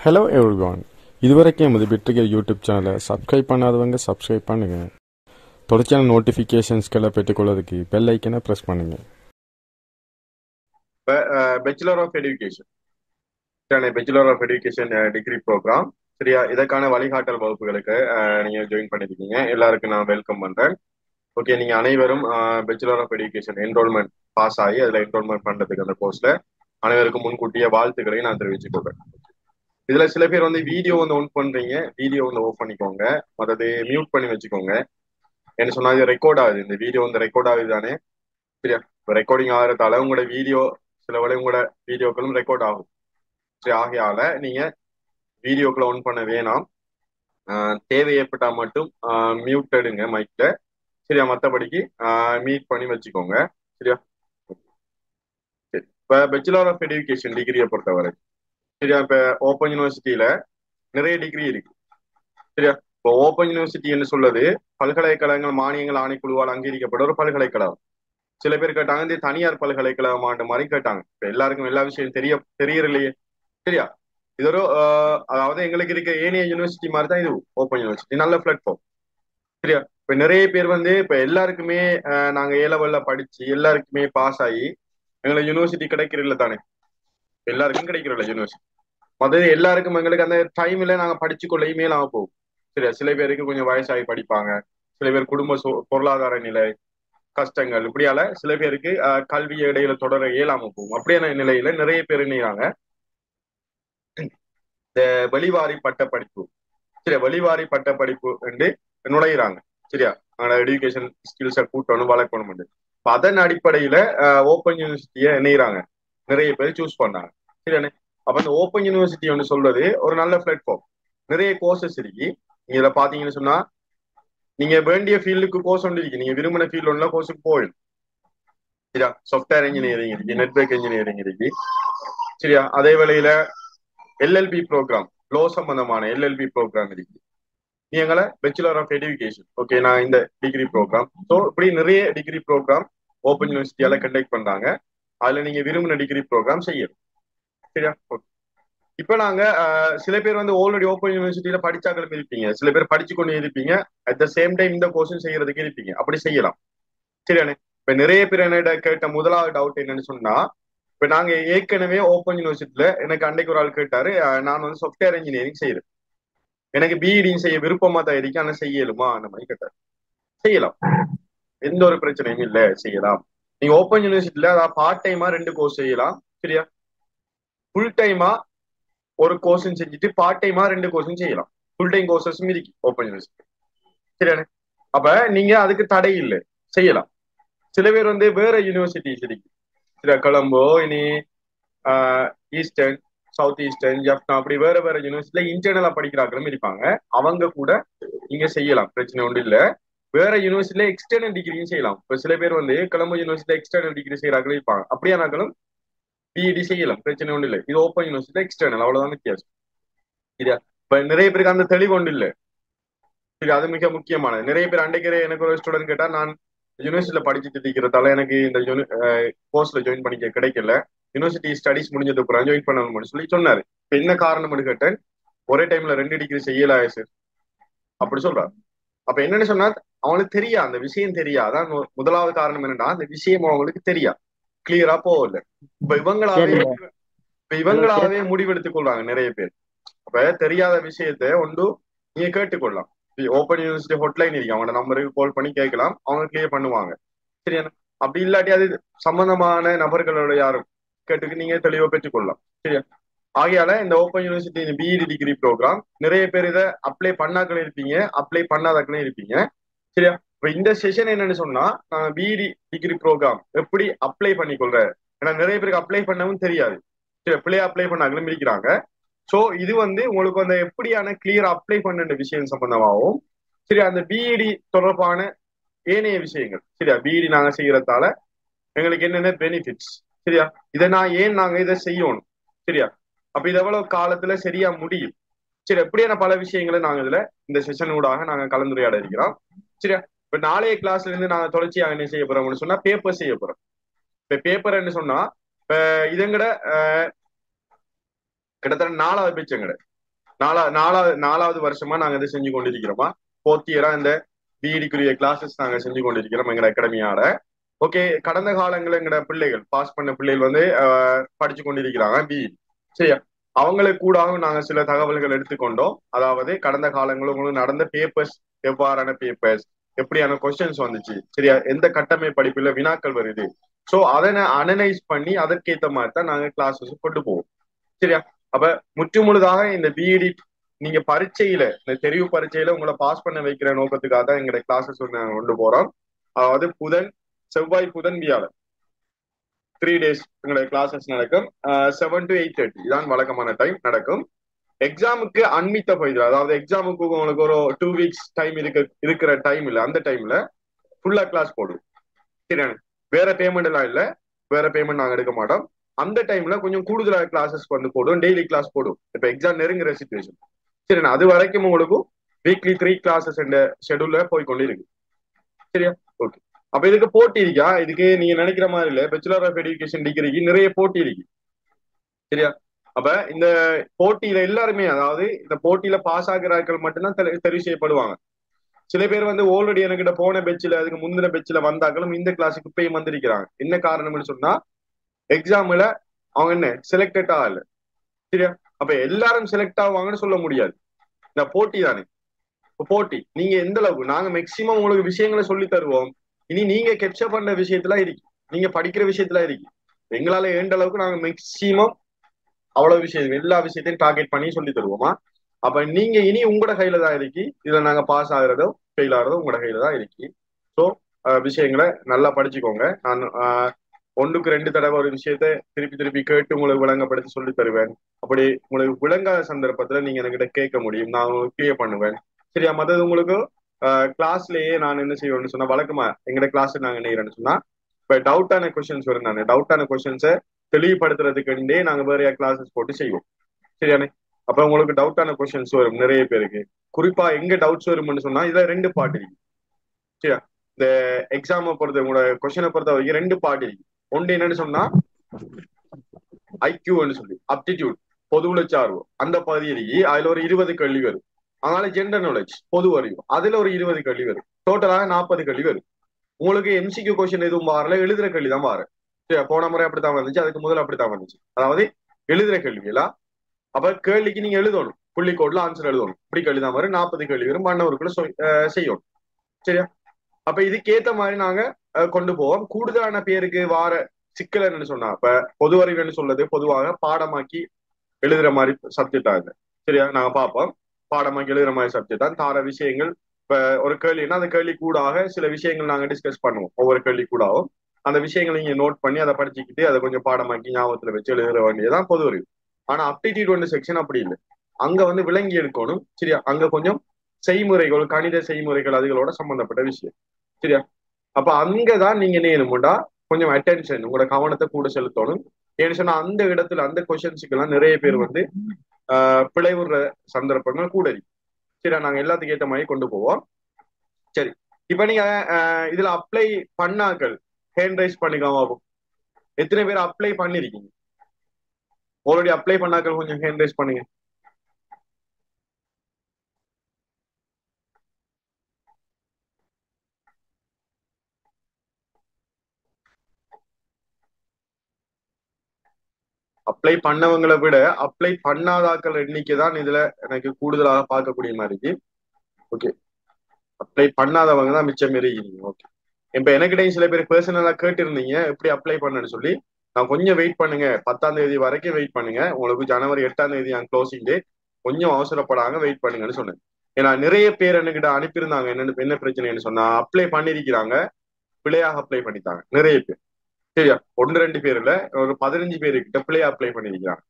Hello everyone, இதுவரைக்கும் எமது பிட்ரிகர் யூடியூப் சேனலை சப்ஸ்கிரைப் பண்ணாதவங்க சப்ஸ்கிரைப் பண்ணுங்க. தொடர்ச்சியான நோட்டிஃபிகேஷன்ஸ்களை பெற்றுக்கொள்வதற்கு பெல் ஐக்கனை ப்ரெஸ் பண்ணுங்க. Bachelor of education bachelor of education degree program சரியா. இதற்கான வழிகாட்டல் வகுப்புகளுக்கு நீங்க ஜாயின் பண்ணிருக்கீங்க. எல்லாருக்கும் நான் வெல்கம் பண்றேன். ஓகே, நீங்க அனைவரும் bachelor of education enrolment pass ஆகி அதுல என்ரோல்மெண்ட் பண்றதுக்கு அந்த கோர்ஸ்ல அனைவருக்கும் முன்கூட்டிய வாழ்த்துக்களை நான் தெரிவிச்சுக்கொள்றேன். இதுல சில பேர் வந்து வீடியோ வந்து ஆன் பண்றீங்க, வீடியோ வந்து ஆஃப் பண்ணிக்கோங்க, மற்றது மியூட் பண்ணி வச்சுக்கோங்க. என்ன சொன்னா இது ரெக்கார்ட் ஆகுது, இந்த வீடியோ வந்து ரெக்கார்ட் ஆகுது தானே சரியா. இப்போ ரெக்கார்டிங் ஆகிறதால உங்களோட வீடியோ சில வேளை உங்களோட வீடியோக்களும் ரெக்கார்ட் ஆகும். சரி, ஆகையால நீங்க வீடியோக்களை ஆன் பண்ண வேணாம். தேவை ஏற்பட்டா மட்டும் மியூட் எடுங்க மைக்ல சரியா. மற்றபடிக்கு மீட் பண்ணி வச்சுக்கோங்க சரியா. சரி, இப்போ பேச்சுலர் ஆஃப் எஜுகேஷன் டிகிரியை பொறுத்தவரை சரியா, இப்போ ஓப்பன் யூனிவர்சிட்டியில நிறைய டிகிரி இருக்கு சரியா. இப்போ ஓப்பன் யூனிவர்சிட்டி என்று சொல்றது பல்கலைக்கழகங்கள் மானியங்கள் ஆணைக்குழுவால் அங்கீகரிக்கப்பட்ட ஒரு பல்கலைக்கழகம். சில பேர் கேட்டாங்க இந்த தனியார் பல்கலைக்கழகமாட்ட மாதிரி கேட்டாங்க. இப்ப எல்லாருக்கும் எல்லா விஷயம் தெரியறலையே சரியா. இது ஒரு அதாவது எங்களுக்கு இருக்க ஏனைய யூனிவர்சிட்டி மாதிரி தான் இது ஓப்பன் யூனிவர்சிட்டி, நல்ல பிளாட்ஃபார்ம் சரியா. இப்ப நிறைய பேர் வந்து இப்ப எல்லாருக்குமே நாங்க ஏ லெவல்ல படிச்சு எல்லாருக்குமே பாஸ் ஆகி எங்களுக்கு யூனிவர்சிட்டி கிடைக்கிறதில்ல தானே. எல்லாருக்கும் கிடைக்கிறதில்ல யூனிவர்சிட்டி. மற்றது எல்லாருக்கும் எங்களுக்கு அந்த டைம்ல நாங்க படிச்சு கொள்ளையுமே இல்லாம போகும் சரியா. சில பேருக்கு கொஞ்சம் வயசாகி படிப்பாங்க, சில பேர் குடும்ப பொருளாதார நிலை கஷ்டங்கள் இப்படியால சில பேருக்கு கல்வி இடையில தொடர இயலாம போகும். அப்படியான நிலையில நிறைய பேர் என்னைறாங்க இந்த வெளிவாரி பட்ட படிப்பு சரியா, வெளிவாரி பட்ட படிப்பு என்று நுழையிறாங்க சரியா. எஜுகேஷன் ஸ்கில்ஸை கூட்டணும் வளர்க்கணும். இப்போ அதன் அடிப்படையில ஓப்பன் யூனிவர்சிட்டியை இணைகிறாங்க, நிறைய பேர் சூஸ் பண்ணாங்க சரியானே. அப்ப அந்த ஓப்பன் யூனிவர்சிட்டி ஒன்று சொல்றது ஒரு நல்ல பிளாட்ஃபார்ம். நிறைய கோர்சஸ் இருக்கு. நீங்க இதில் பாத்தீங்கன்னு சொன்னா நீங்க வேண்டிய ஃபீல்டுக்கு கோர்ஸ் ஒன்று இருக்கு, நீங்க விரும்பின ஃபீல்டு ஒன்றுல கோர்ஸுக்கு போயிடும் சரியா. சாஃப்ட்வேர் இன்ஜினியரிங் இருக்கு, நெட்வொர்க் இன்ஜினியரிங் இருக்கு சரியா. அதே வேளையில எல்எல்பி ப்ரோக்ராம், லோ சம்பந்தமான எல்எல்பி ப்ரோக்ராம் இருக்கு. நீங்கள பேச்சுலர் ஆஃப் எஜுகேஷன் ஓகே, நான் இந்த டிகிரி ப்ரோக்ராம். ஸோ இப்படி நிறைய டிகிரி ப்ரோக்ராம் ஓப்பன் யூனிவர்சிட்டியால கண்டக்ட் பண்றாங்க. அதுல நீங்க விரும்பின டிகிரி ப்ரோக்ராம் செய்யணும் சரியா. ஓகே, இப்ப நாங்க சில பேர் வந்து ஆல்ரெடி ஓப்பன் யூனிவர்சிட்டியில படிச்சாக்களும் இருப்பீங்க, சில பேர் படிச்சு கொண்டு இருப்பீங்க, அட் த சேம் டைம் இந்த கோர்ஸும் செய்யறதுக்கு இருப்பீங்க. அப்படி செய்யலாம் சரியானே. இப்ப நிறைய பேர் என்ன கேட்ட முதலாவது டவுட் என்னன்னு சொன்னா, இப்ப நாங்க ஏற்கனவே ஓப்பன் யூனிவர்சிட்டியில எனக்கு அன்னைக்கு ஒரு ஆள் கேட்டாரு, நான் வந்து சாஃப்ட்வேர் இன்ஜினியரிங் செய்யறேன், எனக்கு பிஇடி செய்ய விருப்பமா தான் இருக்கு, ஆனா செய்யலுமா அந்த மாதிரி கேட்டாரு. செய்யலாம், எந்த ஒரு பிரச்சனையும் இல்லை, செய்யலாம். நீங்க ஓப்பன் யூனிவர்சிட்டியில அதாவது பார்ட் டைமா 2 கோர்ஸ் செய்யலாம் சரியா. ஃபுல் டைமா ஒரு கோர்ஸும் செஞ்சுட்டு பார்ட் டைமா 2 கோர்ஸும் செய்யலாம். ஃபுல் டைம் கோர்சஸும் இருக்கு ஓப்பன் யூனிவர்சிட்டி சரியானே. அப்ப நீங்க அதுக்கு தடை இல்லை, செய்யலாம். சில பேர் வந்து வேற யூனிவர்சிட்டிஸ் இருக்கு சில கொலம்போ இனி ஈஸ்டர்ன் சவுத் ஈஸ்டர்ன் ஜப்னா அப்படி வேற வேற யூனிவர்சிட்டியில இன்டர்னலா படிக்கிறாங்களும் இருப்பாங்க. அவங்க கூட நீங்க செய்யலாம், பிரச்சனை ஒன்றும் இல்லை. வேற யூனிவர்சிட்டியில எக்ஸ்டர்னல் டிகிரியும் செய்யலாம். இப்போ சில பேர் வந்து கொலம்போ யூனிவர்சிட்டியில எக்ஸ்டர்னல் டிகிரி செய்யறாங்களும் இருப்பாங்க. அப்படியானாங்களும் பிஇடி செய்யலாம், பிரச்சனை ஒன்றும் இல்லை. இது ஓப்பன் யூனிவர்சிட்டியில எக்ஸ்டர்னல், அவ்வளவுதான் வித்தியாசம் சரியா. இப்ப நிறைய பேருக்கு அந்த தெளிவு ஒன்றும் இல்லை சரி, அது மிக முக்கியமானது. நிறைய பேர் அன்றைக்கு எனக்கு ஒரு ஸ்டூடெண்ட் கேட்டா, நான் யூனிவர்சிட்டியில படிச்சுட்டு இருக்கிறதால எனக்கு இந்த கோர்ஸ்ல ஜாயின் பண்ணிக்க கிடைக்கல, யூனிவர்சிட்டி ஸ்டடிஸ் முடிஞ்சது அப்புறம் ஜாயின் பண்ணணும்னு சொல்லி சொன்னாரு. இப்ப என்ன காரணம்னு கேட்டேன், ஒரே டைம்ல 2 டிகிரி செய்யல சார் அப்படி சொல்றாரு. அப்ப என்னன்னு சொன்னா அவங்களுக்கு தெரியா, அந்த விஷயம் தெரியா. அதான் முதலாவது காரணம் என்னன்னா அந்த விஷயம் அவங்களுக்கு தெரியா, கிளியரா போகல. இப்ப இவங்களாவே முடிவெடுத்துக் கொள்றாங்க நிறைய பேர். அப்ப தெரியாத விஷயத்த ஒன்று நீங்க கேட்டுக்கொள்ளலாம். ஓப்பன் யூனிவர்சிட்டி ஹாட்லைன் இருக்கு, அவங்க நம்பருக்கு கால் பண்ணி கேட்கலாம், அவங்க கிளியர் பண்ணுவாங்க சரியா. அப்படி இல்லாட்டி அது சம்பந்தமான நபர்களோட யாரும் கேட்டுக்கு நீங்க தெளிவா பெற்றுக்கொள்ளலாம் சரியா. ஆகையால இந்த open university BEd degree program நிறைய பேர் இதை அப்ளை பண்ணாக்களும் இருப்பீங்க, அப்ளை பண்ணாதாக்களும் இருப்பீங்க சரியா. இப்ப இந்த செஷன் என்னன்னு சொன்னா, பிஇடி டிகிரி ப்ரோக்ராம் எப்படி அப்ளை பண்ணிக்கொள்ற, ஏன்னா நிறைய பேருக்கு அப்ளை பண்ணவும் தெரியாது சரி, பிள்ளைய அப்ளை பண்ணாக்களும் இருக்கிறாங்க. சோ இது வந்து உங்களுக்கு அந்த எப்படியான கிளியர் அப்ளை பண்ண விஷயம் சம்பந்தமாகவும் சரி, அந்த பிஇடி தொடர்பான ஏனைய விஷயங்கள் சரியா. பிஇடி நாங்க செய்யறதால எங்களுக்கு என்னென்ன பெனிஃபிட்ஸ் சரியா, இதை நான் ஏன் நாங்க இதை செய்யணும் சரியா, அப்ப இது எவ்வளவு காலத்துல சரியா முடியும் சரி, எப்படியான பல விஷயங்களை நாங்க இதுல இந்த செஷன் ஊடாக நாங்க கலந்துரையாட இருக்கிறோம் சரியா. இப்ப நாளைய கிளாஸ்ல இருந்து நாங்க தொடர்ச்சியாக என்ன செய்ய போறோம்னு சொன்னா பேப்பர் செய்ய போறோம். இப்ப பேப்பர்ன்னு சொன்னா இப்ப இதங்கட கிட்டத்தட்ட 4வது பேச்சுங்கட நாலாவது வருஷமா நாங்க இதை செஞ்சு கொண்டிருக்கிறோமா. 4th இயரா இந்த பிஇடிக்குரிய கிளாஸஸ் நாங்க செஞ்சு கொண்டிருக்கிறோம் எங்க அகாடமியால. ஓகே, கடந்த காலங்களில் எங்கட பிள்ளைகள் பாஸ் பண்ண பிள்ளைகள் வந்து படிச்சு கொண்டிருக்கிறாங்க பிஇடி. சரியா, அவங்களுக்கு கூட நாங்க சில தகவல்கள் எடுத்துக்கொண்டோம். அதாவது கடந்த காலங்களில் உங்களுக்கு நடந்த பேப்பர்ஸ், எவ்வாறான பேப்பர்ஸ், எப்படியான கொஸ்டின்ஸ் வந்துச்சு, சரியா, எந்த கட்டமை படிப்புல வினாக்கள் வருது. ஸோ அதை அனலைஸ் பண்ணி அதற்கேற்ற மாதிரி தான் நாங்க கிளாஸஸ் கொண்டு போவோம். சரியா, அப்ப முற்றுமுழுதாக இந்த பிஇடி நீங்க பரீட்சையில, இந்த தெரிவு பரீட்சையில உங்களை பாஸ் பண்ண வைக்கிற நோக்கத்துக்காக தான் எங்களுடைய கிளாஸஸ் நாங்க கொண்டு போறோம். அதாவது செவ்வாய் புதன் வியாழன் 3 days எங்களுடைய கிளாஸஸ் நடக்கும். 7 to 8:30 இதான் வழக்கமான டைம் நடக்கும். எக்ஸாமுக்கு அண்மித்த பகுதியில், அதாவது எக்ஸாமுக்கு உங்களுக்கு ஒரு 2 weeks டைம் இருக்கிற டைம் இல்ல, அந்த டைம்ல ஃபுல்லா கிளாஸ் போடுவோம். சரியா, வேற பேமெண்ட் எல்லாம் இல்ல, வேற பேமெண்ட் நாங்க எடுக்க மாட்டோம். அந்த டைம்ல கொஞ்சம் கூடுதலாக கிளாஸஸ் வந்து போடுவோம், டெய்லி கிளாஸ் போடுவோம். இப்ப எக்ஸாம் நெருங்குற சிச்சுவேஷன். சரிண்ணா, அது வரைக்கும் உங்களுக்கு வீக்லி 3 classes என்ற ஷெடியூல்ல போய் கொண்டு இருக்கு. சரியா, ஓகே. அப்ப இதுக்கு போட்டி இருக்கா? இதுக்கு நீங்க நினைக்கிற மாதிரி இல்ல, பேச்சுலர் ஆஃப் எஜுகேஷன் டிகிரிக்கு நிறைய போட்டி இருக்கு. சரியா, அப்ப இந்த போட்டியில எல்லாருமே, அதாவது இந்த போட்டியில பாஸ் ஆகிறார்கள் மட்டும்தான் தெரிவு செய்யப்படுவாங்க. சில பேர் வந்து ஆல்ரெடி என்கிட்ட போன பெட்சில், அதுக்கு முந்தின பெட்சில் வந்தாக்களும் இந்த கிளாஸுக்கு போய் வந்திருக்கிறாங்க. என்ன காரணம்னு சொன்னா, எக்ஸாம்ல அவங்க என்ன செலக்டட் ஆகல. சரியா, அப்ப எல்லாரும் செலக்ட் ஆவாங்கன்னு சொல்ல முடியாது. இந்த போட்டி தானே. போட்டி நீங்க எந்த அளவுக்கு, நாங்க மேக்சிமம் உங்களுக்கு விஷயங்களை சொல்லி தருவோம். இனி நீங்க கேப்சர் பண்ண விஷயத்துல இருக்கு, நீங்க படிக்கிற விஷயத்துல இருக்கு. எங்களால ஏண்ட அளவுக்கு நாங்க மேக்சிமம் அவ்வளவு விஷயம், எல்லா விஷயத்தையும் டார்கெட் பண்ணி சொல்லி தருவோமா. அப்ப நீங்க இனி உங்களோட கையில தான் இருக்கு. இதுல நாங்க பாஸ் ஆகுறதோ ஃபெயில் ஆகுறதோ உங்களோட கையில தான் இருக்கு. ஸோ விஷயங்களை நல்லா படிச்சுக்கோங்க. நான் 1க்கு 2 தடவை ஒரு விஷயத்த திருப்பி திருப்பி கேட்டு உங்களுக்கு விளங்கப்படுத்தி சொல்லி தருவேன். அப்படி உங்களுக்கு விளங்காத சந்தர்ப்பத்துல நீங்க என்கிட்ட கேட்க முடியும், நான் உங்களுக்கு கிளியர் பண்ணுவேன். சரியா, மற்றது உங்களுக்கு கிளாஸ்லயே நான் என்ன செய்வேன்னு சொன்னா, வழக்கமா எங்களோட கிளாஸ் நாங்க என்ன சொன்னா, இப்ப டவுட்டான கொஸ்டின்ஸ் வரும் தானே, டவுட்டான கொஸ்டின்ஸை தெளிவுபடுத்துறதுக்குண்டே நாங்க வேற கிளாஸஸ் போட்டு செய்வோம். சரியானே, அப்ப உங்களுக்கு டவுட்டான கொஸ்டின்ஸ் வரும் நிறைய பேருக்கு. குறிப்பா எங்க டவுட்ஸ் வரும்னு சொன்னா, இதுல 2 பார்ட் இருக்கு. சரியா, இந்த எக்ஸாமை பொறுத்த, உங்களோட கொஸ்டினை பொறுத்த வரைக்கும் 2 பார்ட் இருக்கு. ஒன்று என்னன்னு சொன்னா ஐக்யூன்னு சொல்லி அப்டிடியூட், பொது உளச்சார்வு, அந்த பகுதி இருக்கு. அதுல ஒரு 20 கேள்வி வரும். அதனால ஜென்ரல் நாலேஜ், பொது அறிவு, அதுல ஒரு 20 கேள்வி வரும். டோட்டலாக 40 கேள்வி வரும். உங்களுக்கு எம்சிக்யூ கொஸ்டின் எதுவும் வரல, எழுதுற கேள்வி தான் வாரு. சரி, போன முறை அப்படித்தான் வந்துச்சு, அதுக்கு முதல்ல அப்படித்தான் வந்துச்சு. அதாவது எழுதுற கேள்விகளா. அப்ப கேள்விக்கு நீங்க எழுதணும், புள்ளிக்கோட்ல ஆன்சர் எழுதணும். இப்படி கேள்வி தான் வரும். 40 கேள்வி வரும், மாணவருக்குள்ள செய்யணும். சரியா, அப்ப இதுக்கேத்த மாதிரி நாங்க கொண்டு போவோம். கூடுதலான பேருக்கு வார சிக்கல் என்னன்னு சொன்னா, இப்ப பொது அறிவுன்னு சொல்றது பொதுவாக பாடமாக்கி எழுதுற மாதிரி சப்ஜெக்டா இல்லை. சரியா, நாங்க பார்ப்போம். பாடமாக்கி எழுதுற மாதிரி சப்ஜெக்ட் தான் தார விஷயங்கள். இப்ப ஒரு கேள்வின்னா அந்த கேள்வி கூடாக சில விஷயங்கள் நாங்க டிஸ்கஸ் பண்ணுவோம். ஒவ்வொரு கேள்வி கூடாவும் அந்த விஷயங்களை நீங்க நோட் பண்ணி அதை படிச்சுக்கிட்டு அதை கொஞ்சம் பாடமாக்கி ஞாபகத்துல வச்சு எழுதுற வேண்டியதான் பொது அறிவு. ஆனா அப்டிடியூட் செக்ஷன் அப்படி இல்லை. அங்க வந்து விளங்கி எடுக்கணும். சரியா, அங்க கொஞ்சம் செய்முறைகள், கணித செய்முறைகள் அதுகளோட சம்பந்தப்பட்ட விஷயம். சரியா, அப்ப அங்கதான் நீங்க என்ன செய்யணும்டா, கொஞ்சம் அட்டென்ஷன், உங்களோட கவனத்தை கூட செலுத்தணும். ஏன்னு சொன்னா அந்த இடத்துல அந்த கொஸ்டின்ஸுக்கு எல்லாம் நிறைய பேர் வந்து பிழைவுற சந்தர்ப்பங்கள் கூட இருக்கு. சரியா, நாங்க எல்லாத்துக்கும் ஏற்ற மாதிரி கொண்டு போவோம். சரி, இப்ப நீங்க இதுல அப்ளை பண்ணாக்கள் ஹேண்ட் ரைஸ் பண்ணிக்காம, எத்தனை பேர் அப்ளை பண்ணிருக்கீங்க? ஆல்ரெடி அப்ளை பண்ணாக்கள் கொஞ்சம் ஹேண்ட் ரைஸ் பண்ணுங்க. அப்ளை பண்ணவங்களை விட அப்ளை பண்ணாதாக்கள் எண்ணிக்கை தான் இதுல எனக்கு கூடுதலாக பார்க்கக்கூடிய மாதிரி இருக்கு. ஓகே, அப்ளை பண்ணாதவங்க தான் மிச்சம் இருக்கீங்க. ஓகே, இப்ப எனக்கிட்டையும் சில பேர் பர்சனலா கேட்டிருந்தீங்க எப்படி அப்ளை பண்ணணும்னு சொல்லி. நான் கொஞ்சம் வெயிட் பண்ணுங்க, 10ஆம் தேதி வரைக்கும் வெயிட் பண்ணுங்க, உங்களுக்கு ஜனவரி 8ஆம் தேதி க்ளோசிங் டேட், கொஞ்சம் அவசரப்படாங்க வெயிட் பண்ணுங்கன்னு சொன்னேன். ஏன்னா நிறைய பேர் என்கிட்ட அனுப்பியிருந்தாங்க. என்ன பிரச்சனைன்னு சொன்னா, அப்ளை பண்ணிருக்கிறாங்க, பிள்ளையாக அப்ளை பண்ணிட்டாங்க நிறைய பேர். சரியா, 1-2 பேர் இல்ல, ஒரு 15 பேருக்கிட்ட பிள்ளையா அப்ளை பண்ணிருக்கிறாங்க.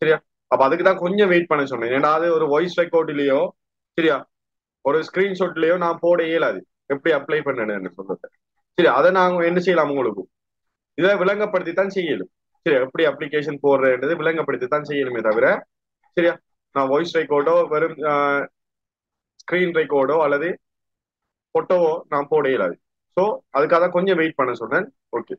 சரியா, அப்ப அதுக்கு தான் கொஞ்சம் வெயிட் பண்ண சொன்னேன். ஏன்னா அது ஒரு வாய்ஸ் ரெக்கார்ட்லயோ, சரியா, ஒரு ஸ்கிரீன்ஷாட்லயோ நான் போட இயலாது எப்படி அப்ளை பண்ணேன்னு சொல்றது. சரி, அதை நாங்க என்ன செய்யலாம், உங்களுக்கு இதை விளங்கப்படுத்தி தான் செய்யணும். சரி, எப்படி அப்ளிகேஷன் போடுறது விளங்கப்படுத்தி தான் செய்யணுமே தவிர, சரியா, நான் வாய்ஸ் ரெக்கார்டோ வெறும் ஸ்கிரீன் ரெக்கார்டோ அல்லது போட்டோவோ நான் போட இயலாது. ஸோ அதுக்காக தான் கொஞ்சம் வெயிட் பண்ண சொன்னேன். ஓகே,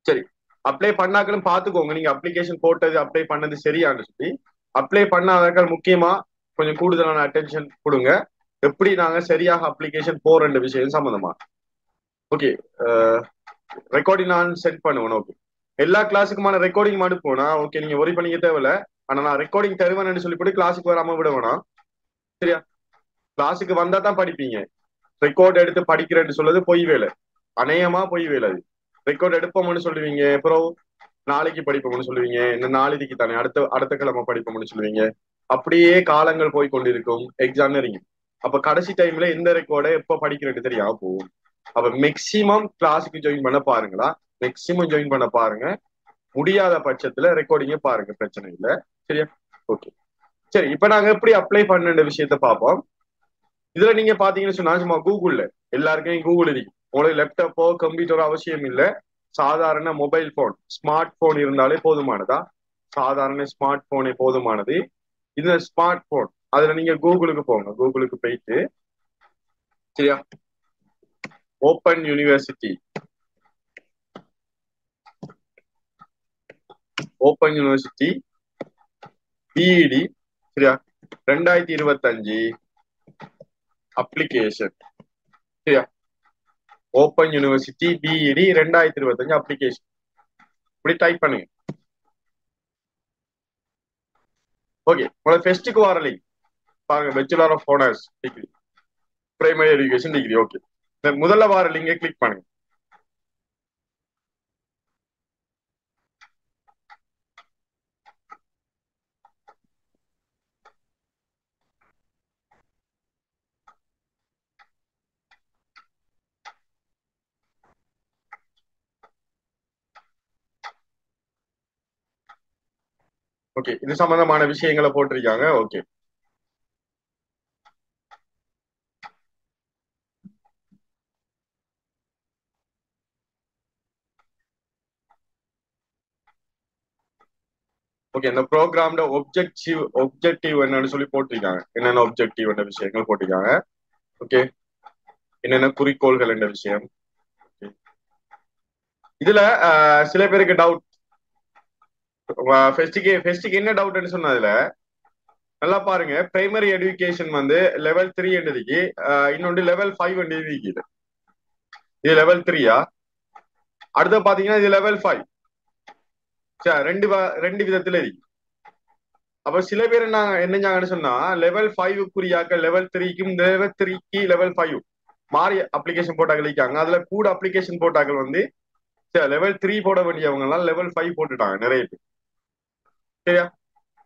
சரி, அப்ளை பண்ணாக்களும் பார்த்துக்கோங்க, நீங்க அப்ளிகேஷன் போட்டது அப்ளை பண்ணது சரியான்னு சொல்லி. அப்ளை பண்ணாதவர்கள் முக்கியமா கொஞ்சம் கூடுதலான அட்டென்ஷன் கொடுங்க. எப்படி நாங்க சரியாக அப்ளிகேஷன் போற விஷயம் சம்பந்தமா. ஓகே, ரெக்கார்டிங் நான் சென்ட் பண்ணுவேன். ஓகே, எல்லா கிளாஸுக்குமான ரெக்கார்டிங் அனுப்புவோம்னா ஓகே, நீங்க ஒரி பண்ணிக்க தேவையில்ல. ஆனா நான் ரெக்கார்டிங் தருவேன்னு சொல்லிவிட்டு கிளாஸுக்கு வராம விட வேணாம். சரியா? கிளாஸுக்கு வந்தா தான் படிப்பீங்க. ரெக்கார்ட் எடுத்து படிக்கிறேன்னு சொல்றது பொய் வேலை, அநேகமா பொய் வேலை. அது ரெக்கார்ட் எடுப்போம்னு சொல்லுவீங்க, அப்புறம் நாளைக்கு படிப்போம்னு சொல்லுவீங்க, இந்த நாளைக்கு தானே அடுத்த கிழமை படிப்போம்னு சொல்லுவீங்க. அப்படியே காலங்கள் போய் கொண்டிருக்கும், எக்ஸாம் நெருங்கி. அப்ப கடைசி டைம்ல எந்த ரெக்கார்டை எப்ப படிக்கிறேன்னு தெரியாம போகும். அப்ப மேக்சிமம் கிளாஸுக்கு ஜாயின் பண்ண பாருங்களா, மேக்சிமம் ஜாயின் பண்ண பாருங்க. முடியாத பட்சத்துல ரெக்கார்டிங்க பாருங்க, பிரச்சனை இல்லை. சரியா? ஓகே, சரி. இப்ப நாங்க எப்படி அப்ளை பண்ண விஷயத்த பார்ப்போம். இதுல நீங்க பாத்தீங்கன்னு சொன்னா சும்மா கூகுள்ல எல்லாருக்கும் கூகுள் இருக்கு. உங்களுக்கு லேப்டாப்போ கம்ப்யூட்டரோ அவசியம் இல்லை. சாதாரண மொபைல் போன், ஸ்மார்ட் போன் இருந்தாலே போதுமானதா? சாதாரண ஸ்மார்ட் போனே போதுமானது. இந்த ஸ்மார்ட் போன் அதுல நீங்க கூகுளுக்கு போங்க. கூகுளுக்கு போயிட்டு சரியா, open university, open university BEd சரியா 2025 அப்ளிகேஷன். சரியா, ஓப்பன் யூனிவர்சிட்டி பிஇடி 2025 அப்ளிகேஷன். இப்படி டைப் பண்ணுங்க. ஓகே, உங்களோட ஃபெஸ்ட்டுக்கு வர லிங்க் பாருங்க, bachelor of honours degree, primary education degree. Okay, முதல்ல வார லிங்கை கிளிக் பண்ணுங்க. ஓகே, இது சம்பந்தமான விஷயங்களை போட்டிருக்காங்க. Okay, okay. இந்த ப்ரோக்ராம்ல ஒப்ஜெக்டிவ் என்னன்னு சொல்லி போட்டிருக்காங்க. என்னென்ன ஒப்ஜெக்டிவ் என்ற விஷயங்கள் போட்டிருக்காங்க. ஓகே, என்னென்ன குறிக்கோள்கள் என்ற விஷயம். இதுல சில பேருக்கு டவுட், ஃபெஸ்டுக்கு என்ன டவுட்னு சொன்னதுல நல்லா பாருங்க. பிரைமரி எஜுகேஷன் வந்து லெவல் 3 என்றதுக்கு, இன்னொன்று லெவல் 5 இருக்குது. இது லெவல் 3யா? அடுத்த பாத்தீங்கன்னா இது லெவல் 5. சரி, ரெண்டு விதத்துல இருக்கு. அப்ப சில பேர் என்னஞ்சாங்கன்னு சொன்னா லெவல் 5க்குரியாக்க லெவல் 3க்கும் லெவல் 3க்கு லெவல் 5 மாறி அப்ளிகேஷன் போட்டாக்கள் இருக்காங்க. அதுல கூட அப்ளிகேஷன் போட்டாக்கள் வந்து லெவல் 3 போட வேண்டியவங்க எல்லாம் லெவல் 5 போட்டுட்டாங்க நிறைய பேர். சரியா?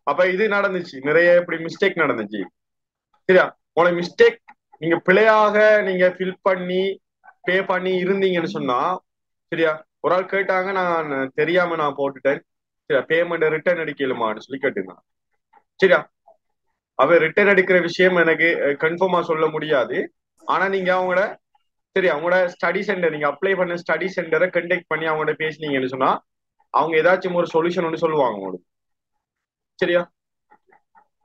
அப்ப இது நடந்துச்சு, நிறைய இப்படி மிஸ்டேக் நடந்துச்சு. சரியா? உங்களோட மிஸ்டேக் நீங்க பிழையாக நீங்க ஃபில் பண்ணி பே பண்ணி இருந்தீங்கன்னு சொன்னா சரியா, ஒரு ஆள் கேட்டாங்க, நான் தெரியாம நான் போட்டுட்டேன், சரியா, பேமெண்ட் ரிட்டர்ன் அடிக்கலுமான்னு சொல்லி கேட்டிருந்தான். சரியா, அவ ரிட்டர்ன் எடுக்கிற விஷயம் எனக்கு கன்ஃபார்மா சொல்ல முடியாது. ஆனா நீங்க அவங்களோட சரி அவங்களோட ஸ்டடி சென்டர், நீங்க அப்ளை பண்ண ஸ்டடி சென்டரை கண்டெக்ட் பண்ணி அவங்கள்ட்ட பேசினீங்கன்னு சொன்னா அவங்க ஏதாச்சும் ஒரு சொல்யூஷன் ஒன்று சொல்லுவாங்க உங்களுக்கு. சரியா,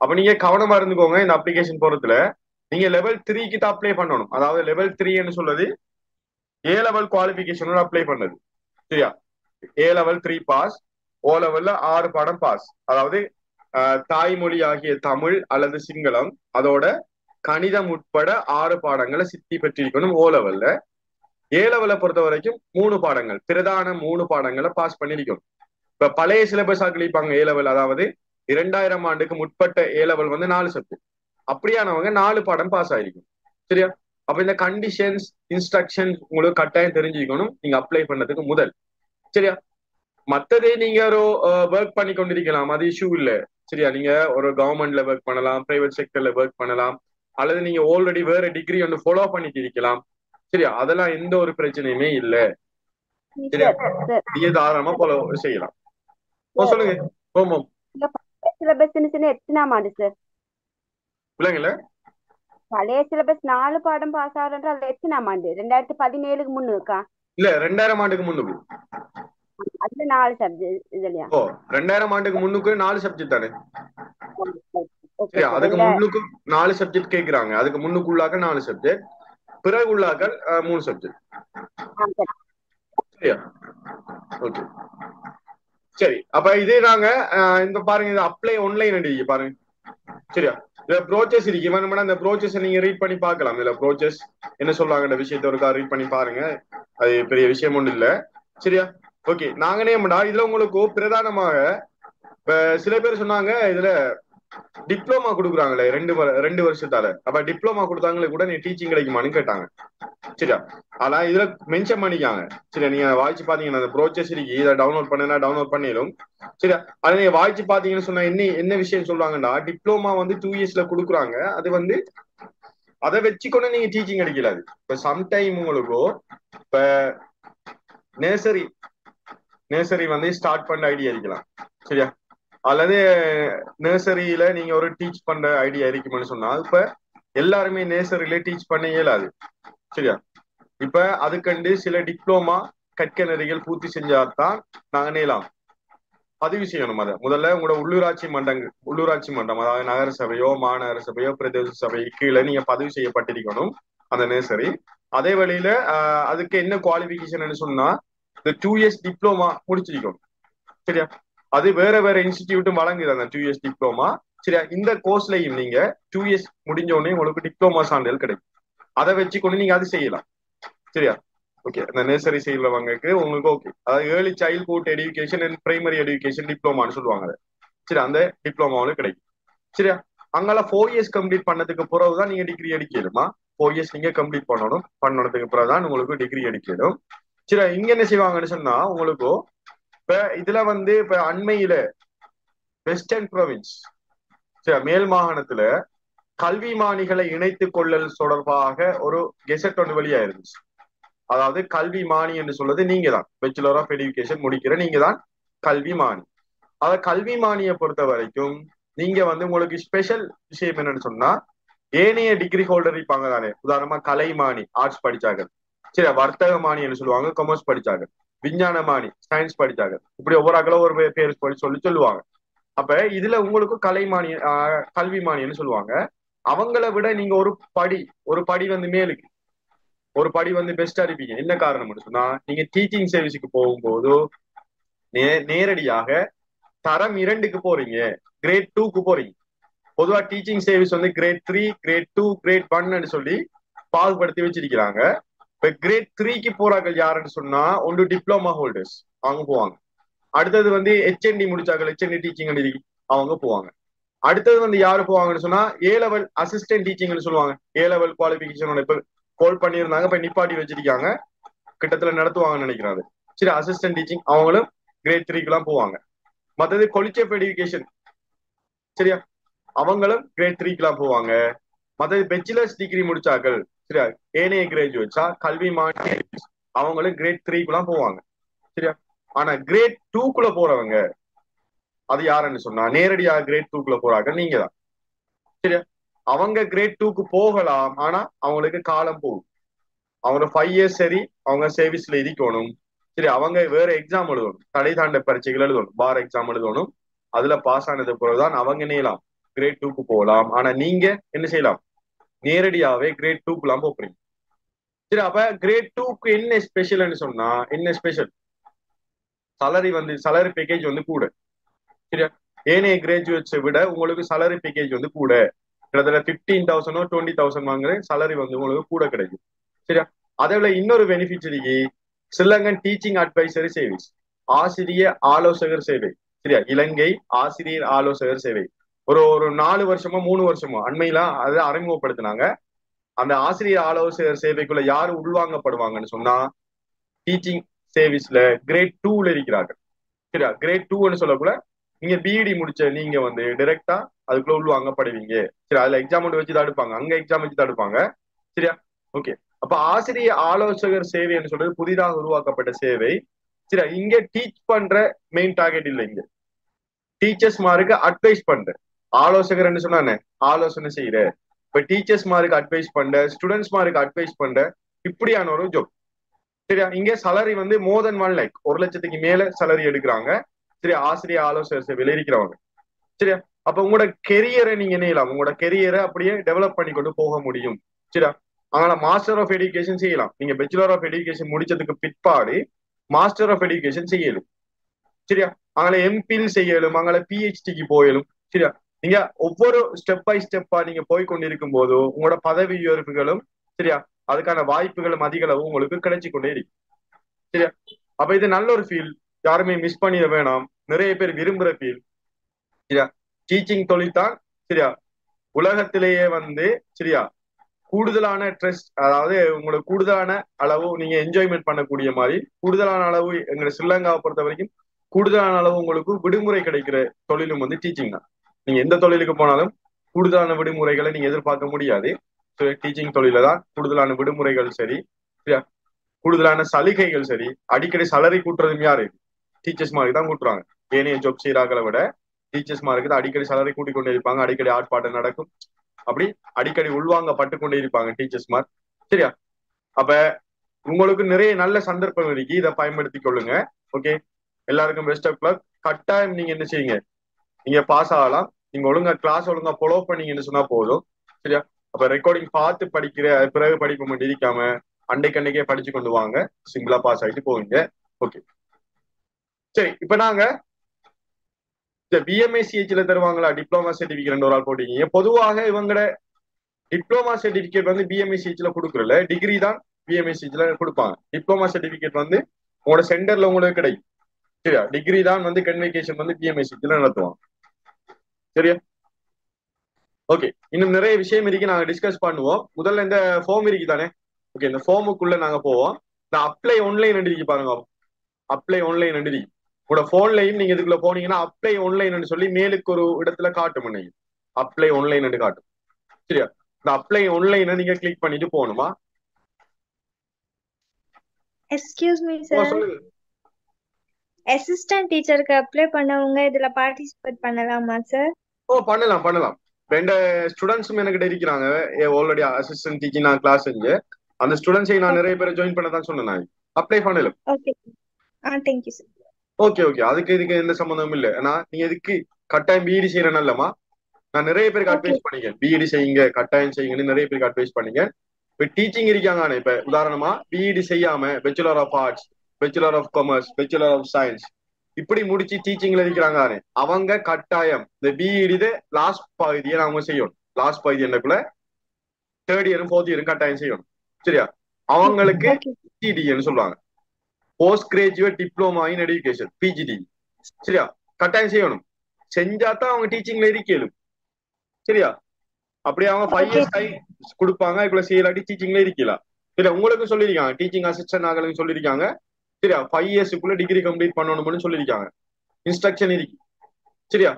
அப்ப நீங்க கவனமா இருந்துக்கோங்க. இந்த அப்ளிகேஷன் போறதுல நீங்க லெவல் 3க்கு தான் அப்ளை பண்ணணும். அதாவது லெவல் 3ன்னு சொல்றது ஏ லெவல் குவாலிபிகேஷனோட அப்ளை பண்ணது. சரியா, ஏ லெவல் 3 பாஸ், ஓ லெவல்ல 6 பாடம் பாஸ். அதாவது தாய்மொழி ஆகிய தமிழ் அல்லது சிங்களம், அதோட கணிதம் உட்பட 6 பாடங்களை சித்தி பெற்றிருக்கணும் ஓ லெவல்ல. ஏ லெவலை பொறுத்த வரைக்கும் 3 பாடங்கள், பிரதான 3 பாடங்களை பாஸ் பண்ணிருக்கணும். இப்ப பழைய சிலபஸ் ஆக்கிப்பாங்க ஏ லெவல், அதாவது 2000 ஆண்டுக்கு முற்பட்ட ஏ லெவல் வந்து 4 சப்ஜெக்ட். அப்படியானவங்க 4 பாடம் பாஸ் ஆயிருக்கும். சரியா, அப்ப இந்த கண்டிஷன்ஸ் இன்ஸ்ட்ரக்ஷன் உங்களுக்கு கட்டாயம் தெரிஞ்சுக்கணும் நீங்க அப்ளை பண்ணதுக்கு முதல். சரியா, மத்ததே நீங்க ஒரு ஒர்க் பண்ணி கொண்டிருக்கலாம், அது இஷ்யூ இல்ல. சரியா, நீங்க ஒரு கவர்மெண்ட்ல ஒர்க் பண்ணலாம், பிரைவேட் செக்டர்ல ஒர்க் பண்ணலாம், அல்லது நீங்க ஆல்ரெடி வேற டிகிரி ஒன்று ஃபாலோ பண்ணிட்டு இருக்கலாம். சரியா, அதெல்லாம் எந்த ஒரு பிரச்சனையுமே இல்ல. சரியா, நீங்க தாராளமா ஃபாலோ செய்யலாம். சொல்லுங்க. ஓமம் சிலபஸ் எத்தனாம் ஆண்டு சார்? இல்லைங்கள, பழைய சிலபஸ் 4 பாடம் பாஸ் ஆகுறன்ற அது எத்தனாம் ஆண்டு? 2017க்கு முன்னுக்கா? இல்ல 2000 ஆண்டுக்கு முன்னுக்கு. அதுல 4 சப்ஜெக்ட் இதுலயா? ஓ, 2000 ஆண்டுக்கு முன்னுக்கு 4 சப்ஜெக்ட் தானே. ஓகே சரியா, சார். அதுக்கு முன்னுக்கு 4 சப்ஜெக்ட் கேக்குறாங்க. அதுக்கு முன்னுக்குள்ளாக 4 சப்ஜெக்ட், பிறகு உள்ளாக 3 சப்ஜெக்ட். சரியா, ஓகே. சரி, அப்ப இதே நாங்க இந்த பாருங்க, இது அப்ளை ஆன்லைன் அடிக்க பாருங்க. சரியா, இதுல ப்ரோச்சஸ் இருக்கு. வேணும்னா இந்த ப்ரோச்சஸ் நீங்க ரீட் பண்ணி பார்க்கலாம். இதுல ப்ரோச்சஸ் என்ன சொல்றாங்க இந்த விஷயத்த ஒருக்கா ரீட் பண்ணி பாருங்க. அது பெரிய விஷயம் ஒண்ணு இல்ல. சரியா, ஓகே. நாங்க என்ன இதுல உங்களுக்கு பிரதானமாக இப்ப சில பேர் சொன்னாங்க இதுல டிப்ளமா கொடுக்குறாங்களே 2 வருஷத்தால. அப்ப டிப்ளமா கொடுத்தாங்களே கூட நீ டீச்சிங் கிடைக்குமான்னு கேட்டாங்க. சரியா, ஆனா இதுல மென்ஷன் பண்ணிக்காங்க. சரியா, நீங்க வாய்ச்சி பாத்தீங்கன்னா அந்த ப்ரோச்சஸ் இருக்கு, இதை டவுன்லோட் பண்ணா டவுன்லோட் பண்ணிடும். சரியா, அதை நீங்க வாய்ச்சி பாத்தீங்கன்னு சொன்னா என்ன விஷயம் சொல்றாங்கன்னா, டிப்ளமா வந்து 2 இயர்ஸ்ல கொடுக்குறாங்க. அது வந்து அதை வச்சுக்கொண்டு நீங்க டீச்சிங் அடிக்கலாது. இப்ப சம்டைம் உங்களுக்கு இப்ப நேசரி வந்து ஸ்டார்ட் பண்ண ஐடியா இருக்கலாம். சரியா, அல்லது நர்சரியில நீங்க ஒரு டீச் பண்ற ஐடியா இருக்குன்னு சொன்னா இப்ப எல்லாருமே நேசரியில டீச் பண்ண இயலாது. சரியா, இப்ப அதுக்கண்டு சில டிப்ளோமா கற்க பூர்த்தி செஞ்சாதான் நாங்க நேலாம் பதிவு செய்யணும். அதை முதல்ல உங்களோட உள்ளூராட்சி மன்றம், அதாவது நகர சபையோ மாநகர சபையோ பிரதேச சபை கீழே நீங்க பதிவு செய்யப்பட்டிருக்கணும் அந்த நேசரி. அதே வழியில அதுக்கு என்ன குவாலிபிகேஷன் சொன்னா இந்த 2 இயர்ஸ் டிப்ளோமா முடிச்சிருக்கணும். சரியா, அது வேற இன்ஸ்டிடியூட்டும் வழங்குது அந்த 2 இயர்ஸ் டிப்ளோமா. சரியா, இந்த கோர்ஸ்லயும் நீங்க 2 இயர்ஸ் முடிஞ்ச உடனே உங்களுக்கு டிப்ளோமா சான்றிதழ் கிடைக்கும். அதை வச்சுக்கொண்டு நீங்க அது செய்யலாம். சரியா, ஓகே. அந்த நர்சரி செய்யறவங்களுக்கு உங்களுக்கு ஓகே, அதாவது early childhood education and primary education டிப்ளோமான்னு சொல்லுவாங்க. சரி, அந்த டிப்ளோமாவும் கிடைக்கும். சரியா, அங்கால 4 இயர்ஸ் கம்ப்ளீட் பண்ணதுக்கு பிறகுதான் நீங்க டிகிரி அடிக்கணுமா. 4 இயர்ஸ் நீங்க கம்ப்ளீட் பண்ணதுக்கு பிறகுதான் உங்களுக்கு டிகிரி அடிக்கணும். சரி, இங்க என்ன செய்வாங்கன்னு சொன்னா உங்களுக்கு இப்ப இதுல வந்து இப்ப அண்மையில வெஸ்டர்ன் ப்ரொவின்ஸ் மேல் மாகாணத்துல கல்விமானிகளை இணைத்துக் கொள்ளல் தொடர்பாக ஒரு கெசட் ஒன்று வெளியா இருந்துச்சு. அதாவது கல்விமானி என்று சொல்றது நீங்க தான், பேச்சுலர் ஆஃப் எஜுகேஷன் முடிக்கிற நீங்க தான் கல்விமானி. அத கல்விமானியை பொறுத்த வரைக்கும் நீங்க வந்து உங்களுக்கு ஸ்பெஷல் விஷயம் என்னன்னு சொன்னா, ஏனைய டிகிரி ஹோல்டர் இருப்பாங்க தானே. உதாரணமா கலைமானி ஆர்ட்ஸ் படிச்சாங்க. சரி, வர்த்தகமானி என்று சொல்லுவாங்க காமர்ஸ் படிச்சாங்க, விஞ்ஞானமானி சயின்ஸ் படிச்சாங்க. இப்படி ஒவ்வொரு அகல ஒரு பேர் சொல்லுவாங்க. அப்ப இதுல உங்களுக்கு கலைமானி கல்விமானின்னு சொல்லுவாங்க. அவங்கள விட நீங்க ஒரு படி வந்து மேலுக்கு ஒரு படி வந்து பெஸ்டா இருப்பீங்க. என்ன காரணம்னு சொன்னா, நீங்க டீச்சிங் சர்வீஸுக்கு போகும்போது நேரடியாக தரம் 2க்கு போறீங்க, கிரேட் 2க்கு போறீங்க. பொதுவா டீச்சிங் சர்வீஸ் வந்து கிரேட் 3, கிரேட் 2, கிரேட் 1 சொல்லி பாகுபடுத்தி வச்சிருக்கிறாங்க. இப்ப கிரேட் 3க்கு போறாங்க யாருன்னு சொன்னா ஒன்று டிப்ளமா ஹோல்டர்ஸ், அவங்க போவாங்க. அடுத்தது வந்து HND முடிச்சாங்க, HND டீச்சிங் அவங்க போவாங்க. அடுத்தது வந்து யாரு போவாங்கன்னு சொன்னா ஏ லெவல் அசிஸ்டன்ட் டீச்சிங்னு சொல்லுவாங்க. ஏ லெவல் குவாலிபிகேஷன் இப்ப கோல் பண்ணியிருந்தாங்க, இப்ப நிப்பாட்டி வச்சிருக்காங்க, கிட்டத்துல நடத்துவாங்கன்னு நினைக்கிறாரு. சரி, அசிஸ்டன்ட் டீச்சிங் அவங்களும் கிரேட் 3க்கு எல்லாம் போவாங்க. மற்றது கொலிச்சப் எஜுகேஷன், சரியா, அவங்களும் கிரேட் 3க்கு எல்லாம் போவாங்க. மற்றது பேச்சுலர்ஸ் டிகிரி முடிச்சாக்கள், சரியா, ஏனைய கிராஜுவேட்ஸா கல்வி மாணி அவங்களும் கிரேட் 3க்கு எல்லாம் போவாங்க. சரியா, ஆனா கிரேட் 2க்குள்ள போறவங்க அது யாருன்னு சொன்னா நேரடியாக கிரேட் 2க்குள்ள போறாங்க நீங்க தான். சரியா, அவங்க கிரேட் 2க்கு போகலாம், ஆனா அவங்களுக்கு காலம் போகும். அவங்க 5 இயர்ஸ் சரி அவங்க சர்வீஸ்ல இருக்கணும். சரி, அவங்க வேற எக்ஸாம் எழுதணும், தடை தாண்ட பரீட்சைகள் எழுதணும், பார் எக்ஸாம் எழுதணும். அதுல பாஸ் ஆனது பிறகுதான் அவங்க நேலாம் கிரேட் 2க்கு போகலாம். ஆனா நீங்க என்ன செய்யலாம், நேரடியாவே கிரேட் 2க்கு எல்லாம் போறீங்க. சரி, அப்ப கிரேட் 2க்கு என்ன ஸ்பெஷல்னு சொன்னா என்ன ஸ்பெஷல், சலரி பேக்கேஜ் வந்து கூட. சரியா, ஏனைய கிராஜுவேட்ஸை விட உங்களுக்கு சலரி பேக்கேஜ் வந்து கூட, கிட்டத்தட்ட 15,000 20,000 வாங்குற சலரி வந்து உங்களுக்கு கூட கிடைக்கும். சரியா, அதை விட இன்னொரு பெனிஃபிட் இருக்கு, ஸ்ரீலங்கன் டீச்சிங் அட்வைசரி சர்வீஸ், ஆசிரிய ஆலோசகர் சேவை. சரியா, இலங்கை ஆசிரியர் ஆலோசகர் சேவை ஒரு 4 வருஷமோ 3 வருஷமோ அண்மையில அதை அறிமுகப்படுத்தினாங்க. அந்த ஆசிரியர் ஆலோசகர் சேவைக்குள்ள யாரு உள்வாங்கப்படுவாங்கன்னு சொன்னா டீச்சிங் சர்வீஸ்ல கிரேட் 2ல இருக்கிறார்கள். சரியா, கிரேட் 2ன்னு சொல்லக்குள்ள நீங்க பிஇடி முடிச்ச நீங்க வந்து டைரக்டா அதுக்குள்ள உள்வாங்கப்படுவீங்க. சரி, அதுல எக்ஸாம் வச்சு தடுப்பாங்க, அங்க எக்ஸாம் வச்சு தடுப்பாங்க. சரியா, ஓகே. அப்ப ஆசிரிய ஆலோசகர் சேவைன்னு சொல்றது புதிதாக உருவாக்கப்பட்ட சேவை. சரியா, இங்க டீச் பண்ற மெயின் டார்கெட் இல்லை, இங்க டீச்சர்ஸ் மாருக்கு அட்வைஸ் பண்ற ஆலோசகர்னு சொன்னானே ஆலோசனை செய்யற. இப்ப டீச்சர்ஸ் மாருக்கு அட்வைஸ் பண்ற, ஸ்டூடெண்ட்ஸ் மாருக்கு அட்வைஸ் பண்ற, இப்படியான ஒரு ஜாப். சரியா, இங்க சலரி வந்து மோர் தென் 1 lakh, 1 லட்சத்துக்கு மேல சலரி எடுக்கிறாங்க. சரியா, ஆசிரியர் ஆலோசகர் சேவையில இருக்கிறவங்க. சரியா, அப்ப உங்களோட கெரியரை நீங்க என்ன உங்களோட கெரியரை அப்படியே டெவலப் பண்ணி கொண்டு போக முடியும். சரியா, அதனால மாஸ்டர் ஆஃப் எஜுகேஷன் செய்யலாம். நீங்க பேச்சுலர் ஆஃப் எஜுகேஷன் முடிச்சதுக்கு பிற்பாடு மாஸ்டர் ஆஃப் எஜுகேஷன் செய்யலும். சரியா, அவங்கள எம்பில் செய்யலும் அவங்கள பிஹெச்டிக்கு போயலும். சரியா, நீங்க ஒவ்வொரு ஸ்டெப் பை ஸ்டெப்பா நீங்க போய் கொண்டிருக்கும் போதோ உங்களோட பதவி உயர்வுகளும் சரியா அதுக்கான வாய்ப்புகளும் அதிகளவு உங்களுக்கு கிடைச்சு கொண்டே இருக்கு. சரியா, அப்ப இது நல்ல ஒரு ஃபீல், யாருமே மிஸ் பண்ணிட வேணாம், நிறைய பேர் விரும்புற ஃபீல். சரியா, டீச்சிங் தொழில் தான் சரியா உலகத்திலேயே சரியா கூடுதலான ட்ரெஸ்ட், அதாவது உங்களுக்கு கூடுதலான அளவு நீங்க என்ஜாய்மெண்ட் பண்ணக்கூடிய மாதிரி கூடுதலான அளவு எங்க ஸ்ரீலங்காவை பொறுத்த வரைக்கும் கூடுதலான அளவு உங்களுக்கு விடுமுறை கிடைக்கிற தொழிலும் டீச்சிங் தான். நீங்க எந்த தொழிலுக்கு போனாலும் கூடுதலான விடுமுறைகளை நீங்க எதிர்பார்க்க முடியாது. டீச்சிங் தொழில தான் கூடுதலான விடுமுறைகள் சரி, சரியா கூடுதலான சலுகைகள் சரி. அடிக்கடி சலரி கூட்டுறதும் யாரு? டீச்சர்ஸ் மார்க்கு தான் கூட்டுறாங்க. ஏனைய ஜாப் செய்யறாங்களை விட டீச்சர்ஸ் மார்க்கு தான் அடிக்கடி சலரி கூட்டிக் கொண்டே இருப்பாங்க. அடிக்கடி ஆர்ப்பாட்டம் நடக்கும், அப்படி அடிக்கடி உள்வாங்க பட்டு கொண்டே இருப்பாங்க டீச்சர்ஸ் மார்க். சரியா, அப்ப உங்களுக்கு நிறைய நல்ல சந்தர்ப்பம் இருக்கு, இதை பயன்படுத்தி கொள்ளுங்க. ஓகே, எல்லாருக்கும் பெஸ்ட் ஆஃப் லக். கட்டாயம் நீங்க என்ன செய்யுங்க, நீங்க பாஸ் ஆகலாம். நீங்க ஒழுங்கா கிளாஸ் ஒழுங்கா ஃபாலோ பண்ணீங்கன்னு சொன்னா போதும். சரியா, அப்ப ரெக்கார்டிங் பார்த்து படிக்கிற பிறகு படிப்பு மட்டும் இருக்காம அன்னைக்கே படிச்சு கொண்டு வாங்க, சிம்பிளா பாஸ் ஆகிட்டு போவீங்க. ஓகே, சரி. இப்ப நாங்க இந்த பிஎம்ஏசிஹெச்ல தருவாங்களா டிப்ளமா சர்டிபிகேட் ஒரு ஆள் போட்டீங்க. பொதுவாக இவங்களோட டிப்ளமா சர்டிபிகேட் பிஎம்ஏசிஹெச்ல கொடுக்குறல, டிகிரி தான் பிஎம்ஏசிஹெச்ல கொடுப்பாங்க. டிப்ளமா சர்டிபிகேட் உங்களோட சென்டர்ல உங்களுக்கு கிடைக்கும். சரியா, டிகிரி தான் கன்வெகேஷன் பிஎம்ஏசிஹெச்ல நடத்துவாங்க. சரியா, ஓகே. இன்னும் நிறைய விஷயம் இருக்கு, நாங்க டிஸ்கஸ் பண்ணுவோம். முதல்ல இந்த ஃபார்ம் இருக்கு தானே, ஓகே, இந்த ஃபார்முக்குள்ள நாங்க போவோம். இந்த அப்ளை ஆன்லைன் இருக்கு பாருங்க, அப்ளை ஆன்லைன் இருக்கு. உங்களோட போன்லையும் நீங்க இதுக்குள்ள போனீங்கன்னா அப்ளை ஆன்லைன் சொல்லி மேலுக்கு ஒரு இடத்துல காட்டும், நீங்க அப்ளை ஆன்லைன் காட்டும். சரியா, இந்த அப்ளை ஆன்லைன் நீங்க கிளிக் பண்ணிட்டு போகணுமா? எக்ஸ்கியூஸ் மீ சார், சொல்லுங்க. அசிஸ்டன்ட் டீச்சருக்கு அப்ளை பண்ணவங்க இதுல பார்ட்டிசிபேட் பண்ணலாமா சார்? பண்ணலாம் பண்ணலாம். ரெண்டு ஸ்டூடெண்ட்ஸும் என்கிட்ட இருக்கிறாங்க, ஆல்ரெடி அசிஸ்டன்ட் டீச்சிங் நான் கிளாஸ் செஞ்சு அந்த ஸ்டூடெண்ட்ஸை நான் நிறைய பேரை ஜாயின் பண்ண தான் சொன்னேன். நான் அப்ளை பண்ணலாம். Okay, thank you sir. Okay okay, அதுக்கு இதுக்கு எந்த சம்மந்தமும் இல்லை. ஆனா நீங்க எதுக்கு கட்டாயம் பிஇடி செய்யறேன் இல்லமா, நான் நிறைய பேருக்கு அட்வைஸ் பண்ணிக்க, பிஇடி செய்யுங்க, கட்டாயம் செய்யுங்கன்னு நிறைய பேருக்கு அட்வைஸ் பண்ணிக்க. இப்ப டீச்சிங் இருக்காங்க, இப்ப உதாரணமா பிஇடி செய்யாம bachelor of arts, bachelor of commerce, bachelor of science இப்படி முடிச்சு டீச்சிங்ல இருக்கிறாங்க, அவங்க கட்டாயம் இந்த பிஇடி லாஸ்ட் பகுதியை அவங்க செய்யணும். லாஸ்ட் பகுதி என்னக்குள்ள தேர்ட் இயரும் ஃபோர்த் இயரும் கட்டாயம் செய்யணும். சரியா, அவங்களுக்கு பிஜிடின்னு சொல்லுவாங்க, post graduate diploma in education, PGT. சரியா, கட்டாயம் செய்யணும். செஞ்சாதான் அவங்க டீச்சிங்ல இருக்கலும். சரியா, அப்படியே அவங்க 5 இயர்ஸ் டைம் கொடுப்பாங்க, இதுக்குள்ள செய்யலாட்டி டீச்சிங்ல இருக்கலாம். இல்ல உங்களுக்கு சொல்லியிருக்காங்க, டீச்சிங் அசிஸ்டன்ட் ஆகலன்னு சொல்லியிருக்காங்க. சரியா, 5 இயர்ஸுக்குள்ள டிகிரி கம்ப்ளீட் பண்ணணும்னு சொல்லியிருக்காங்க, இன்ஸ்ட்ரக்ஷன் இருக்கு. சரியா,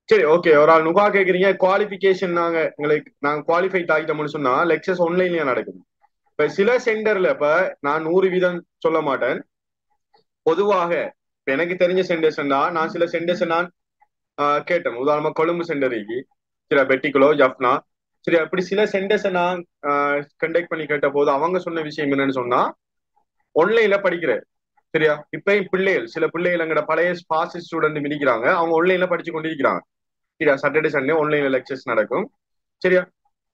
சரி. ஓகே, ஒரு ஆள் நுகா கேக்குறீங்க, குவாலிபிகேஷன் நாங்க குவாலிஃபைட் ஆகிட்டோம்னு சொன்னா லெக்சர்ஸ் ஆன்லைன்லயே நடக்குது. இப்ப சில சென்டர்ல, இப்ப நான் 100% சொல்ல மாட்டேன், பொதுவாக எனக்கு தெரிஞ்ச சென்டர்ஸ் நான் சில சென்டர்ஸ் நான் கேட்டேன். உதாரணமா கொழும்பு சென்டர் இருக்கு, சில பெட்டிக்குலோ ஜப்னா, சரி, அப்படி சில சென்டர்ஸை நான் கண்டக்ட் பண்ணி கேட்ட போது அவங்க சொன்ன விஷயம் என்னன்னு சொன்னா ஆன்லைன்ல படிக்கிறேன். சரியா, இப்பயும் பிள்ளைகள் சில பிள்ளைகள் எங்கட பழைய பாஸ் ஸ்டூடெண்ட் மிதிக்கிறாங்க, அவங்க ஆன்லைன்ல படிச்சு கொண்டிருக்கிறாங்க. சரியா, சாட்டர்டே சண்டே ஆன்லைன்ல லெக்சர்ஸ் நடக்கும். சரியா,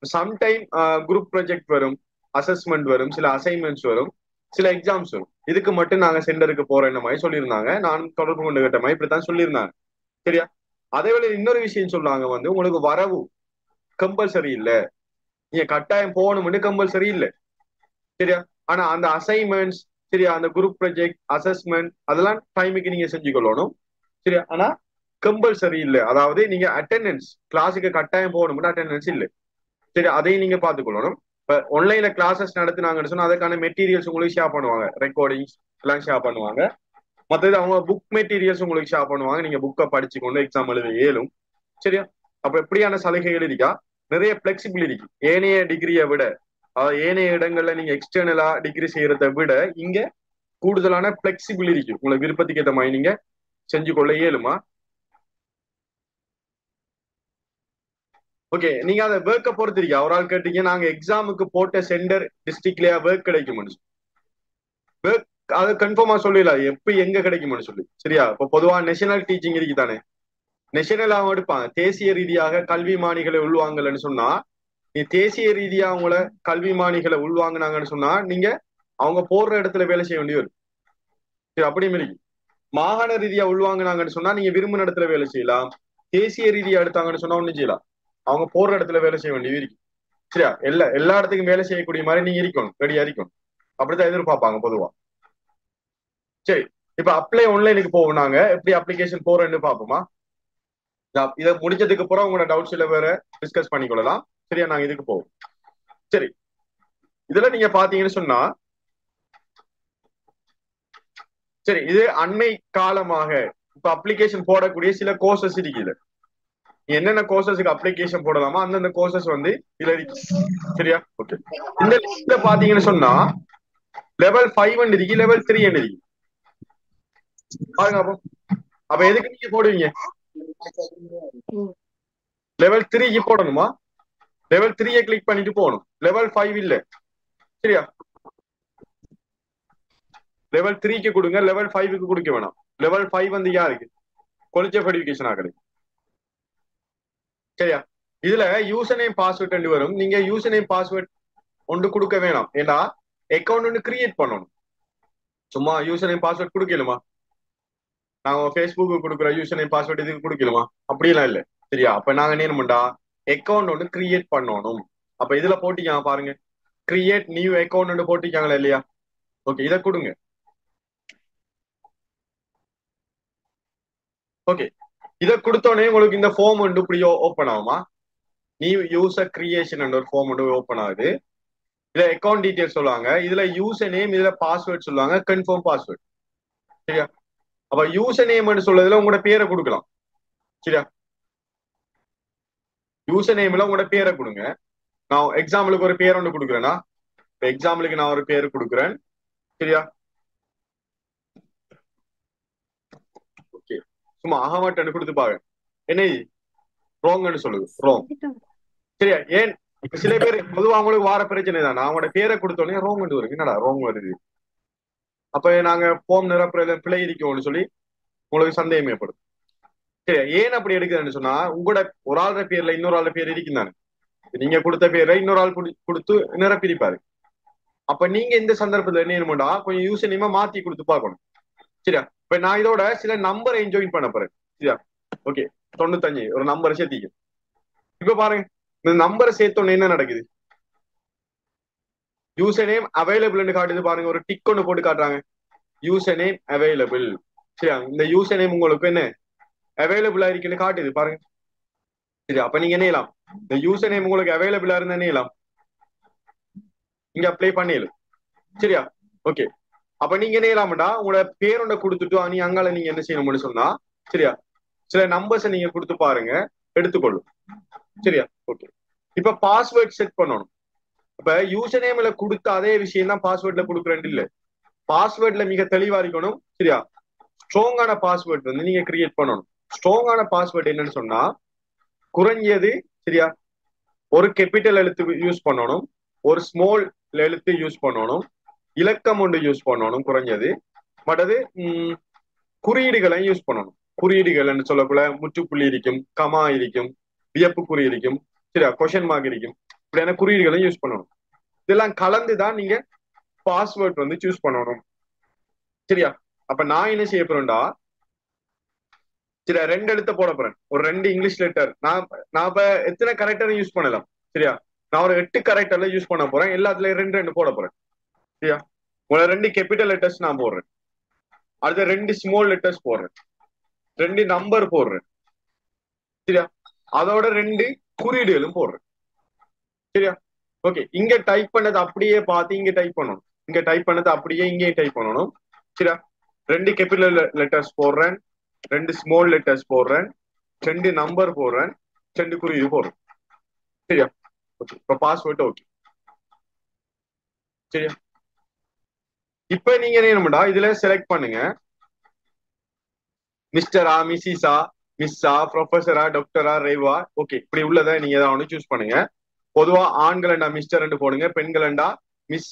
சம்டைம் குரூப் ப்ராஜெக்ட் வரும், அசஸ்மெண்ட் வரும், சில அசைன்மெண்ட்ஸ் வரும், சில எக்ஸாம்ஸ் வரும். இதுக்கு மட்டும் நாங்க சென்டருக்கு போற மாதிரி சொல்லியிருந்தாங்க, நான் தொடர்பு கொண்டு கேட்ட மாதிரி இப்படித்தான் சொல்லியிருந்தாங்க. சரியா, அதே வேளை இன்னொரு விஷயம் சொல்றாங்க, உங்களுக்கு வரவு கம்பல்சரி இல்லை, நீங்க கட்டாயம் போகணும்னு கம்பல்சரி இல்லை. சரியா, ஆனா அந்த அசைன்மெண்ட்ஸ், சரியா, அந்த குரூப் ப்ராஜெக்ட் அசஸ்மெண்ட் அதெல்லாம் டைமுக்கு நீங்க செஞ்சு கொள்ளணும். சரியா, ஆனா கம்பல்சரி இல்லை, அதாவது நீங்க அட்டெண்டன்ஸ் கிளாஸுக்கு கட்டாயம் போகணும்னு அட்டெண்டன்ஸ் இல்லை. சரி, அதையும் நீங்க பாத்துக்கொள்ளணும். இப்ப ஆன்லைன்ல கிளாஸஸ் நடத்தினாங்கன்னு சொன்னா அதுக்கான மெட்டீரியல்ஸ் உங்களுக்கு ஷேர் பண்ணுவாங்க, ரெக்கார்டிங்ஸ் எல்லாம் ஷேர் பண்ணுவாங்க. மற்றது அவங்க புக் மெட்டீரியல்ஸ் உங்களுக்கு ஷேர் பண்ணுவாங்க, நீங்க புக்கை படிச்சுக்கொண்டு எக்ஸாம் எழுத இயலும். சரியா, அப்ப எப்படியான சலுகைகள் இருக்கா, நிறைய பிளெக்சிபிலிட்டி இருக்கு. ஏனைய டிகிரியை விட, ஏனைய இடங்கள்ல நீங்க எக்ஸ்டர்னலா டிகிரி செய்யறதை விட இங்க கூடுதலான பிளெக்சிபிலிட்டி இருக்கு. உங்களுக்கு விருப்பத்துக்கு ஏற்ற மாதிரி நீங்க செஞ்சு கொள்ள இயலுமா? ஓகே, நீங்க அதை ஒர்க்கை பொறுத்திருக்கீங்க. ஒரு ஆள் கேட்டீங்க, நாங்க எக்ஸாமுக்கு போட்ட சென்டர் டிஸ்ட்ரிக்ட்லயா ஒர்க் கிடைக்கும்னு ஒர்க் அதை கன்ஃபார்மா சொல்லல, எப்ப எங்க கிடைக்கும்னு சொல்லி. சரியா, இப்ப பொதுவா நேஷனல் டீச்சிங் இருக்கு தானே, நேஷனலாகவும் எடுப்பாங்க. தேசிய ரீதியாக கல்வி மானிகளை உள்வாங்கலன்னு சொன்னா, நீ தேசிய ரீதியா அவங்கள கல்வி மானிகளை உள்வாங்கினாங்கன்னு சொன்னா நீங்க அவங்க போடுற இடத்துல வேலை செய்ய வேண்டிய வரும். சரி, அப்படியும் இருக்கு. மாகாண ரீதியா உள்வாங்கினாங்கன்னு சொன்னா நீங்க விரும்பின இடத்துல வேலை செய்யலாம். தேசிய ரீதியா எடுத்தாங்கன்னு சொன்னா ஒண்ணும் செய்யலாம். அவங்க போற இடத்துல வேலை செய்ய வேண்டியது இருக்கு. சரியா, எல்லா இடத்துக்கும் வேலை செய்யக்கூடிய மாதிரி நீங்க இருக்கணும், ரெடியா இருக்கணும். அப்படித்தான் எதிர்பார்ப்பாங்க பொதுவா. சரி, இப்ப அப்ளை ஆன்லைனுக்கு போனாங்க, எப்படி அப்ளிகேஷன் போறேன்னு பாப்போமா? இதை முடிச்சதுக்கு அப்புறம் உங்களோட டவுட்ஸ் எல்லாம் வேற டிஸ்கஸ் பண்ணிக்கொள்ளலாம். சரியா, நாங்க இதுக்கு போவோம். சரி, இதுல நீங்க பாத்தீங்கன்னு சொன்னா, சரி, இது அண்மை காலமாக இப்ப அப்ளிகேஷன் போடக்கூடிய சில கோர்சஸ் இருக்குது. என்னென்ன கோர்சஸுக்கு அப்ளிகேஷன் போடலாமா அந்தந்த கோர்சஸ் வந்து இதுல இருக்கு. சரியா, ஓகே. இந்த லிஸ்ட்ல பாத்தீங்கன்னு சொன்னா லெவல் 5 இருக்கு, லெவல் 3 இருக்கு. பாருங்க அப்ப எதுக்கு நீங்க போடுவீங்க? லெவல் 3க்கு போடணுமா? லெவல் 3 கிளிக் பண்ணிட்டு போகணும், லெவல் 5 இல்ல. சரியா, லெவல் 3க்கு கொடுங்க, லெவல் 5க்கு கொடுக்க வேணாம். லெவல் 5 வந்து யாருக்கு? கொலிஜ் வெரிஃபிகேஷன் ஆகுது. சரியா, இதுல யூசர் நேம் பாஸ்வேர்ட் வரும். நீங்க யூசர் நேம் பாஸ்வேர்ட் ஒன்று கொடுக்க வேணாம். ஏன்னா அக்கௌண்ட் ஒன்று கிரியேட் பண்ணணும். சும்மா யூசர் நேம் பாஸ்வேர்ட் கொடுக்கலுமா? நாங்க ஃபேஸ்புக்கு கொடுக்குற யூசர் நேம் பாஸ்வேர்ட் இதுக்கு கொடுக்கலுமா? அப்படியெல்லாம் இல்லை. சரியா, அப்ப நாங்க என்ன பண்ணா அக்கௌண்ட் ஒன்று கிரியேட் பண்ணணும். அப்ப இதுல போட்டிக்காங்க பாருங்க, கிரியேட் நியூ அக்கௌண்ட் ஒன்று போட்டிக்காங்களா இல்லையா? ஓகே, இதை கொடுங்க. ஓகே, இதை கொடுத்தோடனே உங்களுக்கு இந்த ஃபார்ம் ஒன்று இப்படி ஓப்பன் ஆகுமா? நியூ யூசர் கிரியேஷன் ஒரு ஃபார்ம் ஒன்று ஓப்பன் ஆகுது. இதுல அக்கௌண்ட் டீடைல்ஸ் சொல்லுவாங்க, இதுல யூசர் நேம், இதுல பாஸ்வேர்ட் சொல்லுவாங்க, கன்ஃபார்ம் பாஸ்வேர்ட். சரியா, அப்ப யூசர் நேம்னு சொல்றதுல உங்களோட பேரை கொடுக்கலாம். சரியா, யூசர் நேம்ல உங்களோட பேரை கொடுங்க. நான் எக்ஸாம்பிளுக்கு ஒரு பேர் ஒன்று கொடுக்குறேன்னா, எக்ஸாம்பிளுக்கு நான் ஒரு பேர் கொடுக்குறேன். சரியா, ஓகே, சும்மா அகமட்னு கொடுத்து பாருங்க. என்ன ரோங்னு சொல்லுது, ரோங். சரியா, ஏன் சில பேர் பொதுவா அவங்களுக்கு வார பிரச்சனை தான், அவங்களோட பேரை கொடுத்தோடனே ரோங் வருது. என்னடா ரோங் வருது? அப்ப நாங்க ஃபார்ம் நிரப்புறதுல பிழை இருக்கும்னு சொல்லி உங்களுக்கு சந்தேகம் ஏற்படும். சரியா, ஏன் அப்படி எடுக்குதுன்னு சொன்னா உங்களோட ஒரு ஆளோட பேர்ல இன்னொரு ஆளோட பேர் இருக்கும் தானே. நீங்க கொடுத்த பேரை இன்னொரு ஆள் கொடுத்து நிரப்பிருப்பாரு. அப்ப நீங்க இந்த சந்தர்ப்பத்துல என்ன பண்ணுடா, கொஞ்சம் யூசர் நேமா மாத்தி கொடுத்து பார்க்கணும். சரியா, இப்ப நான் இதோட சில நம்பரை ஜாயின் பண்ண போறேன். சரியா, ஓகே, 95 ஒரு நம்பரை சேர்த்திக்க. இப்ப பாருங்க, இந்த நம்பரை சேர்த்தோன்னு என்ன நடக்குது? யூசர் நேம் அவைலபிள்னு காட்டுது பாருங்க, ஒரு டிக் ஒன்று போட்டு காட்டுறாங்க, யூசர் நேம் அவைலபிள். சரியா, இந்த யூசர் நேம் உங்களுக்கு என்ன அவைலபிளா இருக்குன்னு காட்டுது பாருங்க. சரியா, அப்ப நீங்க என்ன செய்யலாம்? இந்த யூசர் நேம் உங்களுக்கு அவைலபிளா இருந்தா என்ன செய்யலாம்? இங்க அப்ளை பண்ணிடலாம். சரியா, ஓகே. அப்ப நீங்க என்ன செய்யலாம்டா, உங்களோட பேரோட கொடுத்துட்டு நீ அங்கால நீங்க என்ன செய்யணும்னு சொன்னா, சரியா, சில நம்பர்ஸை நீங்க கொடுத்து பாருங்க, எடுத்துக்கொள்ளும். சரியா, ஓகே. இப்ப பாஸ்வேர்ட் செட் பண்ணணும். இப்ப யூசர் நேம்ல கொடுத்த அதே விஷயம் தான் பாஸ்வேர்ட்ல கொடுக்குறேன் இல்ல. பாஸ்வேர்ட்ல மிக தெளிவா இருக்கணும். சரியா, ஸ்ட்ராங்கான பாஸ்வேர்ட் வந்து நீங்க கிரியேட் பண்ணணும். ஸ்ட்ராங்கான பாஸ்வேர்ட் என்னன்னு சொன்னா குறைஞ்சது, சரியா, ஒரு கேபிட்டல் எழுத்து யூஸ் பண்ணணும், ஒரு ஸ்மால் எழுத்து யூஸ் பண்ணணும், இலக்கம் ஒன்று யூஸ் பண்ணணும் குறைஞ்சது. மற்றது குறியீடுகளை யூஸ் பண்ணணும். குறியீடுகள்னு சொல்லக்குள்ள முற்றுப்புள்ளி இருக்கும், கமா இருக்கும், வியப்பு குறி இருக்கும், சரியா, கொஷன் மார்க் இருக்கும். இப்படியான குறியீடுகளை யூஸ் பண்ணணும். இதெல்லாம் கலந்துதான் நீங்க பாஸ்வேர்ட் வந்து சூஸ் பண்ணணும். சரியா, அப்ப நான் என்ன செய்ய போறேன்டா, சரியா, 2 எழுத்த போட போறேன், ஒரு 2 இங்கிலீஷ் லெட்டர். நான் இப்ப எத்தனை கரெக்டர் யூஸ் பண்ணலாம்? சரியா, நான் ஒரு 8 கரெக்டர்ல யூஸ் பண்ண போறேன். எல்லாத்துலயும் 2 போட போறேன். சரியா, ஒரு 2 கேபிட்டல் லெட்டர்ஸ் நான் போடுறேன், அடுத்த 2 ஸ்மால் லெட்டர்ஸ் போடுறேன், 2 நம்பர் போடுறேன். சரியா, அதோட 2 குறியீடுகளும் போடுறேன். சரியா, ஓகே. இங்க டைப் பண்ணது அப்படியே பார்த்து இங்க டைப் பண்ணணும், இங்க டைப் பண்ணது அப்படியே இங்கேயும் டைப் பண்ணணும். சரியா, 2 கேபிட்டல் லெட்டர்ஸ் போடுறேன், 2 ஸ்மால் லெட்டர்ஸ் போடுறேன், 2 நம்பர் போடுறேன், 2 குறியீடு போடுறேன். சரியா, ஓகே. இப்ப பாஸ்வேர்ட் ஓகே. சரியா, இப்ப நீங்க என்ன இதுல செலக்ட் பண்ணுங்க, மிஸ்டரா, மிஸ்ஸிஸா, மிஸ்ஸா, ப்ரொஃபஸரா, டாக்டரா, ரேவா. ஓகே, இப்படி உள்ளதை நீங்க ஏதாவது சூஸ் பண்ணுங்க. பொதுவா ஆண்களண்டா மிஸ்டர் போடுங்க, பெண்களண்டா மிஸ்,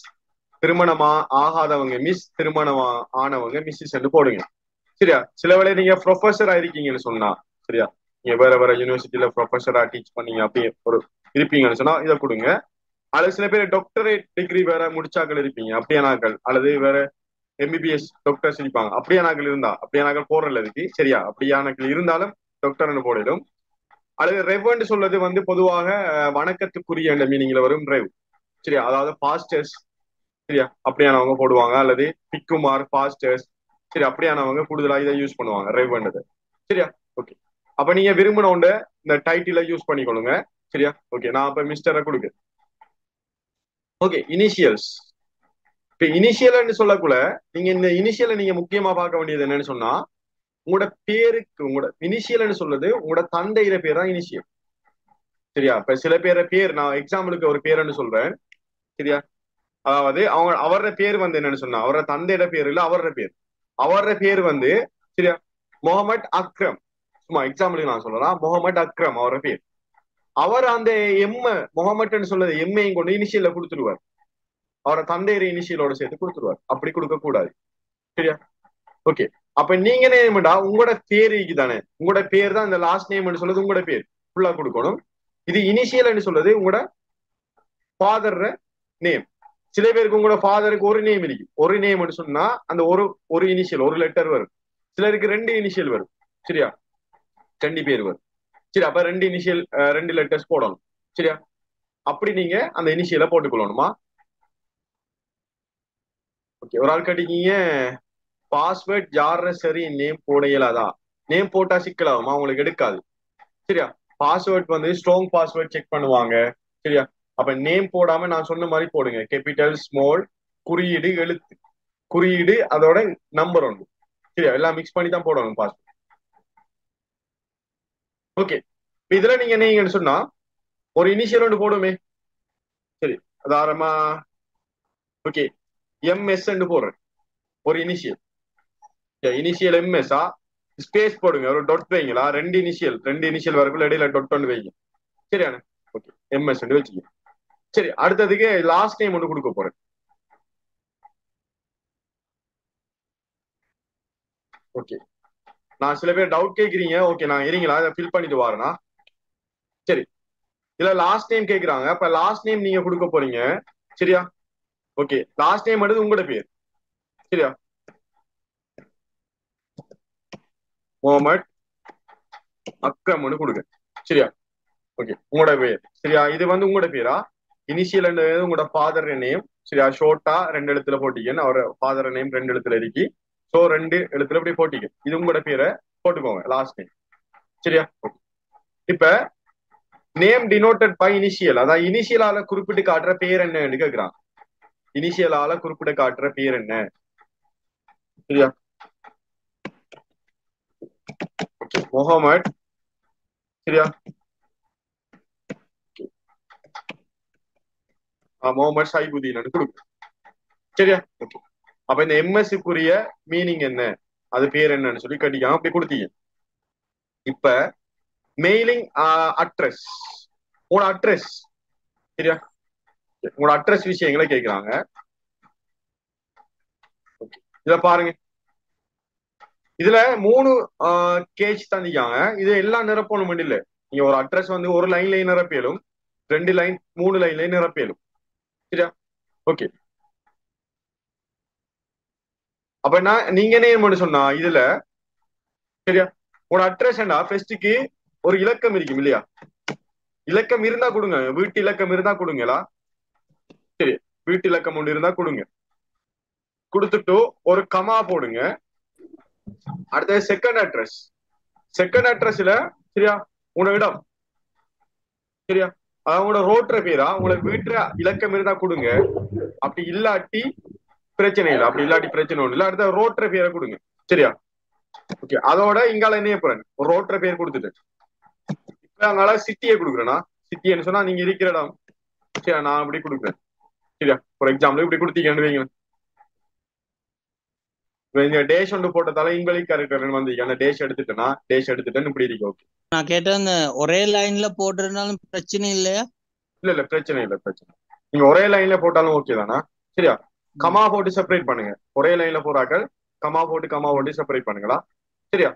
திருமணமா ஆகாதவங்க மிஸ், திருமணமா ஆனவங்க மிஸ்ஸஸ் போடுங்க. சரியா, சில வேளை நீங்க ப்ரொஃபஸரா இருக்கீங்கன்னு சொன்னா, சரியா, நீங்க வேற யூனிவர்சிட்டியில ப்ரொஃபஸரா டீச் பண்ணீங்க அப்படியே ஒரு இருப்பீங்கன்னு சொன்னா இதை கொடுங்க. அல்லது சில பேர் டாக்டரேட் டிகிரி வேற முடிச்சாக்கள் இருப்பீங்க, அப்படியானாக்கள், அல்லது வேற எம்பிபிஎஸ் டாக்டர்ஸ் இருப்பாங்க. அப்படியானாக்கள் இருந்தா அப்படியானாக்கள் போடுறல இருக்கு சரியா. அப்படியானாக்கள் இருந்தாலும் டாக்டர்னு போடலும். அல்லது ரெவ்ன்னு சொல்றது வந்து பொதுவாக வணக்கத்துக்குரிய என்ற மீனிங்ல வரும் ரெவ் சரியா. அதாவது பாஸ்டர்ஸ் சரியா அப்படியானவங்க போடுவாங்க. அல்லது பிக்குமார் பாஸ்டர்ஸ் சரி அப்படியானவங்க கூடுதலா இதை யூஸ் பண்ணுவாங்க ரெவ்ன்றது சரியா. ஓகே அப்ப நீங்க விரும்பின ஒன்று இந்த டைட்டில யூஸ் பண்ணிக்கொள்ளுங்க சரியா. ஓகே நான் அப்ப மிஸ்டரை கொடுக்கு. Okay initials. இப்ப இனிஷியல்னு சொல்லக்குள்ள நீங்க இந்த இனிஷியலை நீங்க முக்கியமா பார்க்க வேண்டியது என்னன்னு சொன்னா உங்களோட பேருக்கு உங்களோட இனிஷியல்னு சொல்றது உங்களோட தந்தையில பேர் தான் இனிஷியல் சரியா. இப்ப சில பேரை பேர் நான் எக்ஸாம்பிளுக்கு ஒரு பேருன்னு சொல்றேன் சரியா. அதாவது அவங்க அவரோட பேர் வந்து என்னன்னு சொன்னா அவரோட தந்தையோட பேர் இல்ல அவரோட பேர் வந்து சரியா முகமது அக்ரம். சும்மா எக்ஸாம்பிளுக்கு நான் சொல்லலாம் முகமது அக்ரம் அவரோட பேர். அவர் அந்த முகமட்னு சொல்றது எம்மையும் கொண்டு இனிஷியல்ல கொடுத்துருவார். அவரை தந்தையர் இனிஷியலோட சேர்த்து கொடுத்துருவார். அப்படி கொடுக்க கூடாது சரியா. ஓகே அப்ப நீங்க என்ன உங்களோட பேருக்கு தானே உங்களோட பேர் தான் இந்த லாஸ்ட் நேம் சொல்றது உங்களோட பேர் ஃபுல்லா கொடுக்கணும். இது இனிஷியல் சொல்றது உங்களோட ஃபாதர் நேம். சில பேருக்கு உங்களோட ஃபாதருக்கு ஒரு நேம் இருக்கு. ஒரு நேம் சொன்னா அந்த ஒரு இனிஷியல் ஒரு லெட்டர் வரும். சிலருக்கு 2 இனிஷியல் வரும் சரியா. 2 பேர் வரும் சரி. அப்ப 2 இனிஷியல் 2 லெட்டர்ஸ் போடணும் சரியா. அப்படி நீங்க அந்த இனிஷியலை போட்டுக்கொள்ளணுமா. ஓகே ஒரு ஆள் கட்டிக்கீங்க பாஸ்வேர்ட் யார சரி நேம் போட இயலாதா. நேம் போட்டா சிக்கலாகுமா உங்களுக்கு எடுக்காது சரியா. பாஸ்வேர்ட் வந்து ஸ்ட்ராங் பாஸ்வேர்ட் செக் பண்ணுவாங்க சரியா. அப்ப நேம் போடாம நான் சொன்ன மாதிரி போடுங்க. கேபிட்டல் ஸ்மால் குறியீடு எழுத்து குறியீடு அதோட நம்பர் ஒன்று சரியா. எல்லாம் மிக்ஸ் பண்ணி தான் போடணும் பாஸ்வேர்ட். ஓகே இதுல நீங்க என்ன சொன்னா ஒரு இனிஷியல் ஒன்று போடுமே சரி. உதாரணமா ஓகே எம்எஸ் போடுறேன் ஒரு இனிஷியல் எம்எஸ்ஆ ஸ்பேஸ் போடுங்க ஒரு டொட் வைங்களா. 2 இனிஷியல் வரக்குள்ள இடையில டொட் ஒன்று வைங்க சரியான. ஓகே எம்எஸ் வச்சுக்க சரி. அடுத்ததுக்கு லாஸ்ட் நேம் ஒன்று கொடுக்க போறேன். ஓகே நான் சில பேர் டவுட் கேட்குறீங்க. ஓகே நான் இருங்களா அதை ஃபில் பண்ணிட்டு வரேனா சரி. இதுல லாஸ்ட் நேம் கேட்குறாங்க. அப்ப லாஸ்ட் நேம் நீங்க கொடுக்க போறீங்க சரியா. ஓகே லாஸ்ட் நேம் எடுத்து உங்களோட பேர் சரியா. முகமது அக்ரம்னு கொடுங்க சரியா. ஓகே உங்களோட பேர் சரியா. இது வந்து உங்களோட பேரா இனிஷியல் உங்களோட ஃபாதர் நேம் சரியா. ஷோர்ட்டா 2 எழுத்துல போட்டிக்கன்னு அவர் ஃபாதர் நேம் 2 எழுத்துல இருக்கு. ஸோ 2 எழுத்துல இப்படி போட்டிக்க. இது உங்களோட பேரை போட்டுக்கோங்க லாஸ்ட் நேம் சரியா. இப்ப நேம் டினோட்டட் பை இனிஷியல் அதான் இனிஷியலால குறிப்பிட்டு காட்டுற பேர் என்னன்னு கேட்கிறான். இனிஷியலால குறிப்பிட்டு காட்டுற பேர் என்ன சரியா. முகமது சரியா. முகமது சைபுதீன் கொடுக்கு சரியா. ஓகே அப்ப இந்த எம்எஸ்க்குரிய மீனிங் என்ன அது பேர் என்னன்னு சொல்லி கட்டிக்காம அப்படி கொடுத்தீங்க. இப்ப மெயிலிங் அட்ரஸ் உங்களோட அட்ரஸ் சரியா. உங்களோட அட்ரஸ் விஷயங்களை கேட்கிறாங்க. இத பாருங்க இதுல 3 கேஜ் தந்திக்காங்க. இது எல்லாம் நிரப்பணும் இல்ல. நீங்க ஒரு அட்ரஸ் வந்து ஒரு லைன்ல நிரப்பியலும் 2 லைன் 3 லைன்ல நிரப்பியலும் சரியா. ஓகே அப்ப நீங்க என்ன சொன்னா இதுல சரியா உங்களோட அட்ரஸ் என்ன ஃபர்ஸ்டுக்கு ஒரு இலக்கம் இருக்கும் இல்லையா. இலக்கம் இருந்தா கொடுங்க. வீட்டு இலக்கம் இருந்தா கொடுங்களா சரி. வீட்டு இலக்கம் ஒன்று இருந்தா கொடுங்க. கொடுத்துட்டு ஒரு கமா போடுங்க. அடுத்தது செகண்ட் அட்ரஸ்ல சரியா உங்களோட இடம் சரியா. அதாவது உங்களோட ரோட்ற பேரா உங்களோட வீட்டு இலக்கம் இருந்தா கொடுங்க. அப்படி இல்லாட்டி பிரச்சனை இல்லை. அப்படி இல்லாட்டி பிரச்சனை ஒண்ணு இல்லை. அடுத்த ரோட்ற பேரை கொடுங்க சரியா. ஓகே அதோட இங்கால என்ன போறேன் ஒரு ரோட்ற பேர் கொடுத்துட்டு இப்ப அங்கால சிட்டியை கொடுக்குறேன்னா சிட்டின்னு சொன்னா நீங்க இருக்கிற இடம் சரியா. நான் அப்படி கொடுக்குறேன் சரியா. ஃபார் எக்ஸாம்பிள் இப்படி கொடுத்தீங்கன்னு வைங்க. நீங்க டேஷ் ஒன்று போட்டதால இன்வெலிட் கேரக்டர் வந்து அந்த டேஷ் எடுத்துட்டேன்னு இப்படி இருக்கு. ஓகே நான் கேட்டேன் ஒரே லைன்ல போட்டிருந்தாலும் பிரச்சனை இல்லையா. இல்ல பிரச்சனை இல்லை. நீங்க ஒரே லைன்ல போட்டாலும் ஓகே தானா சரியா. கமா போட்டு செப்பரேட் பண்ணுங்க. ஒரே லைன்ல போறாக்கள் கமா போட்டு செப்பரேட் பண்ணுங்களா சரியா.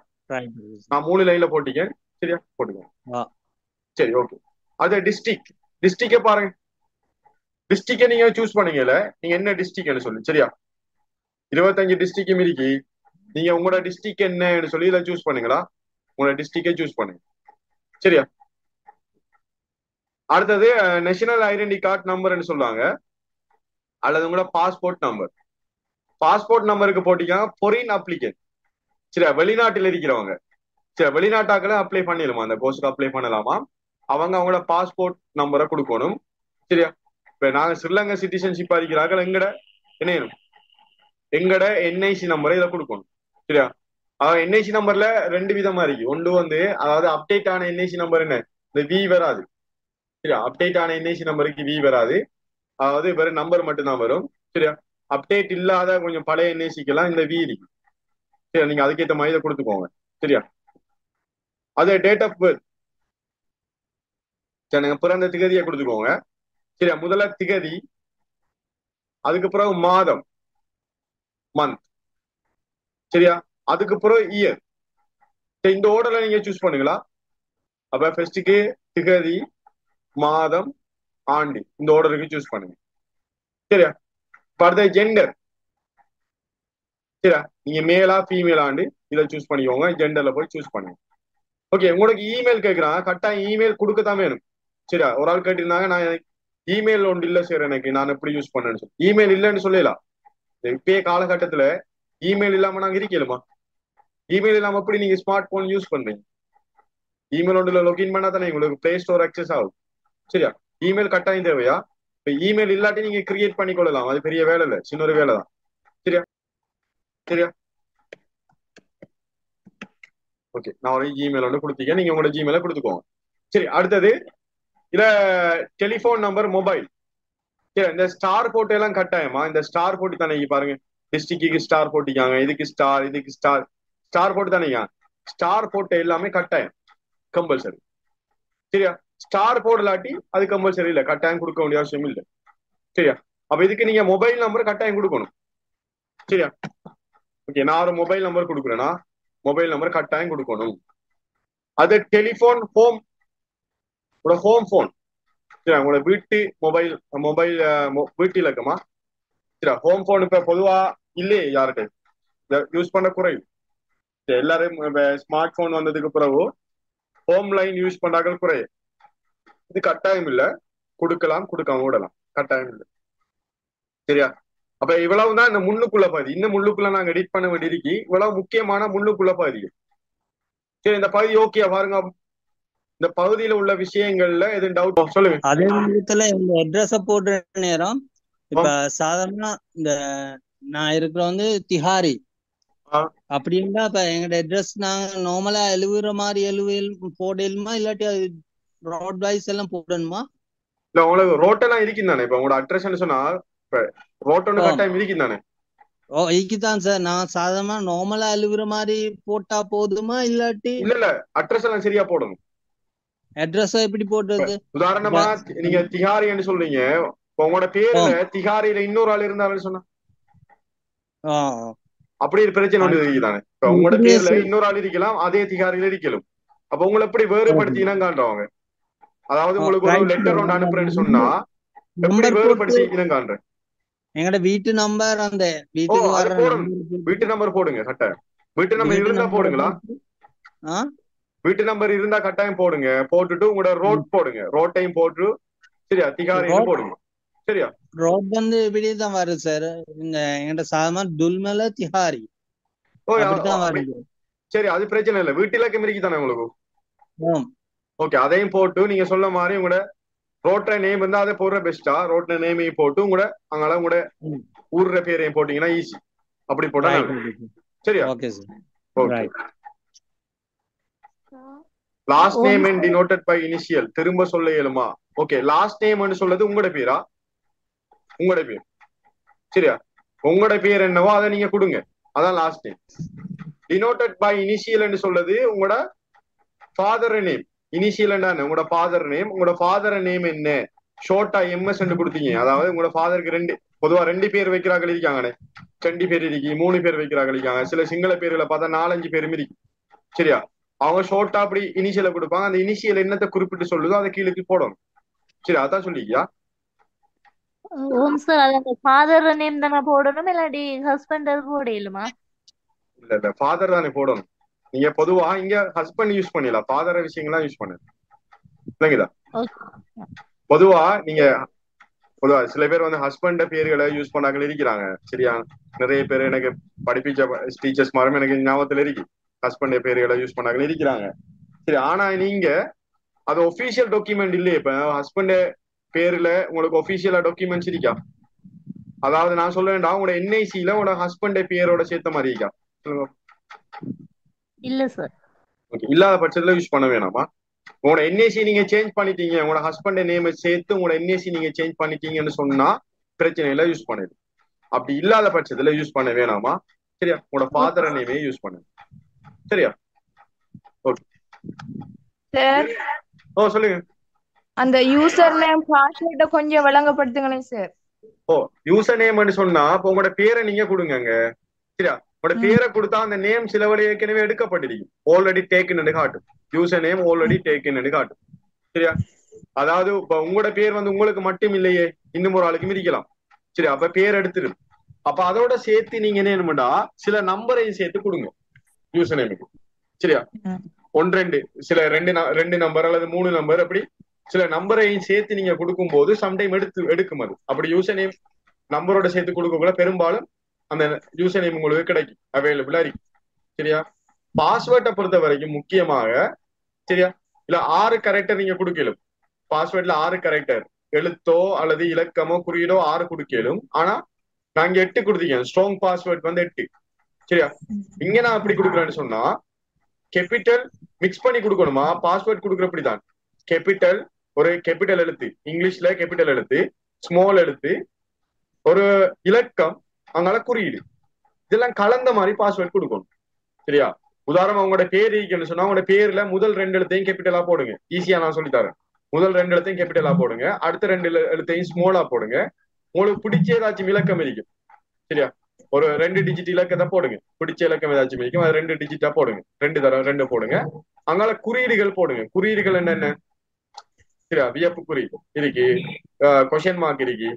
நான் 3 லைன்ல போட்டீங்க சரியா போட்டுக்கோங்க சரி. ஓகே அது டிஸ்ட்ரிக்ட பாருங்க. டிஸ்ட்ரிக்ட நீங்க சூஸ் பண்ணீங்கல்ல நீங்க என்ன டிஸ்ட்ரிக்ட்னு சொல்லு சரியா. 25 டிஸ்ட்ரிக்டும் இருக்கு. நீங்க உங்களோட டிஸ்ட்ரிக்ட் என்னன்னு சொல்லி இதை சூஸ் பண்ணுங்களா, உங்களோட டிஸ்ட்ரிக்டை சூஸ் பண்ணுங்க. சரியா? அடுத்தது நேஷனல் ஐடென்டி கார்டு நம்பர்னு சொல்லுவாங்க, அல்லது உங்களோட பாஸ்போர்ட் நம்பர். பாஸ்போர்ட் நம்பருக்கு போட்டீங்கன்னா பொரின் அப்ளிகேட். சரியா? வெளிநாட்டில் இருக்கிறவங்க, சரி, வெளிநாட்டாக்களை அப்ளை பண்ணிடலாமா, அந்த கோர்ஸுக்கு அப்ளை பண்ணலாமா, அவங்க அவங்களோட பாஸ்போர்ட் நம்பரை கொடுக்கணும். சரியா? இப்ப நாங்க ஸ்ரீலங்கா சிட்டிசன்ஷிப் இருக்கிறார்கள், என்ன எங்கட என்ஐசி நம்பரை இதை கொடுக்கணும். சரியா? என்ஐசி நம்பர்ல 2 விதமா இருக்கு. ஒன்று அதாவது அப்டேட் ஆன என்ஐசி நம்பர் என்ன, இந்த வி வராது. சரியா? அப்டேட் ஆன என்ஐசி நம்பருக்கு வி வராது, அதாவது வெறும் நம்பர் மட்டும்தான் வரும். சரியா? அப்டேட் இல்லாத கொஞ்சம் பழைய என்ஐசிக்கெல்லாம் இந்த வி இருக்கு. சரியா? நீங்க அதுக்கேற்ற மாதிரி இதை கொடுத்துக்கோங்க. சரியா? அது டேட் ஆஃப் பர்த், சரி, பிறந்த திகதியை கொடுத்துக்கோங்க. சரியா? முதல்ல திகதி, அதுக்கு பிறகு மாதம், மந்த். சரியா? அதுக்கு பிறகு இயர். இந்த ஆர்டர்ல நீங்க சூஸ் பண்ணுங்களா. அப்ப ஃபர்ஸ்டுக்கு திகதி, மாதம், ஆண்டு, இந்த ஆர்டருக்கு சூஸ் பண்ணுங்க. சரியா? அடுத்த ஜெண்டர். சரியா? நீங்க மேலா ஃபீமேலாண்டு இதை சூஸ் பண்ணிக்கோங்க. ஜெண்டர்ல போய் சூஸ் பண்ணுங்க. ஓகே, உங்களுக்கு இமெயில் கேட்கறாங்க, கட்டாயம் இமெயில் கொடுக்கத்தான் வேணும். சரியா? ஒரு ஆள் கேட்டிருந்தாங்க, நான் இமெயில் ஒன்று இல்லை சார் எனக்கு, நான் எப்படி யூஸ் பண்ணேன்னு சொல்லி. இமெயில் இல்லைன்னு சொல்லலாம். இப்பயே காலகட்டத்துல இமெயில் இல்லாம நாங்க இருக்கலுமா? இமெயில் இல்லாம எப்படி நீங்க ஸ்மார்ட் போன் யூஸ் பண்றீங்க? இமெயில் ஒன்றுல லொகின் பண்ணா தானே உங்களுக்கு பிளே ஸ்டோர் அக்சஸ் ஆகும். சரியா? இமெயில் கட்டாயம் தேவையா? இப்ப இமெயில் இல்லாட்டி நீங்க கிரியேட் பண்ணி கொள்ளலாம், அது பெரிய வேலை இல்லை, சின்ன ஒரு வேலை தான். சரியா? சரியா? ஓகே, நான் ஒரு ஜிமெயில் ஒன்று கொடுத்தீங்க, நீங்க உங்களோட ஜிமெயில கொடுத்துக்கோங்க. சரி, அடுத்தது இல்ல டெலிபோன் நம்பர், மொபைல். சரி, இந்த ஸ்டார் போட்டு எல்லாம் கட்டாயமா? இந்த ஸ்டார் போட்டு தானே பாருங்க, டிஸ்ட்ரிக்டுக்கு ஸ்டார் போட்டிக்காங்க, இதுக்கு ஸ்டார், இதுக்கு ஸ்டார், ஸ்டார் போட்டு தானே. ஸ்டார் போட்டு எல்லாமே கட்டாயம், கம்பல்சரி. சரியா? ஸ்டார் போடலாட்டி அது கம்பல்சரி இல்லை, கட்டாயம் கொடுக்க வேண்டிய அவசியம் இல்லை. சரியா? அப்ப இதுக்கு நீங்க மொபைல் நம்பர் கட்டாயம் கொடுக்கணும். சரியா? ஓகே, நான் ஒரு மொபைல் நம்பர் கொடுக்குறேன்னா மொபைல் நம்பர் கட்டாயம் கொடுக்கணும். அது டெலிபோன், ஹோம் போன். சரி, உங்களோட வீட்டு மொபைல் வீட்டு இலக்கமா? சரி, ஹோம் போன் இப்ப பொதுவா இல்லையே யார்கிட்ட யூஸ் பண்ண குறைவு. எல்லாரும் ஸ்மார்ட் போன் வந்ததுக்கு பிறகு ஹோம் லைன் யூஸ் பண்ணார்கள் குறைய. இது கட்டாயம் இல்லை, கொடுக்கலாம், கொடுக்காம விடலாம், கட்டாயம் இல்லை. சரியா? அப்ப இவ்வளவுதான் இந்த முன்னுக்குள்ள பகுதி. இந்த முன்னுக்குள்ள நாங்க எடிட் பண்ண வேண்டியிருக்கு. இவ்வளவு முக்கியமான முன்னுக்குள்ள பகுதிகள். சரி, இந்த பகுதி ஓகே பாருங்க. இந்த பகுதியில உள்ள விஷயங்கள்ல எது டவுட் சொல்லுங்க. அதே நேரத்துல இந்த அட்ரஸ போடுற நேரம் இப்ப சாதாரண இந்த நான் இருக்கிற வந்து திஹாரி அப்படின்னா இப்ப எங்களோட அட்ரஸ் நாங்க நார்மலா எழுவுற மாதிரி போடலுமா, இல்லாட்டி அது ரோட் வைஸ் எல்லாம் போடணுமா? இல்ல, உங்களுக்கு ரோட்டெல்லாம் இருக்கும் தானே. இப்ப உங்களோட அட்ரஸ் சொன்னா இப்ப ரோட்டோன்னு கட்டாயம் இருக்கும் தானே. ஓ, இதுக்குதான் சார் நான் சாதாரணமா நார்மலா எழுவுற மாதிரி போட்டா போதுமா, இல்லாட்டி? இல்ல, அட்ரஸ் எல்லாம் சரியா போடணும். அட்ரஸ் எப்படி போடுறது? உதாரணமா நீங்க திஹாரின்னு சொல்றீங்க, உங்களோட பேர்ல திஹாரியில இன்னொரு ஆள் இருந்தாருன்னு சொன்னா அப்படி பிரச்சனை ஒன்று இருக்குதானே. இப்ப உங்களோட பேர்ல இன்னொரு ஆள் இருக்கலாம், அதே திஹாரியில இருக்கலாம். அப்ப உங்களை எப்படி வேறுபடுத்தினா காண்றவங்க, அதாவது உங்களுக்கு ஒரு லெட்டர் ஒன்று அனுப்புறேன்னு சொன்னா எப்படி வேறுபடுத்தி காண்றேன். எங்கட வீட்டு நம்பர், அந்த வீட்டுக்கு வர வீட்டு நம்பர் போடுங்க கட்டாயம். வீட்டு நம்பர் இருந்தா போடுங்களா? வீட்டு நம்பர் இருந்தா கட்டாயம் போடுங்க. போட்டுட்டு உங்களோட ரோட் போடுங்க, ரோட்டையும் போட்டு. சரியா? திகாரின்னு போடுங்க. சரியா? ரோட் வந்து இப்படிதான் வருது சார், இந்த எங்கிட்ட சாதாரண துல்மல திஹாரி. சரி, அது பிரச்சனை இல்லை. வீட்டு இலக்கம் இருக்கு தானே உங்களுக்கு? ஓகே, அதையும் போட்டு நீங்க சொல்ல மாதிரி உங்களோட ரோட்ல நேம் இருந்தா அதை போடுற பெஸ்டா. ரோட்ல நேமையும் போட்டு உங்களோட அங்கால உங்களோட ஊர்ற பேரையும் போட்டீங்கன்னா ஈஸி. அப்படி போட்டா சரியா? Okay sir. Okay. Last name and denoted by initial திரும்ப சொல்ல இயலுமா? ஓகே, லாஸ்ட் நேம் சொல்றது உங்களோட பேரா? உங்களோட பேர். சரியா? உங்களோட பேர் என்னவோ அதை நீங்க கொடுங்க, அதான் last name. Denoted by initial சொல்றது உங்களோட ஃபாதர் நேம். இனிஷியல் உங்களோட ஃபாதர் நேம். உங்களோட ஃபாதர் நேம் என்ன ஷோர்ட்டா எம்எஸ் கொடுத்தீங்க. அதாவது உங்களோட ஃபாதருக்கு பொதுவா 2 பேர் வைக்கிறாங்க இருக்காங்கண்ணே. 2 பேர் இருக்கு, 3 பேர் வைக்கிறாங்க இருக்காங்க. சில சிங்கள பேர்களை பார்த்தா 4-5 பேரும் இருக்கு. சரியா? அவங்க ஷோர்ட்டா அப்படி இனிஷியலை கொடுப்பாங்க. அந்த இனிஷியல் என்னத்தை குறிப்பிட்டு சொல்லுதோ அதை கீழே போடணும். சரி, அதான் சொல்லிக்கியா? ஓம் சார் அது அந்த ஃபாதர் நேம் தானே போடணும் இல்லாட்டி ஹஸ்பண்ட் அது போடலுமா? இல்ல ஃபாதர் தானே போடணும். நீங்க பொதுவா இங்க ஹஸ்பண்ட் யூஸ் பண்ணிடலாம், ஃபாதர் விஷயங்கள்லாம் யூஸ் பண்ணு இல்லைங்கதா. பொதுவா நீங்க பொதுவா சில பேர் வந்து ஹஸ்பண்ட பேர்களை யூஸ் பண்ணாங்களே இருக்கிறாங்க. சரியா, நிறைய பேர் எனக்கு படிப்பிச்ச டீச்சர்ஸ் மாதிரி எனக்கு ஞாபகத்துல இருக்கு, ஹஸ்பண்ட் பேர்களை யூஸ் பண்ணாங்களே இருக்கிறாங்க. சரி, ஆனா நீங்க அது ஒபிஷியல் டாக்குமெண்ட் இல்லையே. இப்ப ஹஸ்பண்ட் பேர்ல உங்களுக்கு ஒபிஷியலா டாக்குமெண்ட்ஸ் இருக்கா? அதாவது நான் சொல்ல வேண்டாம், உங்களோட என்ஐசில உங்களோட ஹஸ்பண்ட் பேரோட சேர்த்த மாதிரி இருக்கா? சொல்லுங்க. இல்ல சார். ஓகே, இல்லாத பட்சத்துல யூஸ் பண்ண வேணாமா? உங்களோட என்ஏசி நீங்க சேஞ்ச் பண்ணிட்டீங்க, உங்களோட ஹஸ்பண்ட் நேம் சேர்த்து உங்களோட என்ஏசி நீங்க சேஞ்ச் பண்ணிட்டீங்கன்னு சொன்னா பிரச்சனை இல்லை, யூஸ் பண்ணிடு. அப்படி இல்லாத பட்சத்துல யூஸ் பண்ண வேணாமா? சரியா, உங்களோட ஃபாதர் நேமே யூஸ் பண்ணுங்க. சரியா, ஓகே. சார் ஓ சொல்லுங்க. அந்த யூசர் நேம் பாஸ்வேர்ட கொஞ்சம் விளங்கப்படுத்துங்களேன் சார். ஓ யூசர் நேம்னு சொன்னா இப்போ உங்களோட பேரை நீங்க கொடுங்க. சரியா, உங்களோட பேரை கொடுத்தா அந்த நேம் சில வழி ஏற்கனவே எடுக்கப்பட்டிருக்கும், ஆல்ரெடி டேக்குன்னு காட்டும். யூசர் நேம் ஆல்ரெடி டேக்குன்னு காட்டும். சரியா, அதாவது இப்ப உங்களோட பேர் வந்து உங்களுக்கு மட்டும் இல்லையே, இன்னும் ஒரு ஆளுக்கும் இருக்கலாம். சரி, அப்ப பேர் எடுத்துரும். அப்ப அதோட சேர்த்து நீங்க என்ன பண்ணுடா, சில நம்பரையும் சேர்த்து கொடுங்க யூசர் நேமுக்கு. சரியா, 1 2 சில 2 நம்பர் அல்லது 3 நம்பர், அப்படி சில நம்பரையும் சேர்த்து நீங்க கொடுக்கும் போது சம்டைம் எடுக்கும் அது. அப்படி யூசர் நேம் நம்பரோட சேர்த்து கொடுக்கக்குள்ள பெரும்பாலும் அந்த யூசர் நேம் உங்களுக்கு கிடைக்கும், அவைலபிளா இருக்கு. சரியா, பாஸ்வேர்டை பொறுத்த வரைக்கும் முக்கியமாக, சரியா, இல்ல 6 கேரக்டர் நீங்க கொடுக்கலும். பாஸ்வேர்ட்ல 6 கேரக்டர், எழுத்தோ அல்லது இலக்கமோ குறியீடோ 6 கொடுக்கலும். ஆனா நாங்க 8 கொடுத்தீங்க, ஸ்ட்ராங் பாஸ்வேர்ட் வந்து 8. சரியா, இங்க நான் எப்படி கொடுக்குறேன்னு சொன்னா, கேபிட்டல் மிக்ஸ் பண்ணி கொடுக்கணுமா? பாஸ்வேர்ட் கொடுக்குற அப்படிதான். கேபிட்டல், ஒரு கேபிட்டல் எழுத்து, இங்கிலீஷ்ல கேபிட்டல் எழுத்து, ஸ்மால் எழுத்து, ஒரு இலக்கம், அங்கால குறியீடு, இதெல்லாம் கலந்த மாதிரி பாஸ்வேர்ட் கொடுக்கணும். சரியா, உதாரணம் உங்களோட பேர் இருக்குன்னு சொன்னா உங்களோட பேர்ல முதல் 2 எழுத்தையும் கேபிட்டலா போடுங்க. ஈஸியா நான் சொல்லித்தரேன். முதல் 2 எழுத்தையும் கேபிட்டலா போடுங்க, அடுத்த 2 எழுத்தையும் ஸ்மாலா போடுங்க. உங்களுக்கு பிடிச்ச ஏதாச்சும் இலக்கம் இருக்கும். சரியா, ஒரு 2 டிஜிட் இலக்கத்தை போடுங்க. பிடிச்ச இலக்கம் ஏதாச்சும் இருக்கும், அது 2 டிஜிட்டா போடுங்க. 2 தடவை 2 போடுங்க. அங்கால குறியீடுகள் போடுங்க. குறியீடுகள் என்னென்ன? சரியா, வியப்பு குறி இருக்கு, கொஸ்டின் மார்க் இருக்கு,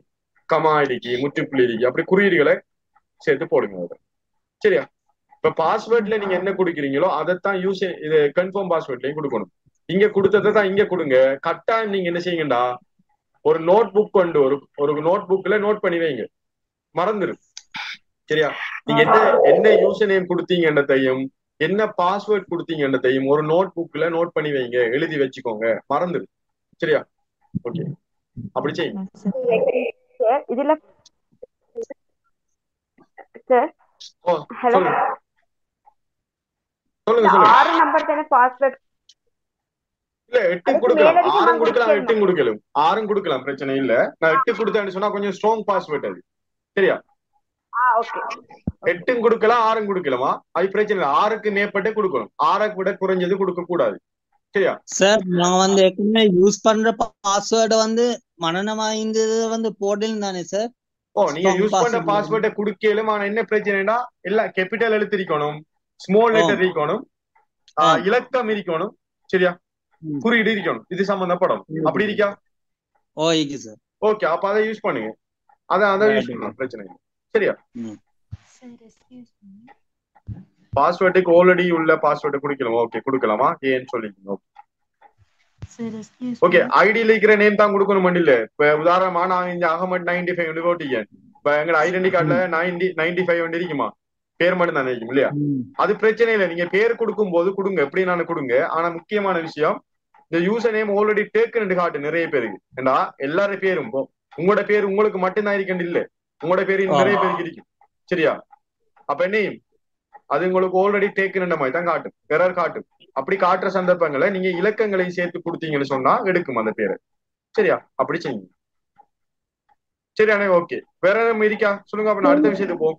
கமா இருக்கு, முற்றுப்புள்ளி இருக்கு, அப்படி குறியீடுகளை சேர்த்து போடுங்க. சரியா, இப்ப பாஸ்வேர்ட்ல நீங்க என்ன கொடுக்குறீங்களோ அதைத்தான் இது கன்ஃபார்ம் பாஸ்வேர்ட்லயும் கொடுக்கணும். இங்க கொடுத்ததை தான் இங்க கொடுங்க. கட்டாயம் நீங்க என்ன செய்யுங்கடா, ஒரு நோட் புக் கொண்டு ஒரு நோட் புக்ல நோட் பண்ணி வைங்க, மறந்துடும். சரியா, நீங்க என்ன யூசர் நேம் கொடுத்தீங்கன்றதையும் என்ன பாஸ்வேர்ட் கொடுத்தீங்கன்றதையும் ஒரு நோட் புக்ல நோட் பண்ணி வைங்க, எழுதி வச்சுக்கோங்க, மறந்துடும். சரியா, ஓகே, அப்படி செய்யுங்க. இதுல சார் ஹலோ, சொல்லுங்க 6 நம்பர் தானே பாஸ்வேர்ட்? இல்ல 8 கொடுக்கலாம், 6 கொடுக்கலாம், 8 கொடுக்கலாம், 6 கொடுக்கலாம், பிரச்சனை இல்ல. நான் 8 கொடுத்தேன்னு சொன்னா கொஞ்சம் ஸ்ட்ராங் பாஸ்வேர்ட் அது. சரியா, ஓகே, 8 கொடுக்கலாம், 6 கொடுக்கலாமா, அது பிரச்சனை இல்லை. 6க்கு மேற்பட்டே கொடுக்கணும், 6க்கு விட குறைஞ்சது கொடுக்க கூடாது. சரியா சார், நான் வந்து எப்பவுமே யூஸ் பண்ற பாஸ்வேர்டை வந்து மனநமா வந்து போடலும் தானே சார்? ஓ நீங்க யூஸ் பண்ற பாஸ்வேர்டை குடுக்கலும். ஆனா என்ன பிரச்சனைனா, எல்லாம் கேபிட்டல் எழுத்து இருக்கணும், ஸ்மால் லெட்டர் இருக்கணும், இலக்கம் இருக்கணும். சரியா, குறியீடு இருக்கணும், இது சம்பந்தப்படும். அப்படி இருக்கா? ஓகே சார், ஓகே, அப்ப அதை யூஸ் பண்ணுங்க. அதான் யூஸ் பண்ணலாம், பிரச்சனை இல்லை. சரியா, பாஸ்வேர்டுக்கு ஆல்ரெடி உள்ள பாஸ்வேர்டு குடிக்கலாம். ஓகே, கொடுக்கலாமா? ஏன்னு சொல்லிக்கணும். ஓகே, ஐடியில இருக்கிற நேம் தான் கொடுக்கணும் இல்ல. இப்ப உதாரணமா நான் இந்த அகமட் 95 போட்டீங்க. இப்ப எங்க ஐடென்டி கார்டுல 95 இருக்குமா, பேர் மட்டும் தானே இருக்கும் இல்லையா? அது பிரச்சனை இல்லை, நீங்க பேர் கொடுக்கும் போது கொடுங்க, எப்படி நானு கொடுங்க. ஆனா முக்கியமான விஷயம், இந்த யூசர் நேம் ஆல்ரெடி டேக்குன்னு காட்டு நிறைய பேருக்கு. ஏண்டா எல்லாரும் பேரும் உங்களோட பேர் உங்களுக்கு மட்டும்தான் இருக்கேன் இல்ல, உங்களோட பேரு நிறைய பேருக்கு இருக்கும். சரியா, அப்ப என்ன அது உங்களுக்கு ஆல்ரெடி டேக்குன்ற மாதிரி தான் காட்டும், எரர் காட்டும். அப்படி காட்டுற சந்தர்ப்பங்களை நீங்க இலக்கங்களையும் சேர்த்து கொடுத்தீங்கன்னு சொன்னா எடுக்கும் அந்த பேரை. சரியா, அப்படி செய்யுங்க. சரியானே, ஓகே. வேற என்ன இருக்கா சொல்லுங்க, அப்ப நான் அடுத்த விஷயத்துக்கு போ.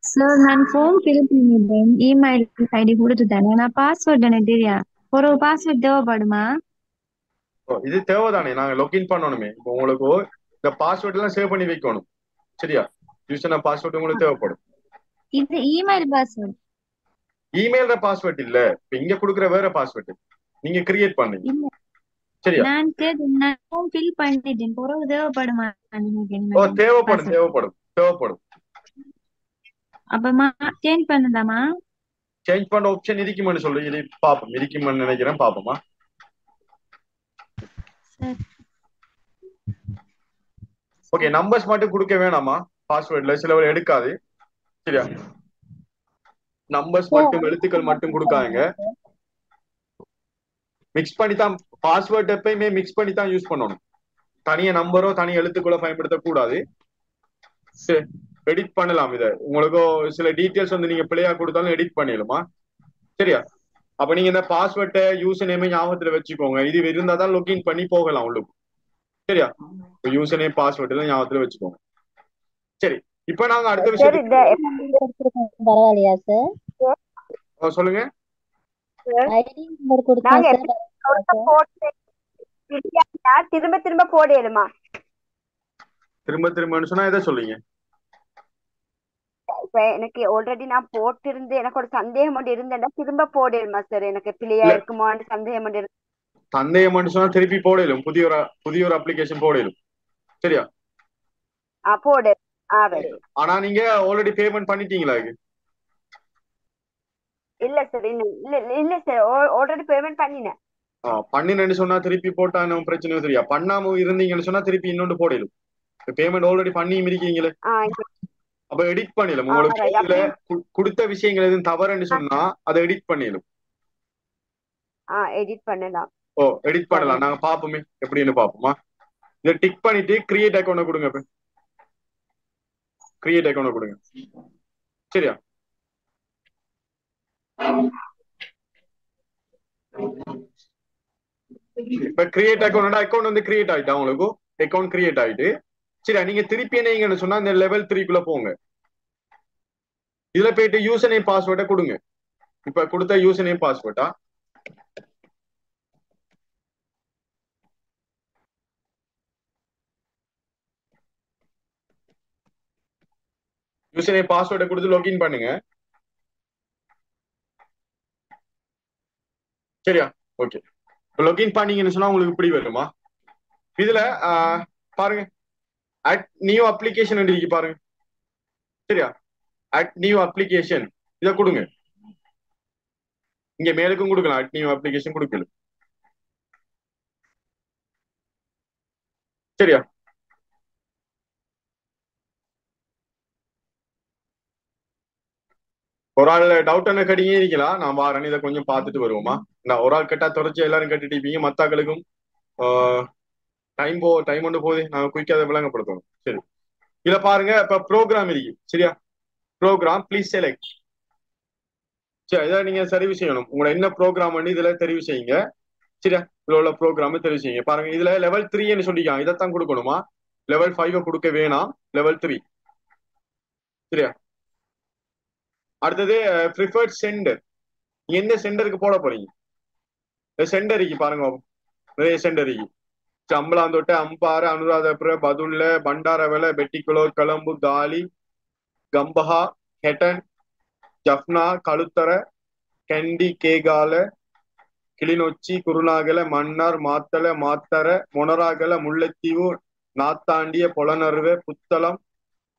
சார், நான் ஃபார்ம் ஃபில் பண்ணிட்டேன், இமெயில் ஐடி கொடுத்துட்டேன். நான் பாஸ்வேர்ட் எனக்கு தெரியா, ஒரு பாஸ்வேர்ட் தேவைப்படுமா? இது தேவைதானே, நாங்க லாகின் பண்ணணுமே. இப்போ உங்களுக்கு இந்த பாஸ்வேர்ட் எல்லாம் சேவ் பண்ணி வைக்கணும். சரியா, யூசர் பாஸ்வேர்ட் உங்களுக்கு தேவைப்படும். இது இமெயில் பாஸ்வேர்ட், இமெயில்ற பாஸ்வேர்ட் இல்ல, இப்ப இங்க கொடுக்குற வேற பாஸ்வேர்ட் நீங்க கிரியேட் பண்ணுங்க. சரியா? நான் கேட்டேன் நான் ஃபார்ம் ஃபில் பண்ணிட்டேன் பிறகு தேவைப்படுமா ஓ தேவைப்படும் பாஸ்வேர்ட் தேவைப்படும் தேவைப்படும். அப்பமா சேஞ்ச் பண்ணலாமா? சேஞ்ச் பண்ண ஆப்ஷன் இருக்குமான்னு சொல்லு, இது பாப்போம். இருக்குமான்னு நினைக்கிறேன், பாப்போமா. சரி ஓகே, நம்பர்ஸ் மட்டும் கொடுக்க வேணாமா பாஸ்வேர்ட்ல? சிலவர் எடுக்காது. சரியா? நம்பர்ஸ் மட்டும், எழுத்துக்கள் மட்டும் கொடுக்காங்க. மிக்ஸ் பண்ணி தான் பாஸ்வேர்ட் எப்பயுமே மிக்ஸ் பண்ணி தான் யூஸ் பண்ணணும். தனிய நம்பரோ தனி எழுத்துக்களோ பயன்படுத்த கூடாது. எடிட் பண்ணலாம். இதை உங்களுக்கு சில டீட்டெயில்ஸ் வந்து நீங்க பிள்ளையா கொடுத்தாலும் எடிட் பண்ணிடலாமா. சரியா? அப்ப நீங்க இந்த பாஸ்வேர்டை யூசர் நேமே ஞாபகத்துல வச்சுக்கோங்க. இது இருந்தா தான் லொகின் பண்ணி போகலாம் உள்ளுக்கு. சரியா? யூசர் நேம் பாஸ்வேர்ட் எல்லாம் ஞாபகத்துல வச்சுக்கோங்க. சரி, இப்ப நாங்க அடுத்த விஷயத்துக்கு பரவாயில்லையா சார்? சொல்லுங்க. ஐடி நம்பர் கொடுத்தா திரும்ப திரும்ப போடலுமா? திரும்ப திரும்பன்னு சொன்னா எதை சொல்லுங்க? இப்ப எனக்கு ஆல்ரெடி நான் போட்டிருந்து எனக்கு ஒரு சந்தேகம் ஒன்று இருந்தேன்னா திரும்ப போடலுமா சார்? எனக்கு பிள்ளையா இருக்குமான்னு சந்தேகம் ஒன்று இருந்து. சந்தேகம் சொன்னா திருப்பி போடலும், புதிய ஒரு அப்ளிகேஷன் போடலும். சரியா? போடு. ஆனா நீங்க ஆல்ரெடி பேமெண்ட் பண்ணிட்டீங்களா? இல்ல சார், இல்ல சார், ஆல்ரெடி பேமெண்ட் பண்ணினேன். பண்ணினேன்னு சொன்னா திருப்பி போட்டா என்ன பிரச்சனை? சரியா? பண்ணாம இருந்தீங்கன்னு சொன்னா திருப்பி இன்னொன்று போடலும். பேமெண்ட் ஆல்ரெடி பண்ணி இருக்கீங்களே, அப்ப எடிட் பண்ணிடலாம். உங்களுக்கு இதுல கொடுத்த விஷயங்கள் எதுவும் தவறுன்னு சொன்னா அதை எடிட் பண்ணிடலாம். எடிட் பண்ணலாம். எடிட் பண்ணலாம். நாங்க பாப்போமே எப்படின்னு பாப்போமா. இதை டிக் பண்ணிட்டு கிரியேட் அக்கௌண்ட் கொடுங்க. இப்ப கிரியேட் அக்கௌண்ட் கொடுங்க. சரியா? இப்ப கிரியேட் அக்கௌண்ட் வந்து கிரியேட் ஆயிட்டா உங்களுக்கு அக்கௌண்ட் கிரியேட் ஆயிட்டு. சரியா? நீங்க திருப்பி என்னன்னு சொன்னா இந்த லெவல் 3 போங்க. இதுல போயிட்டு யூசர் நேம் பாஸ்வேர்டை கொடுங்க. இப்ப கொடுத்த யூசர் நேம் பாஸ்வேர்டா யூசர் நேம் பாஸ்வேர்டை கொடுத்து லாகின் பண்ணுங்க. சரியா? ஓகே, லாகின் பண்ணீங்கன்னு சொன்னா உங்களுக்கு இப்படி வருமா. இதுல பாருங்க, அட் நியூ அப்ளிகேஷன் இருக்கு பாருங்க. சரியா? அட் நியூ அப்ளிகேஷன் இதை கொடுங்க. இங்க மேலுக்கும் கொடுக்கலாம். அட் நியூ அப்ளிகேஷன் கொடுக்கல. சரியா? ஒரு ஆள் டவுட் என்ன கேட்டீங்க இருக்கலாம். நான் வாரேன், இதை கொஞ்சம் பார்த்துட்டு வருவோமா. நான் ஒரு ஆள் கேட்டா தொடர்ச்சி எல்லாரும் கேட்டுட்டு இருப்பீங்க. மத்தாக்களுக்கும் டைம் ஒன்று போகுது. நான் குயிக்கா அதை விளங்கப்படுத்தணும். சரி, இதுல பாருங்க. இப்ப ப்ரோக்ராம் இருக்கு. சரியா? Program please select. சரி, இதை நீங்க தெரிவு செய்யணும். உங்களோட என்ன ப்ரோக்ராம் பண்ணி இதுல தெரிவு செய்யுங்க. சரியா? இதுல உள்ள ப்ரோக்ராம் தெரிவு செய்யுங்க. பாருங்க, இதுல லெவல் 3ன்னு சொல்லிக்காங்க. இதைத்தான் கொடுக்கணுமா? லெவல் 5 கொடுக்க வேணாம், லெவல் 3. சரியா? அடுத்தது ப்ரிஃபர்ட் சென்டர். எந்த சென்டருக்கு போட போறீங்க? சென்டருக்கு பாருங்க, நிறைய சென்டருக்கு. அம்பலாந்தோட்டை, அம்பாறு, அனுராதபுர, பதுல்ல, பண்டாரவெல, பெட்டிக்குளோர், கலம்பு, காலி, கம்பஹா, ஹெட்டன், ஜப்னா, கழுத்தர, கெண்டி, கேகால, கிளிநொச்சி, குருநாகல, மன்னார், மாத்தள, மாத்தர, மொனராகல, முல்லைத்தீவு, நாத்தாண்டிய, பொலனறுவ, புத்தளம்.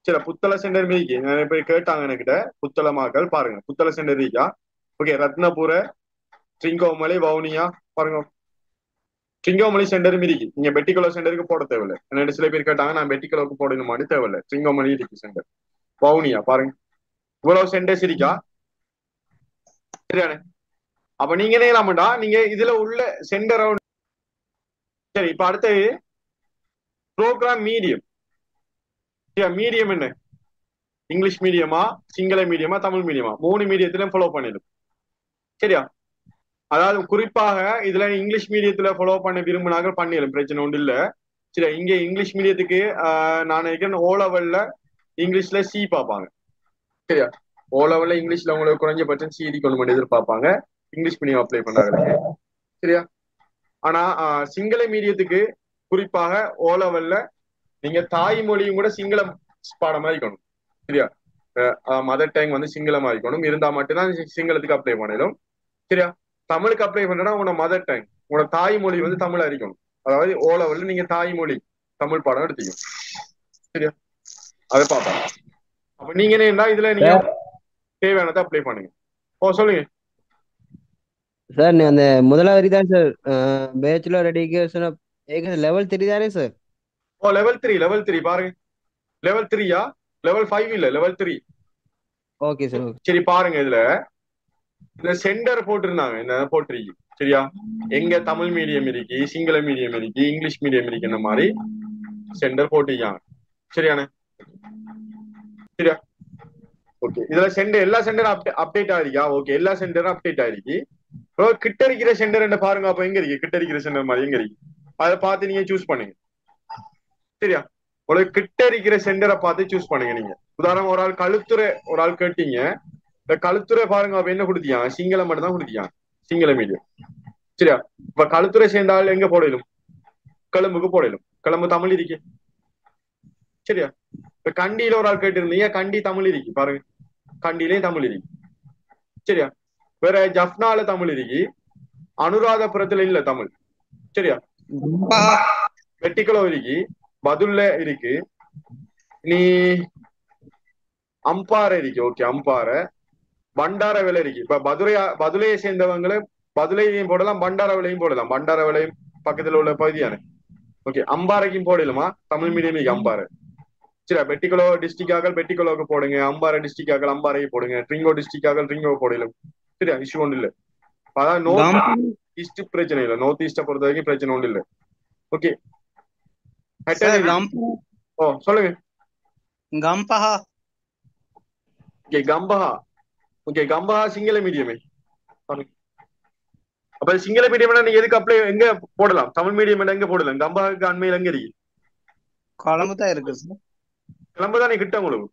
சரி, புத்தள சென்டர் மீதிக்கு நிறைய பேர் கேட்டாங்க என்கிட்ட. புத்தளமாக்கள் பாருங்க, புத்தள சென்டர் இருக்கா. ஓகே, ரத்னபுர, ட்ரிங்கோமலை, வவுனியா பாருங்க. ட்ரிங்கோமலை சென்டர் மீதிக்கு நீங்க பெட்டிக்குளோ சென்டருக்கு போட தேவையில்லை. என்ன சில பேர் கேட்டாங்க, நான் பெட்டிக்குளோக்கு போடணும் மாதிரி தேவையில்லை. ட்ரிங்கோமலை இருக்கு சென்டர். வவுனியா பாருங்க, இவ்வளவு சென்டர்ஸ் இருக்கா. சரியானே? அப்ப நீங்க என்ன செய்யலாம்டா, நீங்க இதுல உள்ள சென்டர். சரி, இப்ப அடுத்தது ப்ரோக்ராம் மீடியம். மீடியம் என்ன? இங்கிலீஷ் மீடியமா, சிங்கள மீடியமா, தமிழ் மீடியமா? 3 மீடியத்திலும் ஃபாலோ பண்ணிடும். சரியா? அதாவது குறிப்பாக இதுல இங்கிலீஷ் மீடியத்துல ஃபாலோ பண்ண விரும்பினாங்க பண்ணிடலாம், பிரச்சனை ஒன்று இல்ல. சரி, இங்க இங்கிலீஷ் மீடியத்துக்கு நான் நினைக்கிறேன் ஓ லெவல்ல இங்கிலீஷ்ல சி பார்ப்பாங்க. சரியா? ஓ லெவல்ல இங்கிலீஷ்ல உங்களுக்கு குறைஞ்சபட்சம் சிடி கொண்டு பண்ணி எதிர்பார்ப்பாங்க இங்கிலீஷ் மீடியம் அப்ளை பண்ணாங்க. சரியா? ஆனா சிங்கள மீடியத்துக்கு குறிப்பாக ஓ லெவல்ல நீங்க தாய்மொழியும் கூட சிங்களம் பாடமா இருக்கணும். சரியா? மதர் டங் வந்து சிங்களமா இருக்கணும். இருந்தா மட்டும்தான் சிங்களத்துக்கு அப்ளை பண்ணிடும். சரியா? தமிழுக்கு அப்ளை பண்ணா உங்களோட மதர் டங் உங்களோட தாய்மொழி வந்து தமிழா இருக்கணும். அதாவது ஓ லெவல்ல நீங்க தாய்மொழி தமிழ் பாடம் எடுத்துக்கணும். சரியா, அதை பார்ப்பாங்க. அப்ப நீங்க என்ன இதுல நீங்க தேவையானதை அப்ளை பண்ணுங்க. சொல்லுங்க சார். அந்த முதலாவது வரி தான் சார், பேச்சுலர் எஜுகேஷன் லெவல் 3 தானே சார்? லெவல் 3 பாருங்க. லெவல் 3யா? லெவல் 5 இல்ல, லெவல் 3. Okay sir. சரி பாருங்க, இதுல சென்டர் போட்டிருந்தாங்க, இந்த போட்டிருக்கு. சரியா, எங்க தமிழ் மீடியம் இருக்கு, சிங்கள மீடியம் இருக்கு, இங்கிலீஷ் மீடியம் இருக்கு, இந்த மாதிரி சென்டர் போட்டிருக்காங்க. சரியானே? சரியா, ஓகே. இதுல சென்டர் எல்லா சென்டரும் அப்டேட் ஆயிருக்கா? ஓகே, எல்லா சென்டரும் அப்டேட் ஆயிருக்கு. கிட்ட இருக்கிற சென்டர் என்ன பாருங்க. அப்ப எங்க இருக்கு கிட்ட இருக்கிற சென்டர் மாதிரி? எங்க இருக்கு அதை பார்த்து நீங்க சூஸ் பண்ணுங்க. சரியா, உங்களுக்கு கிட்ட இருக்கிற சென்டரை பார்த்து சூஸ் பண்ணுங்க. நீங்க உதாரணம் ஒரு ஆள் கழுத்துறை ஒரு ஆள் கேட்டீங்க, இந்த கழுத்துறை பாருங்க. அப்ப என்ன கொடுத்தியாங்க? சிங்களம் மட்டும் தான் கொடுத்தியாங்க, சிங்கள மீடியம். சரியா, இப்ப கழுத்துறை சேர்ந்தால் எங்க போடலும்? கொழும்புக்கு போடலும். கொழும்பு தமிழ் இருக்கு. சரியா, இப்ப கண்டியில ஒரு ஆள் கேட்டு இருந்தீங்க, கண்டி தமிழ் இருக்கு பாருங்க, கண்டியிலேயும் தமிழ் இருக்கு. சரியா, வேற ஜப்னால தமிழ் இருக்கு, அனுராதபுரத்துல இல்ல தமிழ். சரியா, வெட்டிக்குளம் இருக்கு, பதுல்ல இருக்கு, நீ அம்பாறை இருக்கு. ஓகே, அம்பாறை, பண்டார விலை இருக்கு. இப்ப பதுளையை சேர்ந்தவங்களை பதுளையையும் போடலாம், பண்டார விலையும் போடலாம். பண்டார விலையும் பக்கத்துல உள்ள பகுதியானே. ஓகே, அம்பாறைக்கும் போடலுமா? தமிழ் மீடியம் அம்பாறை. சரி, பெட்டிக்குளோ டிஸ்ட்ரிக்ட் ஆகல் பெட்டிக்குளோக்கு போடுங்க, அம்பாறை டிஸ்ட்ரிக்ட் ஆகல் அம்பாறையை போடுங்க, ட்ரிங்கோ டிஸ்ட்ரிக்ட் ஆகல் ட்ரிங்கோ போடலும். சரியா, இஷ்யூ ஒன்று இல்லை. அதான் நார்த் ஈஸ்ட் பிரச்சனை இல்லை, நார்த் ஈஸ்ட பொறுத்த வரைக்கும் பிரச்சனை ஒன்று இல்லை. ஓகே, சொல்லுங்க. கம்பஹா. ஓகே, கம்பஹா. ஓகே, கம்பஹா சிங்கள மீடியமே. அப்ப சிங்கள மீடியம் நீங்க எதுக்கு அப்ளை எங்க போடலாம்? தமிழ் மீடியம் எங்க போடலாம்? கம்பஹாக்கு அண்மையில் எங்க இருக்கு? கொழம்பு தான் இருக்கு சார். கொழம்பு தானே கிட்ட உங்களுக்கு.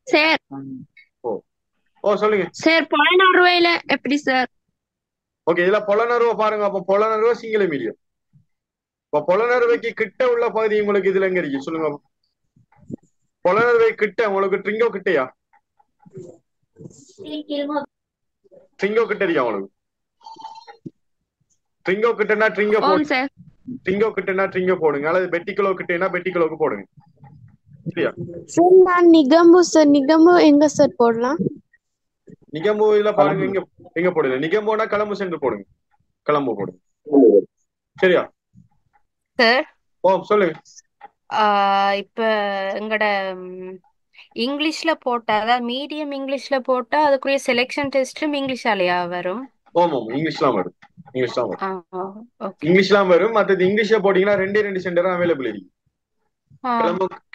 சார் சொல்லுங்க சார். பொலனறுவையில எப்படி சார்? ஓகே, இதுல பொலனறுவை பாருங்க. அப்ப பொலனறுவை சிங்கள மீடியம். இப்ப பொலனறுவைக்கு கிட்ட உள்ள பகுதி உங்களுக்கு இதுல எங்க இருக்கு சொல்லுங்க. பொலனறுவை கிட்ட உங்களுக்கு ட்ரிங்கோ கிட்டையா? ட்ரிங்கோ கிட்ட இருக்கா உங்களுக்கு? ட்ரிங்கோ கிட்டனா ட்ரிங்கோ போடுங்க, ட்ரிங்கோ கிட்டனா ட்ரிங்கோ போடுங்க, அல்லது பெட்டிக்குளோ கிட்டனா பெட்டிக்குளோக்கு போடுங்க. சரியா சார்? நான் நிகம்பு சார். நிகம்பு எங்க சார் போடலாம்? நிகம்பு இதுல பாருங்க, எங்க போடுங்க. நிகம்போனா கிளம்பு சென்று போடுங்க, கிளம்பு போடுங்க. சரியா சார்? சொல்லுங்க. இப்ப எங்கட இங்கிலீஷ்ல போட்டா, அதாவது மீடியம் இங்கிலீஷ்ல போட்டா அதுக்குரிய செலெக்ஷன் டெஸ்டும் இங்கிலீஷாலயா வரும்? ஆமா, இங்கிலீஷ்லாம் வரும். இங்கிலீஷ்லாம் வரும். மற்றது இங்கிலீஷ்ல போட்டீங்கன்னா 2 சென்டர் அவைலபிள் இருக்கு.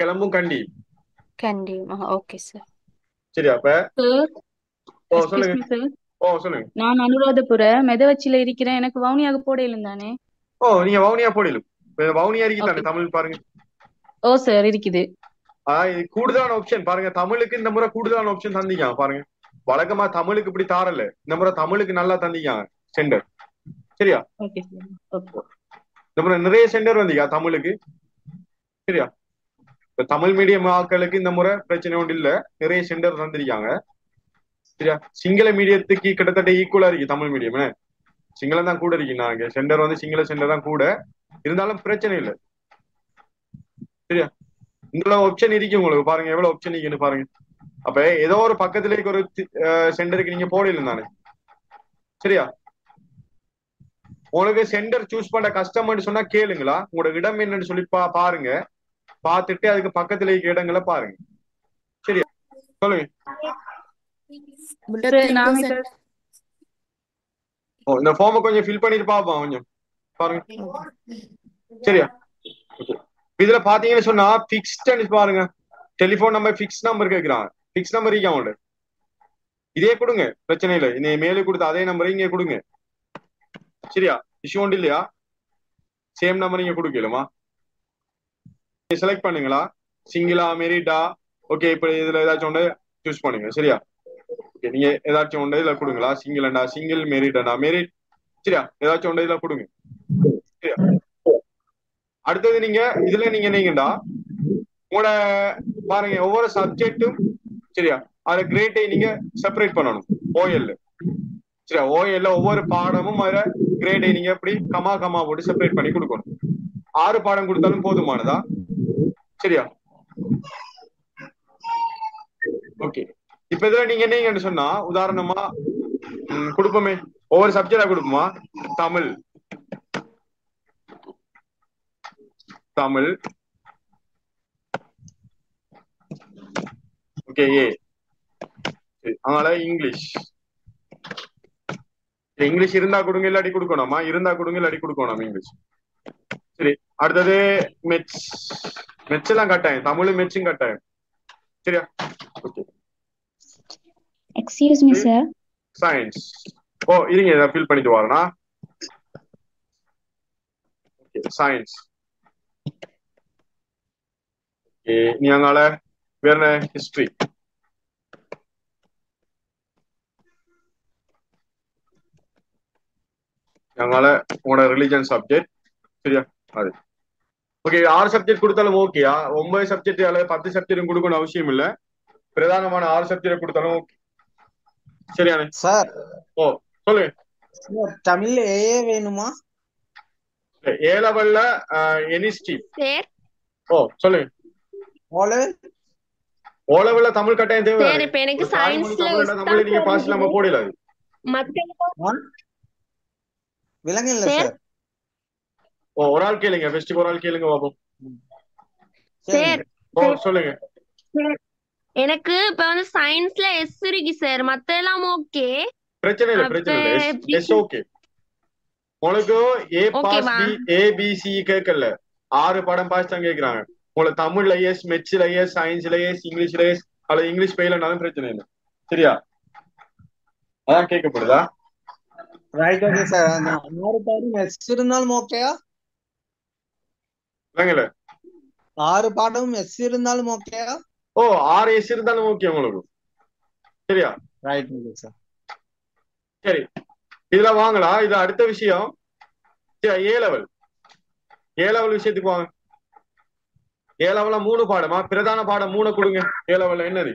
கிளம்பும் கண்டியும். Okay sir. சரியா, அப்ப சொல்லுங்க. சொல்லுங்க. நான் அனுராதபுர மெதவச்சில இருக்கிறேன். எனக்கு வவுனியாக போடலும் தானே? நீங்க வவுனியா போடலும். வவுனியா இருக்கு தானே தமிழ் பாருங்க. சார் இருக்குது. கூடுதலான ஆப்ஷன் பாருங்க. தமிழுக்கு இந்த முறை கூடுதலான ஆப்ஷன் தந்திக்காங்க பாருங்க. வழக்கமா தமிழுக்கு இப்படி தாரல, இந்த முறை தமிழுக்கு நல்லா தந்திக்காங்க சென்டர். சரியா, இந்த முறை நிறைய சென்டர் வந்தீங்க தமிழுக்கு. சரியா, இப்ப தமிழ் மீடியம் ஆட்களுக்கு இந்த முறை பிரச்சனை ஒன்று இல்ல, நிறைய சென்டர் தந்திருக்காங்க. சரியா, சிங்கள மீடியத்துக்கு கிட்டத்தட்ட ஈக்குவலா இருக்கு தமிழ் மீடியம். சிங்களம் தான் கூட இருக்கு. நாங்க சென்டர் வந்து சிங்கள சென்டர் தான் கூட இருந்தாலும் பிரச்சனை இல்லை. சரியா, இந்த ஆப்ஷன் இருக்கு உங்களுக்கு. பாருங்க எவ்வளவு ஆப்ஷன் இருக்குன்னு பாருங்க. அப்ப ஏதோ ஒரு பக்கத்துல இருக்க ஒரு சென்டருக்கு நீங்க போடல தானே. சரியா, உங்களுக்கு சென்டர் சூஸ் பண்ண கஷ்டம்னு சொன்னா கேளுங்களா, உங்களோட இடம் என்னன்னு சொல்லி பாருங்க. பார்த்துட்டு அதுக்கு பக்கத்துல இருக்க இடங்களை பாருங்க. சரியா, சொல்லுங்க. இந்த ஃபார்மை கொஞ்சம் ஃபில் பண்ணிட்டு பாப்போம் கொஞ்சம் பாருங்க. சரியா, இதுல பாத்தீங்கன்னு சொன்னா பிக்ஸ்ட் பாருங்க. டெலிபோன் நம்பர் பிக்ஸ் நம்பர் கேட்கிறாங்க. பிக்ஸ் நம்பர் இருக்கா அவங்களோட? இதே கொடுங்க, பிரச்சனை இல்லை. இன்னைக்கு மேலே கொடுத்த அதே நம்பரை இங்கே கொடுங்க. சரியா, இஷ்யூ ஒன்று இல்லையா? சேம் நம்பர் இங்க கொடுக்கலுமா? செலக்ட் பண்ணுங்களா, சிங்கிளா மெரிட்டா? ஓகே, இப்ப இதுல ஏதாச்சும் ஒன்று சூஸ் பண்ணுங்க. சரியா, ஓகே, நீங்க ஏதாச்சும் ஒன்று இதுல கொடுங்களா. சிங்கிள்டா, சிங்கிள் மெரிட்டா, மெரிட். சரியா, ஏதாச்சும் ஒன்று இதுல கொடுங்க. சரியா, அடுத்தது நீங்க இதுல நீங்கடா உங்களோட பாருங்க ஒவ்வொரு சப்ஜெக்டும். சரியா, அதை கிரேட்டை நீங்க செப்பரேட் பண்ணணும் ஓஎல். சரியா, ஓஎல்ல ஒவ்வொரு பாடமும் அதுல கிரேடை நீங்க எப்படி கமா கமா போட்டு செப்பரேட் பண்ணி கொடுக்கணும். 6 பாடம் கொடுத்தாலும் போதுமானதா? சரியா? ஓகே. இப்ப இதுல நீங்க என்னங்கன்னு சொன்னா உதாரணமா கொடுப்போமே, ஒவ்வொரு சப்ஜெக்டா கொடுப்போமா? தமிழ் ஓகே ஏ. அதனால இங்கிலீஷ் இருந்தா கொடுங்க இல்லாட்டி கொடுக்கணுமா? இருந்தா கொடுங்க இல்லாட்டி கொடுக்கணும் இங்கிலீஷ். சரி, அடுத்தது மெட்ஸ் எல்லாம் கட்டாயம், தமிழும் மெட்ஸும் கட்டாயம். சரியா? Okay. Excuse me sir. Science. ஓ இருங்க, இதை ஃபில் பண்ணிட்டு வரேனா? Okay science. ஓகே, நீ அங்கால வேற என்ன? ஹிஸ்டரி. அங்கால உங்களோட ரிலிஜன் சப்ஜெக்ட். சரியா? அது ஓகே. 6 சப்ஜெக்ட் கொடுத்தாலும் ஓகேயா? 9 சப்ஜெக்ட் அல்லது 10 சப்ஜெக்டும் கொடுக்கணும் அவசியம் இல்ல. பிரதானமான 6 சப்ஜெக்ட் கொடுத்தாலும் ஓகே. சரியானே சார்? ஓ சொல்லுங்க. தமிழ்ல ஏ வேணுமா? ஏ லெவல்ல எனி ஸ்ட்ரீம். ஓ சொல்லுங்க. ஓ லெவல்ல தமிழ் கட்டாயம் தேவை. சார் இப்ப எனக்கு சயின்ஸ்ல தமிழ்ல நீங்க பாஸ் இல்லாம போடல. விலங்கு இல்ல சார். ஓ ஒரு ஆள் கேளுங்க, ஃபர்ஸ்ட் ஒரு ஆள் கேளுங்க பாப்போம். சார் ஓ சொல்லுங்க. எனக்கு இப்ப வந்து சயின்ஸ்ல எஸ் இருக்கு சார், மத்த எல்லாம் ஓகே. பிரச்சனை இல்ல. S okay. உங்களுக்கு ஏ pass B A B C கேட்கல. 6 பாடம் பாஸ் தான் கேக்குறாங்க. உங்களுக்கு தமிழ்ல எஸ், மெட்ஸ்ல எஸ், சயின்ஸ்ல எஸ், இங்கிலீஷ்ல எஸ், அல்லது இங்கிலீஷ் ஃபெயில்னாலும் பிரச்சனை இல்லை. சரியா? அதான் கேட்கப்படுதா? ரைட். Okay sir. 6 பாடம் எஸ் இருந்தாலும் ஓகேயா? இல்லங்கல 6 பாடம் எஸ் இருந்தாலும் ஓகேயா? ஓ 6 எஸ் இருந்தாலும் ஓகே உங்களுக்கு. சரியா? Right sir. சரி, இதுல வாங்கலாம். இது அடுத்த விஷயம். ஏ லெவல் விஷயத்துக்கு வாங்க. ஏ லெவல்ல 3 பாடமா? பிரதான பாடம் 3 கொடுங்க. ஏ லெவல்ல என்னது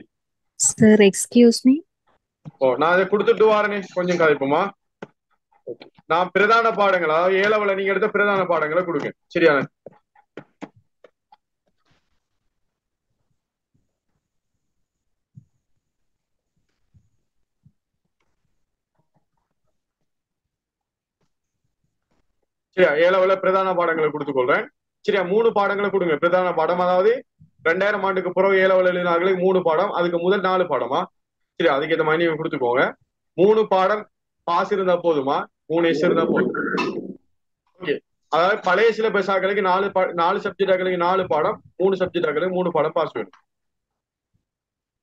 சார்? Excuse me. ஓ நான் அதை கொடுத்துட்டு வாரனே, கொஞ்சம் கதைப்போமா? நான் பிரதான பாடங்களா ஏ லெவல்ல நீங்க எடுத்த பிரதான பாடங்களை கொடுங்க. சரியா? சரியா? ஏ லெவல்ல பிரதான பாடங்களை கொடுத்துக்கொள்றேன். சரியா? 3 பாடங்களை கொடுங்க. பிரதான பாடம் அதாவது 2000 ஆண்டுக்கு பிறகு ஏ லெவல் எழுதினார்களுக்கு 3 பாடம், அதுக்கு முதல் 4 பாடமா? சரி, அதுக்கேற்ற மாதிரி நீங்க கொடுத்துக்கோங்க. 3 பாடம் பாஸ் இருந்தா போதுமா? 3 எஸ் இருந்தா போதும். ஓகே. அதாவது பழைய சிலபஸ் ஆக்களுக்கு 4 சப்ஜெக்ட் ஆக்களுக்கு 4 பாடம், 3 சப்ஜெக்ட் ஆக்களுக்கு 3 பாடம் பாஸ் வேணும்.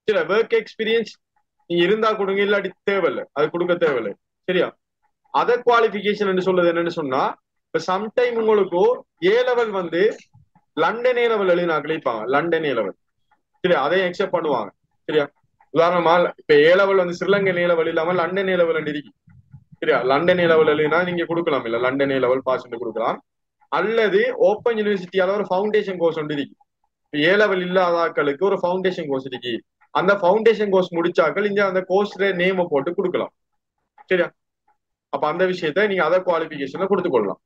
சரி, ஒர்க் எக்ஸ்பீரியன்ஸ் நீங்க இருந்தா கொடுங்க, இல்லாட்டி தேவையில்லை, அது கொடுக்க தேவையில்லை. சரியா? அதர் குவாலிபிகேஷன் சொல்றது என்னன்னு சொன்னா, இப்ப சம்டைம் உங்களுக்கு ஏ லெவல் வந்து லண்டன் ஏ லெவல் எழுதினா கழிப்பாங்க. லண்டன் ஏ லெவல். சரியா? அதையும் எக்ஸெப்ட் பண்ணுவாங்க. சரியா? உதாரணமா இப்ப ஏ லெவல் வந்து ஸ்ரீலங்கன் ஏ லெவல் இல்லாம லண்டன் ஏ லெவல் இருக்கு. சரியா? லண்டன் ஏ லெவல் எழுதினா நீங்க கொடுக்கலாம். இல்ல லண்டன் ஏ லெவல் பாஸ் கொடுக்கலாம். அல்லது ஓப்பன் யூனிவர்சிட்டியால ஒரு ஃபவுண்டேஷன் கோர்ஸ் ஒன்று இருக்கு. ஏ லெவல் இல்லாத ஆட்களுக்கு ஒரு ஃபவுண்டேஷன் கோர்ஸ் இருக்கு. அந்த ஃபவுண்டேஷன் கோர்ஸ் முடிச்சாக்கள் இங்க அந்த கோர்ஸ்ல நேம போட்டு கொடுக்கலாம். சரியா? அப்ப அந்த விஷயத்த நீங்க அதர் குவாலிபிகேஷன்ல கொடுத்துக்கொள்ளலாம்.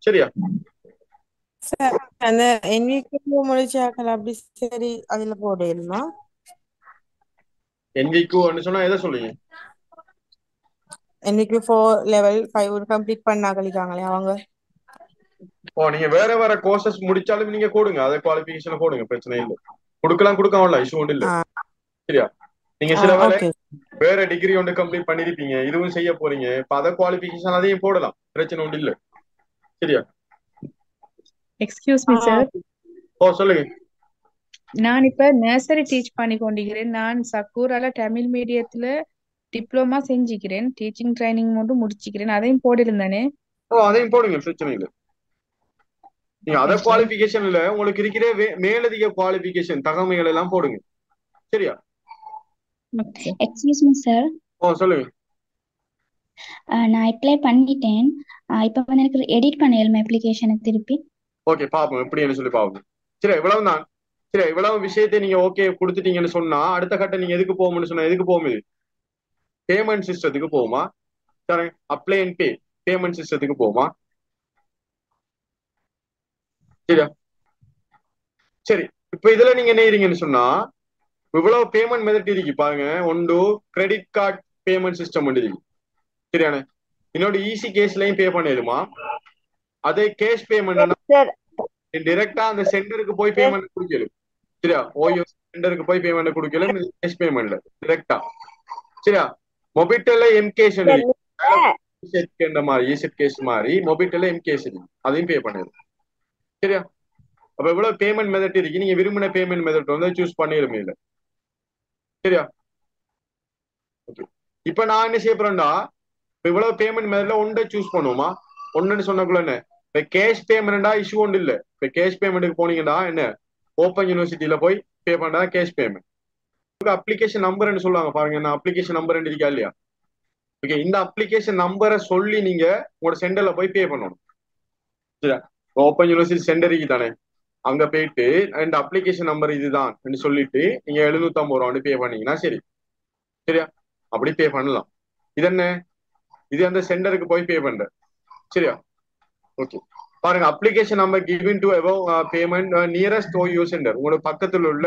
சரியா? அந்த என்விக்கு முடிச்சாக்கள் அப்படி சரி அதுல போடணுமா? என்விக்கு சொன்னா எதை சொல்லுங்க? என்விக்கு 4 லெவல் 5 கம்ப்ளீட் பண்ணாக்களிக்காங்களே அவங்க. ஓ நீங்க வேற கோர்சஸ் முடிச்சாலும் நீங்க போடுங்க, அதர் குவாலிபிகேஷன்ல போடுங்க, பிரச்சனை இல்லை. கொடுக்கலாம், இஷ்யூ ஒன்றும் இல்லை. சரியா? நீங்க சில வேற டிகிரி ஒன்று கம்ப்ளீட் பண்ணிருப்பீங்க, இதுவும் செய்ய போறீங்க. இப்ப அதர் குவாலிபிகேஷன் அதையும் போடலாம், பிரச்சனை ஒன்றும் இல்லை. சரியா? Excuse me sir. ஓ சொல்லுங்க. நான் இப்ப நர்சரி டீச் பண்ணி கொண்டிருக்கிறேன். நான் சக்கூரால தமிழ் மீடியத்துல டிப்ளமா செஞ்சுக்கிறேன். டீச்சிங் ட்ரைனிங் மட்டும் முடிச்சுக்கிறேன். அதையும் போட்டிருந்தானே. ஓ அதையும் போடுங்க, பிரச்சனை இல்லை. நீங்க அதர் குவாலிபிகேஷன் இல்ல, உங்களுக்கு இருக்கிற மேலதிக குவாலிபிகேஷன் தகமைகள் எல்லாம் போடுங்க. சரியா? Excuse me sir. ஓ சொல்லுங்க. நான் அப்ளை பண்ணிட்டேன். இப்ப வந்து எனக்கு எடிட் பண்ணல அப்ளிகேஷனை திருப்பி. ஓகே பாப்போம் எப்படின்னு சொல்லி பாப்போம். சரி இவ்வளவுதான். சரி இவ்வளவு விஷயத்தை நீங்க ஓகே கொடுத்துட்டீங்கன்னு சொன்னா அடுத்த கட்டம் நீங்க எதுக்கு போகும்னு சொன்னா எதுக்கு போகும்? இது பேமெண்ட் சிஸ்டத்துக்கு போகுமா? சரி, அப்ளை அண்ட் பே. பேமெண்ட் சிஸ்டத்துக்கு போமா. சரியா? சரி, இப்ப இதுல நீங்க என்ன செய்றீங்கன்னு சொன்னா இவ்வளவு பேமெண்ட் மெத்தட் இருக்கு பாருங்க. ஒன்று கிரெடிட் கார்டு பேமெண்ட் சிஸ்டம் இருக்கு. சரியான இன்னொரு ஈஸி கேஸ்லயும் பே பண்ணிடுமா. அதே கேஷ் பேமெண்ட் டைரக்டா அந்த சென்டருக்கு போய் பேமெண்ட் கொடுக்கலும். சரியா? ஓயோ சென்டருக்கு போய் பேமெண்ட் கொடுக்கலும் கேஷ் பேமெண்ட்ல டைரக்டா. சரியா? மொபிட்டல்ல எம்கேஷ் மாதிரி ஈசெட் கேஷ் மாதிரி மொபிட்டல்ல எம்கேஷ் அதையும் பே பண்ணிடும். சரியா? அப்ப இவ்வளவு பேமெண்ட் மெத்தட் இருக்கு. நீங்க விரும்பின பேமெண்ட் மெத்தட் வந்து சூஸ் பண்ணிடுமே இல்ல. சரியா? இப்ப நான் என்ன செய்ய போறேன்டா, இவ்வளவு பேமெண்ட் மெத்தட்ல ஒன்றை சூஸ் பண்ணுவோமா. ஒன்றுன்னு சொன்னக்குள்ள என்ன இப்ப கேஷ் பேமெண்டா இஷ்யூ ஒன்று இல்ல. இப்ப கேஷ் பேமெண்ட்டுக்கு போனீங்கன்னா என்ன ஓப்பன் யூனிவர்சிட்டியில போய் பே பண்ணா கேஷ் பேமெண்ட். அப்ளிகேஷன் நம்பர்னு சொல்லுவாங்க பாருங்க. நான் அப்ளிகேஷன் நம்பர் இருக்கா இல்லையா? ஓகே, இந்த அப்ளிகேஷன் நம்பரை சொல்லி நீங்க உங்களோட சென்டர்ல போய் பே பண்ணணும். சரியா? ஓப்பன் யூனிவர்சிட்டி சென்டருக்கு தானே அங்க போயிட்டு இந்த அப்ளிகேஷன் நம்பர் இதுதான் சொல்லிட்டு நீங்க 750 ரூபா பே பண்ணீங்கன்னா சரி. சரியா? அப்படி பே பண்ணலாம். இது என்ன, இது அந்த சென்டருக்கு போய் பே பண்ற. சரியா? ஓகே, பாருங்க application number given to above payment nearest OU centre. உங்களோட பக்கத்துல உள்ள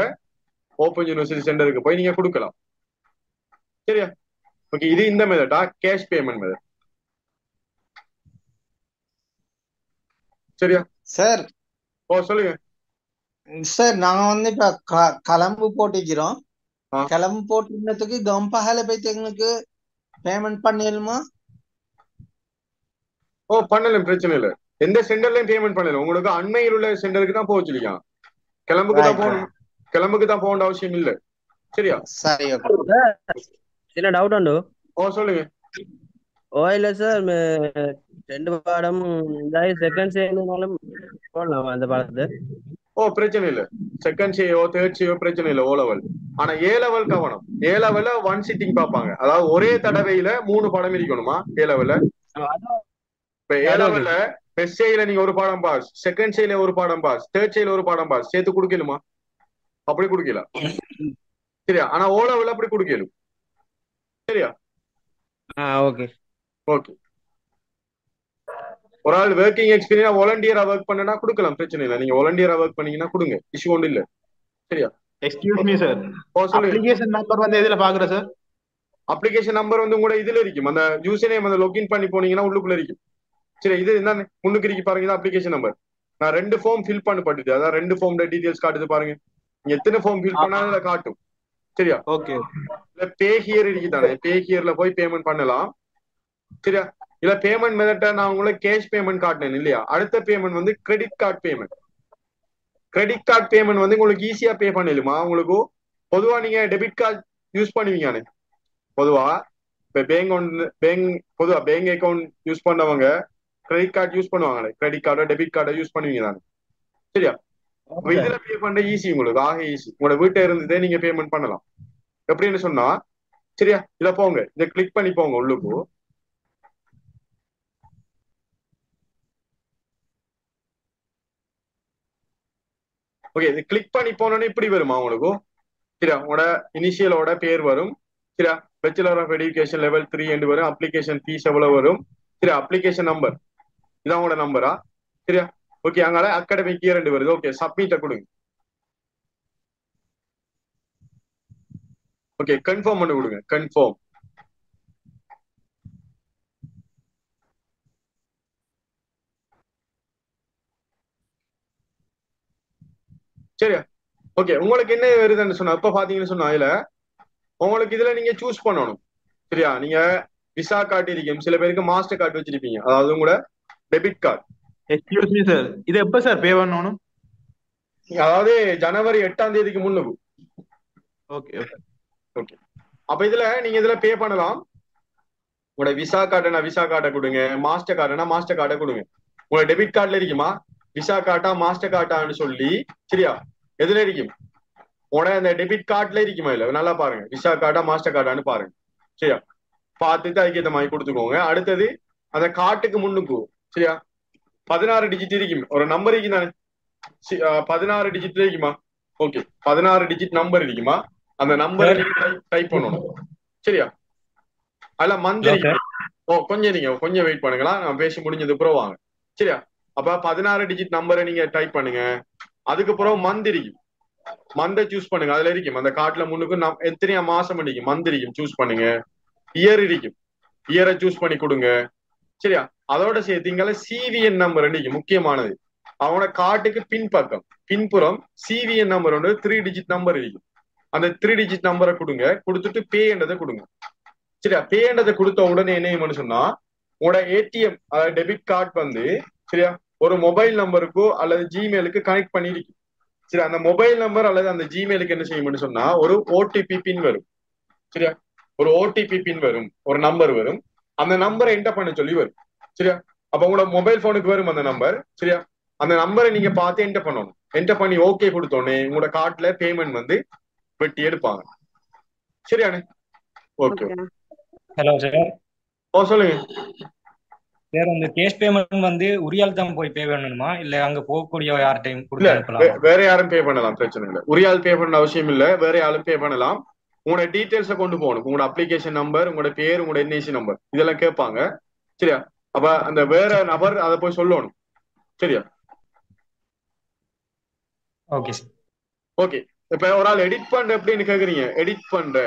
ஓப்பன் யூனிவர்சிட்டி சென்டருக்கு போய் நீங்க கொடுக்கலாம். சரியா? ஓகே, இது இந்த மெத்தடா கேஷ் பேமெண்ட் மெத்தட். சரியா சார்? ஓ சொல்லுங்க சார். நாங்க வந்து இப்ப கிளம்பு போட்டிக்கிறோம். கிளம்பு போட்டிருந்ததுக்கு கம்பஹால போயிட்டு எங்களுக்கு பேமெண்ட் பண்ணிடலுமா? ஓ பண்ணலாம், பிரச்சனை இல்லை. எந்த சென்டர்லயும் பேமெண்ட் பண்ணலாம். உங்களுக்கு அண்மையில் உள்ள சென்டருக்கு தான் போக சொல்லிக்கலாம். கிளம்புக்கு தான் போகணும், கிளம்புக்கு தான் போக வேண்டிய அவசியம் இல்லை. சரியா? சரி. சின்ன டவுட் உண்டு. ஓ சொல்லுங்க. ஓ இல்ல சார், ரெண்டு பாடம் செகண்ட் சேர்ந்தாலும் போடலாம் அந்த பாடத்தை. ஓ பிரச்சனை இல்லை. செகண்ட் சேயோ தேர்ட் சேயோ பிரச்சனை இல்லை. O level. ஆனா ஏ லெவல் கவனம். ஏ லெவல்ல ஒன் சிட்டிங் பார்ப்பாங்க. அதாவது ஒரே தடவையில 3 பாடம் இருக்கணுமா ஏ லெவல்ல. இப்ப ஏ லெவல்ல ஃபர்ஸ்ட் சேல நீங்க ஒரு பாடம் பாஸ், செகண்ட் சேல ஒரு பாடம் பாஸ், தேர்ட் சேல ஒரு பாடம் பாஸ் சேர்த்து கொடுக்கலுமா? அப்படி கொடுக்கலாம். சரியா? ஆனா ஓ லெவல்ல அப்படி கொடுக்கலும். சரியா? Okay okay. ஒரு ஆள் ஒர்க்கிங் எக்ஸ்பீரியன்ஸ் வாலண்டியரா ஒர்க் பண்ணனா கொடுக்கலாம், பிரச்சனை இல்லை. நீங்க வாலண்டியரா ஒர்க் பண்ணீங்கன்னா கொடுங்க, இஷ்யூ ஒன்றும் இல்ல. சரியா? Excuse me sir, application number வந்து எதுல பாக்குற சார்? அப்ளிகேஷன் நம்பர் வந்து உங்களோட இதுல இருக்கும். அந்த யூசர் நேம் அந்த லாகின் பண்ணி போனீங்கன்னா உள்ளுக்குள்ள இருக்கும். சரி, இது என்ன முன்னுக்கு இருக்கு பாருங்க, அப்ளிகேஷன் நம்பர். நான் 2 ஃபார்ம் ஃபில் பண்ணப்பட்டுது. அதான் 2 ஃபார்ம் டீடைல்ஸ் காட்டுது பாருங்க. நீங்க எத்தனை ஃபார்ம் ஃபில் பண்ணாலும் அதை காட்டும். சரியா? ஓகே. இல்ல பே ஹியர் இருக்குதானே, பே ஹியர்ல போய் பேமெண்ட் பண்ணலாம். சரியா? இல்ல பேமெண்ட் மெத்தட் நான் உங்களுக்கு கேஷ் பேமெண்ட் காட்டினேன் இல்லையா? அடுத்த பேமெண்ட் வந்து credit card payment. Credit card payment வந்து உங்களுக்கு ஈஸியா பே பண்ணலுமா? உங்களுக்கு பொதுவா நீங்க டெபிட் கார்டு யூஸ் பண்ணுவீங்க. பொதுவா இப்ப பொதுவா பேங்க் அக்கௌண்ட் யூஸ் பண்ணவங்க கிரெடிட் கார்டு யூஸ் பண்ணுவாங்களே. கிரெடிட் கார்டோ டெபிட் கார்டோ யூஸ் பண்ணுவீங்க தானே? சரியா? இதுல பே பண்ற ஈஸி, உங்களுக்கு ஆக ஈஸி. உங்களோட வீட்டை இருந்ததே நீங்க பேமெண்ட் பண்ணலாம். எப்படின்னு சொன்னா, சரியா? இத போங்க, இதை கிளிக் பண்ணி போங்க உள்ளுக்கு. ஓகே, இது கிளிக் பண்ணி போனோன்னு இப்படி வருமா உங்களுக்கு? சரியா? உங்களோட இனிஷியலோட பேர் வரும். சரியா? பேச்சுலர் ஆஃப் எஜுகேஷன் லெவல் 3 என்று வரும். அப்ளிகேஷன் ஃபீஸ் எவ்வளவு வரும்? சரியா? அப்ளிகேஷன் நம்பர் இதான் உங்களோட நம்பரா? சரியா? ஓகே, அங்கால அகாடமிக் இயர் 2 வருது. ஓகே, சப்மிட்ட கொடுங்க. ஓகே, கன்ஃபார்ம் பண்ணி கொடுங்க. கன்ஃபார்ம். சரியா? ஓகே, உங்களுக்கு என்ன வருதுன்னு சொன்னா இப்ப பாத்தீங்கன்னு சொன்னா இதுல உங்களுக்கு இதுல நீங்க சூஸ் பண்ணணும். சரியா? நீங்க விசா கார்டு இருக்கும், சில பேருக்கு மாஸ்டர் கார்டு வச்சிருப்பீங்க, அதாவது உங்களோட debit card. Excuse me sir, இது எப்ப சார் பே பண்ணணும்? அதாவது ஜனவரி 8ஆம் தேதிக்கு முன்னுக்கு. Okay okay. அப்ப இதுல நீங்க இதுல பே பண்ணலாம். உங்களோட விசா கார்டுனா விசா கார்டை கொடுங்க, மாஸ்டர் கார்டுனா மாஸ்டர் கார்டை கொடுங்க. உங்களோட டெபிட் கார்டுல இருக்குமா விசா கார்டா மாஸ்டர் கார்டான்னு சொல்லி. சரியா? எதுல இருக்கும்? உங்களோட அந்த டெபிட் கார்டுல இருக்குமா இல்ல? நல்லா பாருங்க, விசா கார்டா மாஸ்டர் கார்டான்னு பாருங்க. சரியா? பார்த்துட்டு அதுக்கேற்ற மாதிரி கொடுத்துக்கோங்க. அடுத்தது அந்த கார்டுக்கு முன்னுக்கு சரியா 16 டிஜிட் இருக்கும், ஒரு நம்பர் இருக்கு தானே? 16 டிஜிட் இருக்குமா? ஓகே, 16 டிஜிட் நம்பர் இருக்குமா? அந்த நம்பரை டைப் பண்ணணும். சரியா? அதுல மந்த் கொஞ்சம் வெயிட் பண்ணுங்களா, நான் பேசி முடிஞ்சது அப்புறம் வாங்க. சரியா? அப்ப 16 டிஜிட் நம்பரை நீங்க டைப் பண்ணுங்க. அதுக்கப்புறம் மந்த் இருக்கும், மந்தை சூஸ் பண்ணுங்க. அதுல இருக்கும் அந்த கார்ட்ல முன்னுக்கு எத்தனையா மாசம் இருக்கும், மந்த் இருக்கும், சூஸ் பண்ணுங்க. இயர் இருக்கும், இயரை சூஸ் பண்ணி கொடுங்க. சரியா? அதோட சேர்த்தீங்களா சிவிஎன் நம்பர் அன்னைக்கு முக்கியமானது. அவனோட கார்டுக்கு பின்பக்கம் பின்புறம் சிவிஎன் நம்பர் ஒன்று 3 டிஜிட் நம்பர் இருக்கும். அந்த 3 டிஜிட் நம்பரை கொடுங்க. கொடுத்துட்டு பேன்றதை கொடுங்க. சரியா? பேன்றதை கொடுத்த உடனே என்ன சொன்னா உங்களோட ஏடிஎம் டெபிட் கார்டு வந்து சரியா ஒரு மொபைல் நம்பருக்கோ அல்லது ஜிமெயிலுக்கு கனெக்ட் பண்ணிருக்கு. சரி, அந்த மொபைல் நம்பர் அல்லது அந்த ஜிமெயிலுக்கு என்ன செய்யும்னு சொன்னா ஒரு ஓடிபி பின் வரும். சரியா? ஒரு ஓடிபி பின் வரும், ஒரு நம்பர் வரும். அந்த நம்பரை என்டர் பண்ண சொல்லி வரும். சரியா? அப்ப உங்களோட மொபைல் போனுக்கு வரும் அந்த நம்பர். சரியா? அந்த நம்பரை நீங்க பார்த்து என்டர் பண்ணணும். என்டர் பண்ணி ஓகே கொடுத்தோன்னே உங்களோட கார்ட்ல பேமெண்ட் வந்து வெட்டி எடுப்பாங்க. சரியானே? ஓகே. Hello sir. சொல்லுங்க சார். அந்த கேஷ் பேமெண்ட் வந்து உரியால் தான் போய் பே பண்ணணுமா, இல்ல அங்க போகக்கூடிய யார்டையும் வேற யாரும் பே பண்ணலாம், பிரச்சனை இல்லை. உரியால் பே பண்ண அவசியம் இல்ல, வேற யாரும் பே பண்ணலாம். உங்களோட டீடைல்ஸை கொண்டு போகணும். உங்களோட அப்ளிகேஷன் நம்பர், உங்களோட பேர், உங்களோட என்ஐசி நம்பர் இதெல்லாம் கேட்பாங்க. சரியா? அப்ப அந்த வேற நபர் அதை போய் சொல்லணும். சரியா? Okay sir. ஓகே. இப்ப ஒரு ஆள் எடிட் பண்ற எப்படின்னு கேக்குறீங்க. எடிட் பண்ற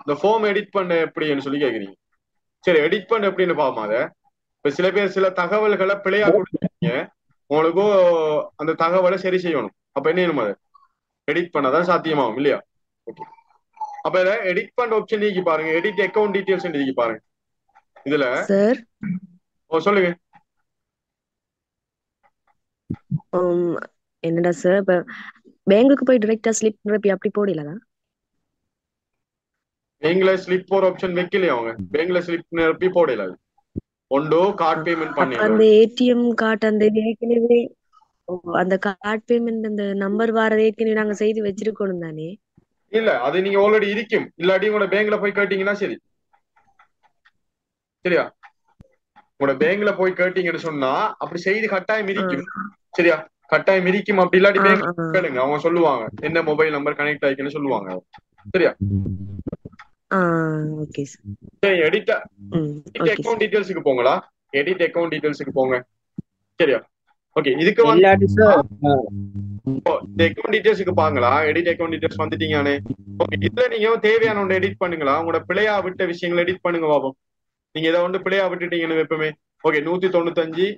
இந்த ஃபார்ம் எடிட் பண்ண எப்படின்னு சொல்லி கேக்குறீங்க. சரி, எடிட் பண்ண எப்படின்னு பாப்போம். அதை இப்ப சில பேர் சில தகவல்களை பிழையா கொடுத்துருக்கீங்க, உங்களுக்கும் அந்த தகவலை சரி செய்யணும். அப்ப என்ன செய்யணும், அதை எடிட் பண்ணாதான் சாத்தியமாகும் இல்லையா? ஓகே. அப்ப இதை எடிட் பண்ற ஆப்ஷன் நீக்கி பாருங்க. எடிட் அக்கௌண்ட் டீடைல்ஸ் நீக்கி பாருங்க. இதுல சார் சொல்லுங்க. என்னடா சார், இப்ப பேங்குக்கு போய் டைரக்டா ஸ்லிப் நிரப்பி அப்படி போடலதா? பேங்க்ல ஸ்லிப் போற ஆப்ஷன் வைக்கலையா அவங்க? பேங்க்ல ஸ்லிப் நிரப்பி போடல. அது ஒண்டோ கார்டு பேமெண்ட் பண்ணி அந்த ஏடிஎம் கார்டு அந்த ஏற்கனவே அந்த கார்டு பேமெண்ட் அந்த நம்பர் வார ஏற்கனவே நாங்க செய்து வச்சிருக்கணும் தானே? இல்ல, அது நீங்க ஆல்ரெடி இருக்கும். இல்லாட்டி உங்களோட பேங்க்ல போய் கேட்டீங்கன்னா சரி. சரியா? உங்களோட பேங்க்ல போய் கேட்டீங்கன்னு சொன்னா அப்படி செய்து கட்டாயம் இருக்கும். சரியா? கட்டாயம் இருக்கும். அப்படி இல்லாட்டி பேங்க் கேளுங்க, அவங்க சொல்லுவாங்க என்ன மொபைல் நம்பர் கனெக்ட் ஆயிக்குன்னு சொல்லுவாங்க. சரியா? Okay sir. சரி, எடிட் அக்கவுண்ட் டீடைல்ஸ்க்கு போங்களா. எடிட் அக்கவுண்ட் டீடைல்ஸ்க்கு போங்க. சரியா? ஓகே. இதுக்கு வந்து அக்கவுண்ட் டீடைல்ஸ்க்கு பாங்களா. எடிட் அக்கவுண்ட் டீடைல்ஸ் வந்துட்டீங்கன்னு. ஓகே. இதுல நீங்க தேவையான ஒன்று எடிட் பண்ணுங்களா. உங்களோட பிழையா விட்ட விஷயங்களை எடிட் பண்ணுங்க பாப்போம். நீங்க இதை வந்து பிழையா விட்டுட்டீங்கன்னு எப்பவுமே ஓகே 195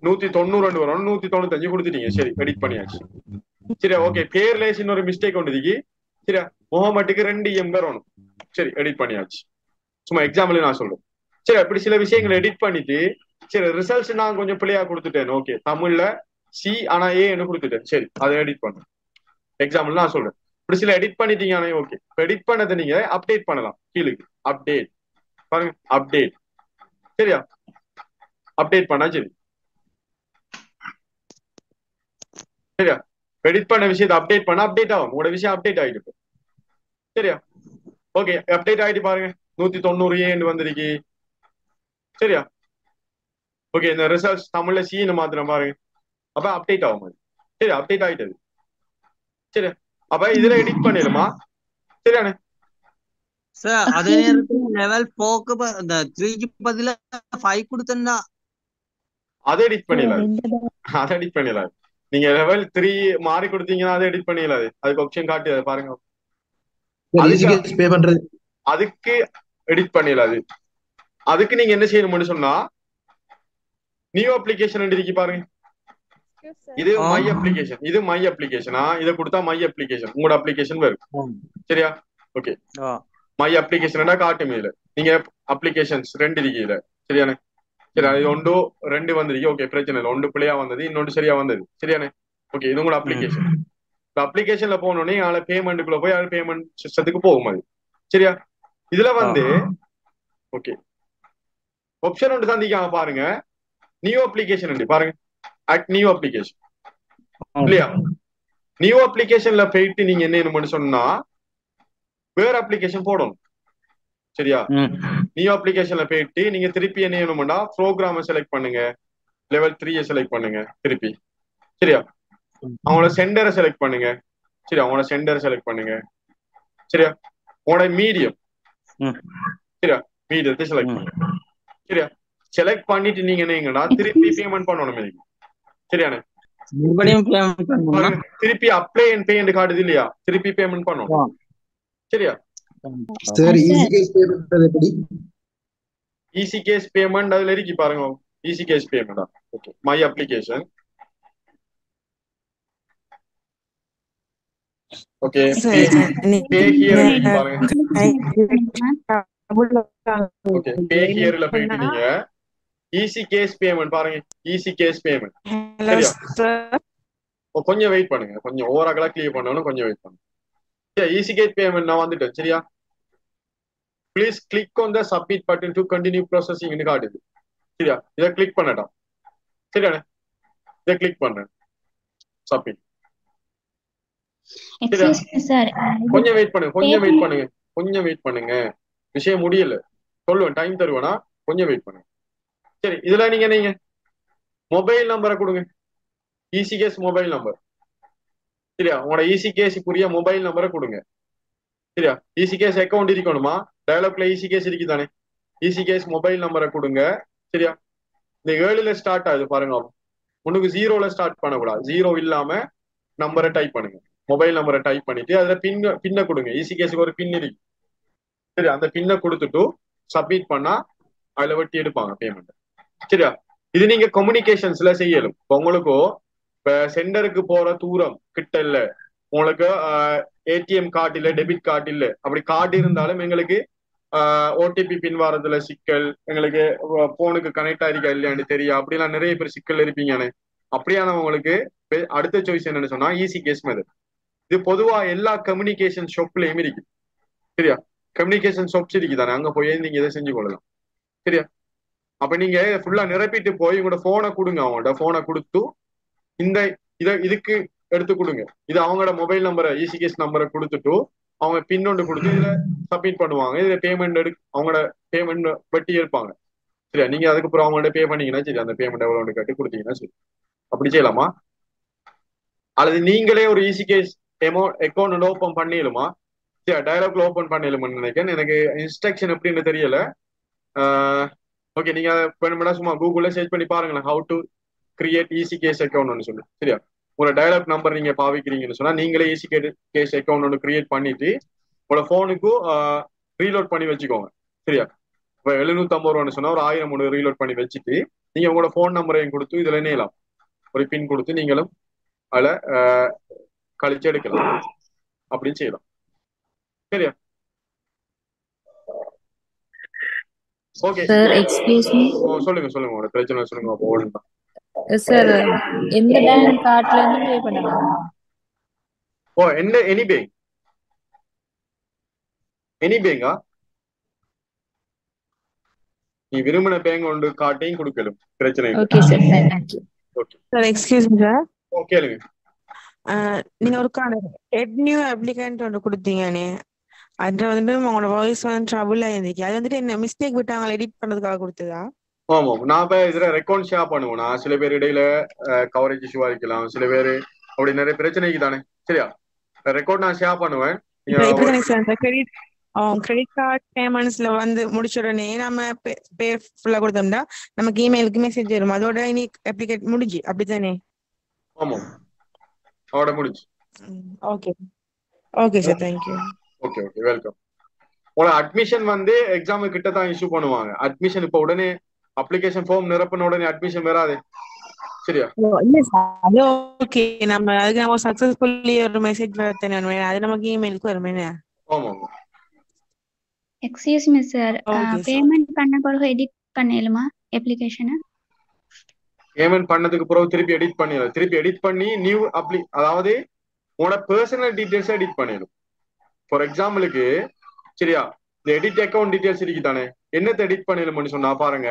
192 வரும், 195 கொடுத்துட்டீங்க. சரி, எடிட் பண்ணியாச்சு. சரியா? ஓகே. பேர்ல இன்னொரு மிஸ்டேக் ஒன்று இருக்கு. சரியா? முகமட்டுக்கு 2 எம் வரணும். சரி, எடிட் பண்ணியாச்சு. சும்மா எக்ஸாம்பிள் நான் சொல்றேன். சரி, அப்படி சில விஷயங்களை எடிட் பண்ணிட்டு சரி ரிசல்ட்ஸ் நான் கொஞ்சம் பிள்ளையா கொடுத்துட்டேன். ஓகே, தமிழ்ல சி ஆனா ஏன்னு கொடுத்துட்டேன். சரி, அதை எடிட் பண்ணேன். எக்ஸாம்பிள் நான் சொல்றேன். இப்படி சில எடிட் பண்ணிட்டீங்கன்னா ஓகே. இப்போ எடிட் பண்ணதை நீங்க அப்டேட் பண்ணலாம். கீழுக்கு அப்டேட் பாருங்க, அப்டேட். சரியா? அப்டேட் பண்ணா சரி. சரியா? எடிட் பண்ண விஷயத்தை அப்டேட் பண்ணா அப்டேட் ஆகும். உங்களோட விஷயம் அப்டேட் ஆயிட்டு. சரியா? ஓகே, அப்டேட் ஆயிட்டு பாருங்க. 190 ஏன்னு வந்திருக்கு. சரியா? ஓகே. இந்த ரிசல்ட்ஸ் தமிழ்ல சீன்னு மாத்திரம் பாருங்க. அப்ப அப்டேட் ஆகும். சரி, அப்டேட் ஆயிட்டது. சரி, அப்ப இதுல எடிட் பண்ணிடுமா? சரியானே சார்? அதே நேரத்துல லெவல் 4க்கு அந்த 3க்கு பதிலா 5 கொடுத்தா அதை எடிட் பண்ணிடலாம். அதை எடிட் பண்ணிடலாம். நீங்க லெவல் 3 மாறி கொடுத்தீங்கன்னா அதை எடிட் பண்ணிடலாது. அதுக்கு ஆப்ஷன் காட்டு பாருங்க. அதுக்கு எடிட் பண்ணிடலாது. அதுக்கு நீங்க என்ன செய்யணும்னு சொன்னா நியூ அப்ளிகேஷன் இருக்கு பாருங்க. இது மை அப்ளிகேஷன். இது மை அப்ளிகேஷனா? இதை கொடுத்தா மை அப்ளிகேஷன் உங்களோட அப்ளிகேஷன் வரும். சரியா? ஓகே. மை அப்ளிகேஷன் காட்டும். இதுல நீங்க அப்ளிகேஷன்ஸ் 2 இருக்கு இதுல. சரியானே? சரி, அது 1 2 வந்துருக்கு. ஓகே, பிரச்சனை இல்லை. 1 பிள்ளையா வந்தது, இன்னொன்று சரியா வந்தது. சரியானே? ஓகே. இது உங்களோட அப்ளிகேஷன். அப்ளிகேஷன்ல போனோடனே ஆள பேமெண்ட்டுக்குள்ள போய் அது பேமெண்ட் சிஸ்டத்துக்கு போகும். அது சரியா? இதுல வந்து ஓகே ஆப்ஷன் ஒன்று தந்திக்காங்க பாருங்க. நியூ அப்ளிகேஷன் பாருங்க. அட் நியூ அப்ளிகேஷன் இல்லையா? நியூ அப்ளிகேஷன்ல போயிட்டு நீங்க என்ன சொன்னா வேற அப்ளிகேஷன் போடணும். சரியா? நியூ அப்ளிகேஷன்ல போயிட்டு நீங்க திருப்பி என்ன செய்யணும்னா ப்ரோக்ராம செலக்ட் பண்ணுங்க. லெவல் 3 செலக்ட் பண்ணுங்க திருப்பி. சரியா? அவங்களோட சென்டரை செலக்ட் பண்ணுங்க. சரி, அவங்களோட சென்டரை செலக்ட் பண்ணுங்க. சரியா? உங்களோட மீடியம். சரியா? மீடியத்தை செலக்ட் பண்ணுங்க. சரியா? செலக்ட் பண்ணிட்டு நீங்க என்னங்கன்னா திருப்பி பேமெண்ட் பண்ணணும் எனக்கு. சரியானே? மறுபடியும் பேமெண்ட் பண்ணணுமா? பாருங்க, திருப்பி அப்ளை அண்ட் பே என்று காட்டுது இல்லையா? திருப்பி பேமெண்ட் பண்ணணும். சரியா? சார் ஈஸி கேஸ் பேமெண்ட் எப்படி? ஈஸி கேஸ் பேமெண்ட் அதுல இருக்கு பாருங்க. ஈஸி கேஸ் பேமெண்டா? Okay, my application. Okay, pay here பாருங்க. ஓகே, பே ஹியர்ல போயிட்டு நீங்க ஈஸி கேஸ் பேமெண்ட் பாருங்க. Easy cash payment. சரியா? கொஞ்சம் வெயிட் பண்ணுங்க, கொஞ்சம் ஓவராக கிளியர் பண்ணணும், கொஞ்சம் வெயிட் பண்ணுங்க. ஈஸி கேஸ் பேமெண்ட் நான் வந்துட்டேன். சரியா? Please click on the submit button to continue processing காட்டுது. சரியா? இதை கிளிக் பண்ணட்டா? சரியானே? இதை கிளிக் பண்றேன். சப்மிட். கொஞ்சம் வெயிட் பண்ணுங்க, கொஞ்சம் வெயிட் பண்ணுங்க, கொஞ்சம் வெயிட் பண்ணுங்க. விஷயம் முடியல, சொல்லுவேன், டைம் தருவேனா? கொஞ்சம் வெயிட் பண்ணுங்க. சரி, இதுல நீங்க மொபைல் நம்பரை கொடுங்க. Easy cash mobile number. சரியா? உங்களோட ஈஸி கேஸுக்குரிய மொபைல் நம்பரை கொடுங்க. சரியா? ஈஸி கேஸ் அக்கௌண்ட் இருக்கணுமா? டெவலப்ல ஈஸி கேஸ் இருக்குதானே? ஈஸி கேஸ் மொபைல் நம்பரை கொடுங்க. சரியா? இந்த 7ல ஸ்டார்ட் ஆகுது பாருங்க. உனக்கு 0ல ஸ்டார்ட் பண்ணக்கூடாது. 0 இல்லாம நம்பரை டைப் பண்ணுங்க. மொபைல் நம்பரை டைப் பண்ணிட்டு அதுல பின்ன கொடுங்க. ஈஸி கேஸுக்கு ஒரு பின் இருக்கு. சரி, அந்த பின்னை கொடுத்துட்டு சப்மிட் பண்ணா அதுல வெட்டி எடுப்பாங்க பேமெண்ட். சரியா? இது நீங்க கம்யூனிகேஷன்ஸ்ல செய்யலும். உங்களுக்கு இப்ப சென்டருக்கு போற தூரம் கிட்ட இல்ல, உங்களுக்கு ஏடிஎம் கார்டு இல்ல, டெபிட் கார்டு இல்ல, அப்படி கார்டு இருந்தாலும் எங்களுக்கு ஓடிபி பின் வாரத்துல சிக்கல், எங்களுக்கு போனுக்கு கனெக்ட் ஆயிருக்கா இல்லையான்னு தெரியும், அப்படிலாம் நிறைய பேர் சிக்கல் இருப்பீங்கன்னு. அப்படியானவங்களுக்கு அடுத்த சாய்ஸ் என்னன்னு சொன்னா ஈஸி கேஸ் மெத்தட். இது பொதுவா எல்லா கம்யூனிகேஷன் ஷாப்லயும் இருக்கு. சரியா? கம்யூனிகேஷன் ஷாப்ஸ் இருக்கு தானே, அங்க போய் நீங்க இதை செஞ்சு கொள்ளலாம். சரியா? அப்ப நீங்க ஃபுல்லா நிரப்பிட்டு போய் உங்களோட போனை கொடுங்க. அவங்கள்ட்ட போனை கொடுத்து இந்த இதுக்கு எடுத்து கொடுங்க. இது அவங்களோட மொபைல் நம்பரை, ஈஸி கேஸ் நம்பரை கொடுத்துட்டு அவங்க பின்னொண்டு கொடுத்து இதுல சப்மிட் பண்ணுவாங்க. இதுல பேமெண்ட் அவங்களோட பேமெண்ட் வெட்டி எடுப்பாங்க. சரியா? நீங்க அதுக்கப்புறம் அவங்கள்ட்ட பே பண்ணீங்கன்னா சரி, அந்த பேமெண்ட் எவ்வளவு கட்டி கொடுத்தீங்கன்னா சரி. அப்படி செய்யலாமா? அல்லது நீங்களே ஒரு ஈஸி கேஸ் அக்கௌண்ட் ஓபன் பண்ணிடுமா? சரி, டயலாக்ல ஓபன் பண்ணிடுமான்னு நினைக்கிறேன். எனக்கு இன்ஸ்ட்ரக்ஷன் எப்படின்னு தெரியல. ஓகே, நீங்க வேணும்னா சும்மா கூகுள்ல சர்ச் பண்ணி பாருங்களேன், how to create easy cash account சொல்லி. சரியா? உங்களோட டயலாக் நம்பர் நீங்க பாவிக்கிறீங்கன்னு சொன்னா நீங்களே ஈஸி கேஸ் அக்கௌண்ட் ஒன்று கிரியேட் பண்ணிட்டு உங்களோட போனுக்கு ரீலோட் பண்ணி வச்சுக்கோங்க. சரியா? இப்போ 750 ரூபான்னு சொன்னா ஒரு 1000 ரீலோட் பண்ணி வச்சுட்டு நீங்க உங்களோட போன் நம்பரையும் கொடுத்து இதுல இணையலாம். ஒரு பின் கொடுத்து நீங்களும் அதுல கழிச்சு எடுக்கலாம். அப்படின்னு செய்யலாம். சரியா? ஓகே சார் எக்ஸ்கியூஸ் மீ சொல்லுங்க சொல்லுங்க, உங்களோட பிரச்சனை சொல்லுங்க. ஓடுங்க சார், எந்த பேங்க் கார்டுல இருந்து பே பண்ணலாம்? Any bank. எனி பேங்கா? நீ விரும்பின பேங்க் ஒன்று காட்டையும் கொடுக்கலும், பிரச்சனை இல்லை. Okay sir, thank you. Okay sir excuse me sir, கேளுங்க. நீங்க ஒரு எட் நியூ அப்ளிகன்ட் ஒன்று கொடுத்தீங்கண்ணே, அதுல வந்துட்டு உங்களோட வாய்ஸ் வந்து ட்ரபிள் ஆயிருந்துச்சு. அது வந்துட்டு என்ன மிஸ்டேக் விட்டு அவங்க எடிட் பண்றதுக்காக கொடுத்ததா? ஆமா, நான் இப்ப இதுல ரெக்கார்ட் ஷேர் பண்ணுவேன். நான் சில பேர் இடையில கவரேஜ் இஷ்யூவா இருக்கலாம், சில பேர் அப்படி நிறைய பிரச்சனைக்கு தானே. சரியா? ரெக்கார்ட் நான் ஷேர் பண்ணுவேன். கிரெடிட் கார்டு பேமெண்ட்ஸ்ல வந்து முடிச்ச உடனே நம்ம பே ஃபுல்லா கொடுத்தோம்னா நமக்கு இமெயிலுக்கு மெசேஜ் வரும், அதோட இனி அப்ளிகேட் முடிஞ்சு அப்படித்தானே? ஆமா, அதோட முடிஞ்சு. Okay okay sir, thank you. Okay okay, welcome. உங்களோட அட்மிஷன் வந்து எக்ஸாமு கிட்ட தான் இஷ்யூ பண்ணுவாங்க. அட்மிஷன் இப்ப உடனே அப்ளிகேஷன் ஃபார்ம் நிரப்பின உடனே அட்மிஷன் வராது. சரியா? இல்ல சார், அது ஓகே. நம்ம அதுக்கு நம்ம சக்சஸ்ஃபுல்லி ஒரு மெசேஜ் வரத்தேனே, அது நமக்கு இமெயிலுக்கு வருமே. ஆமா ஆமா. எக்ஸ்கியூஸ் மீ சார், பேமெண்ட் பண்ண பிறகு எடிட் பண்ணலுமா அப்ளிகேஷனை? பேமெண்ட் பண்ணதுக்கு பிறகு திருப்பி எடிட் பண்ணிடலாம். திருப்பி எடிட் பண்ணி நியூ அதாவது உங்களோட பர்சனல் டீடைல்ஸ் எடிட் பண்ணிடும். ஃபார் எக்ஸாம்பிளுக்கு சரியா, இந்த எடிட் அக்கௌண்ட் டீடைல்ஸ் இருக்கு தானே, என்னத்தை எடிட் பண்ணிடலாம்னு சொன்னா பாருங்க.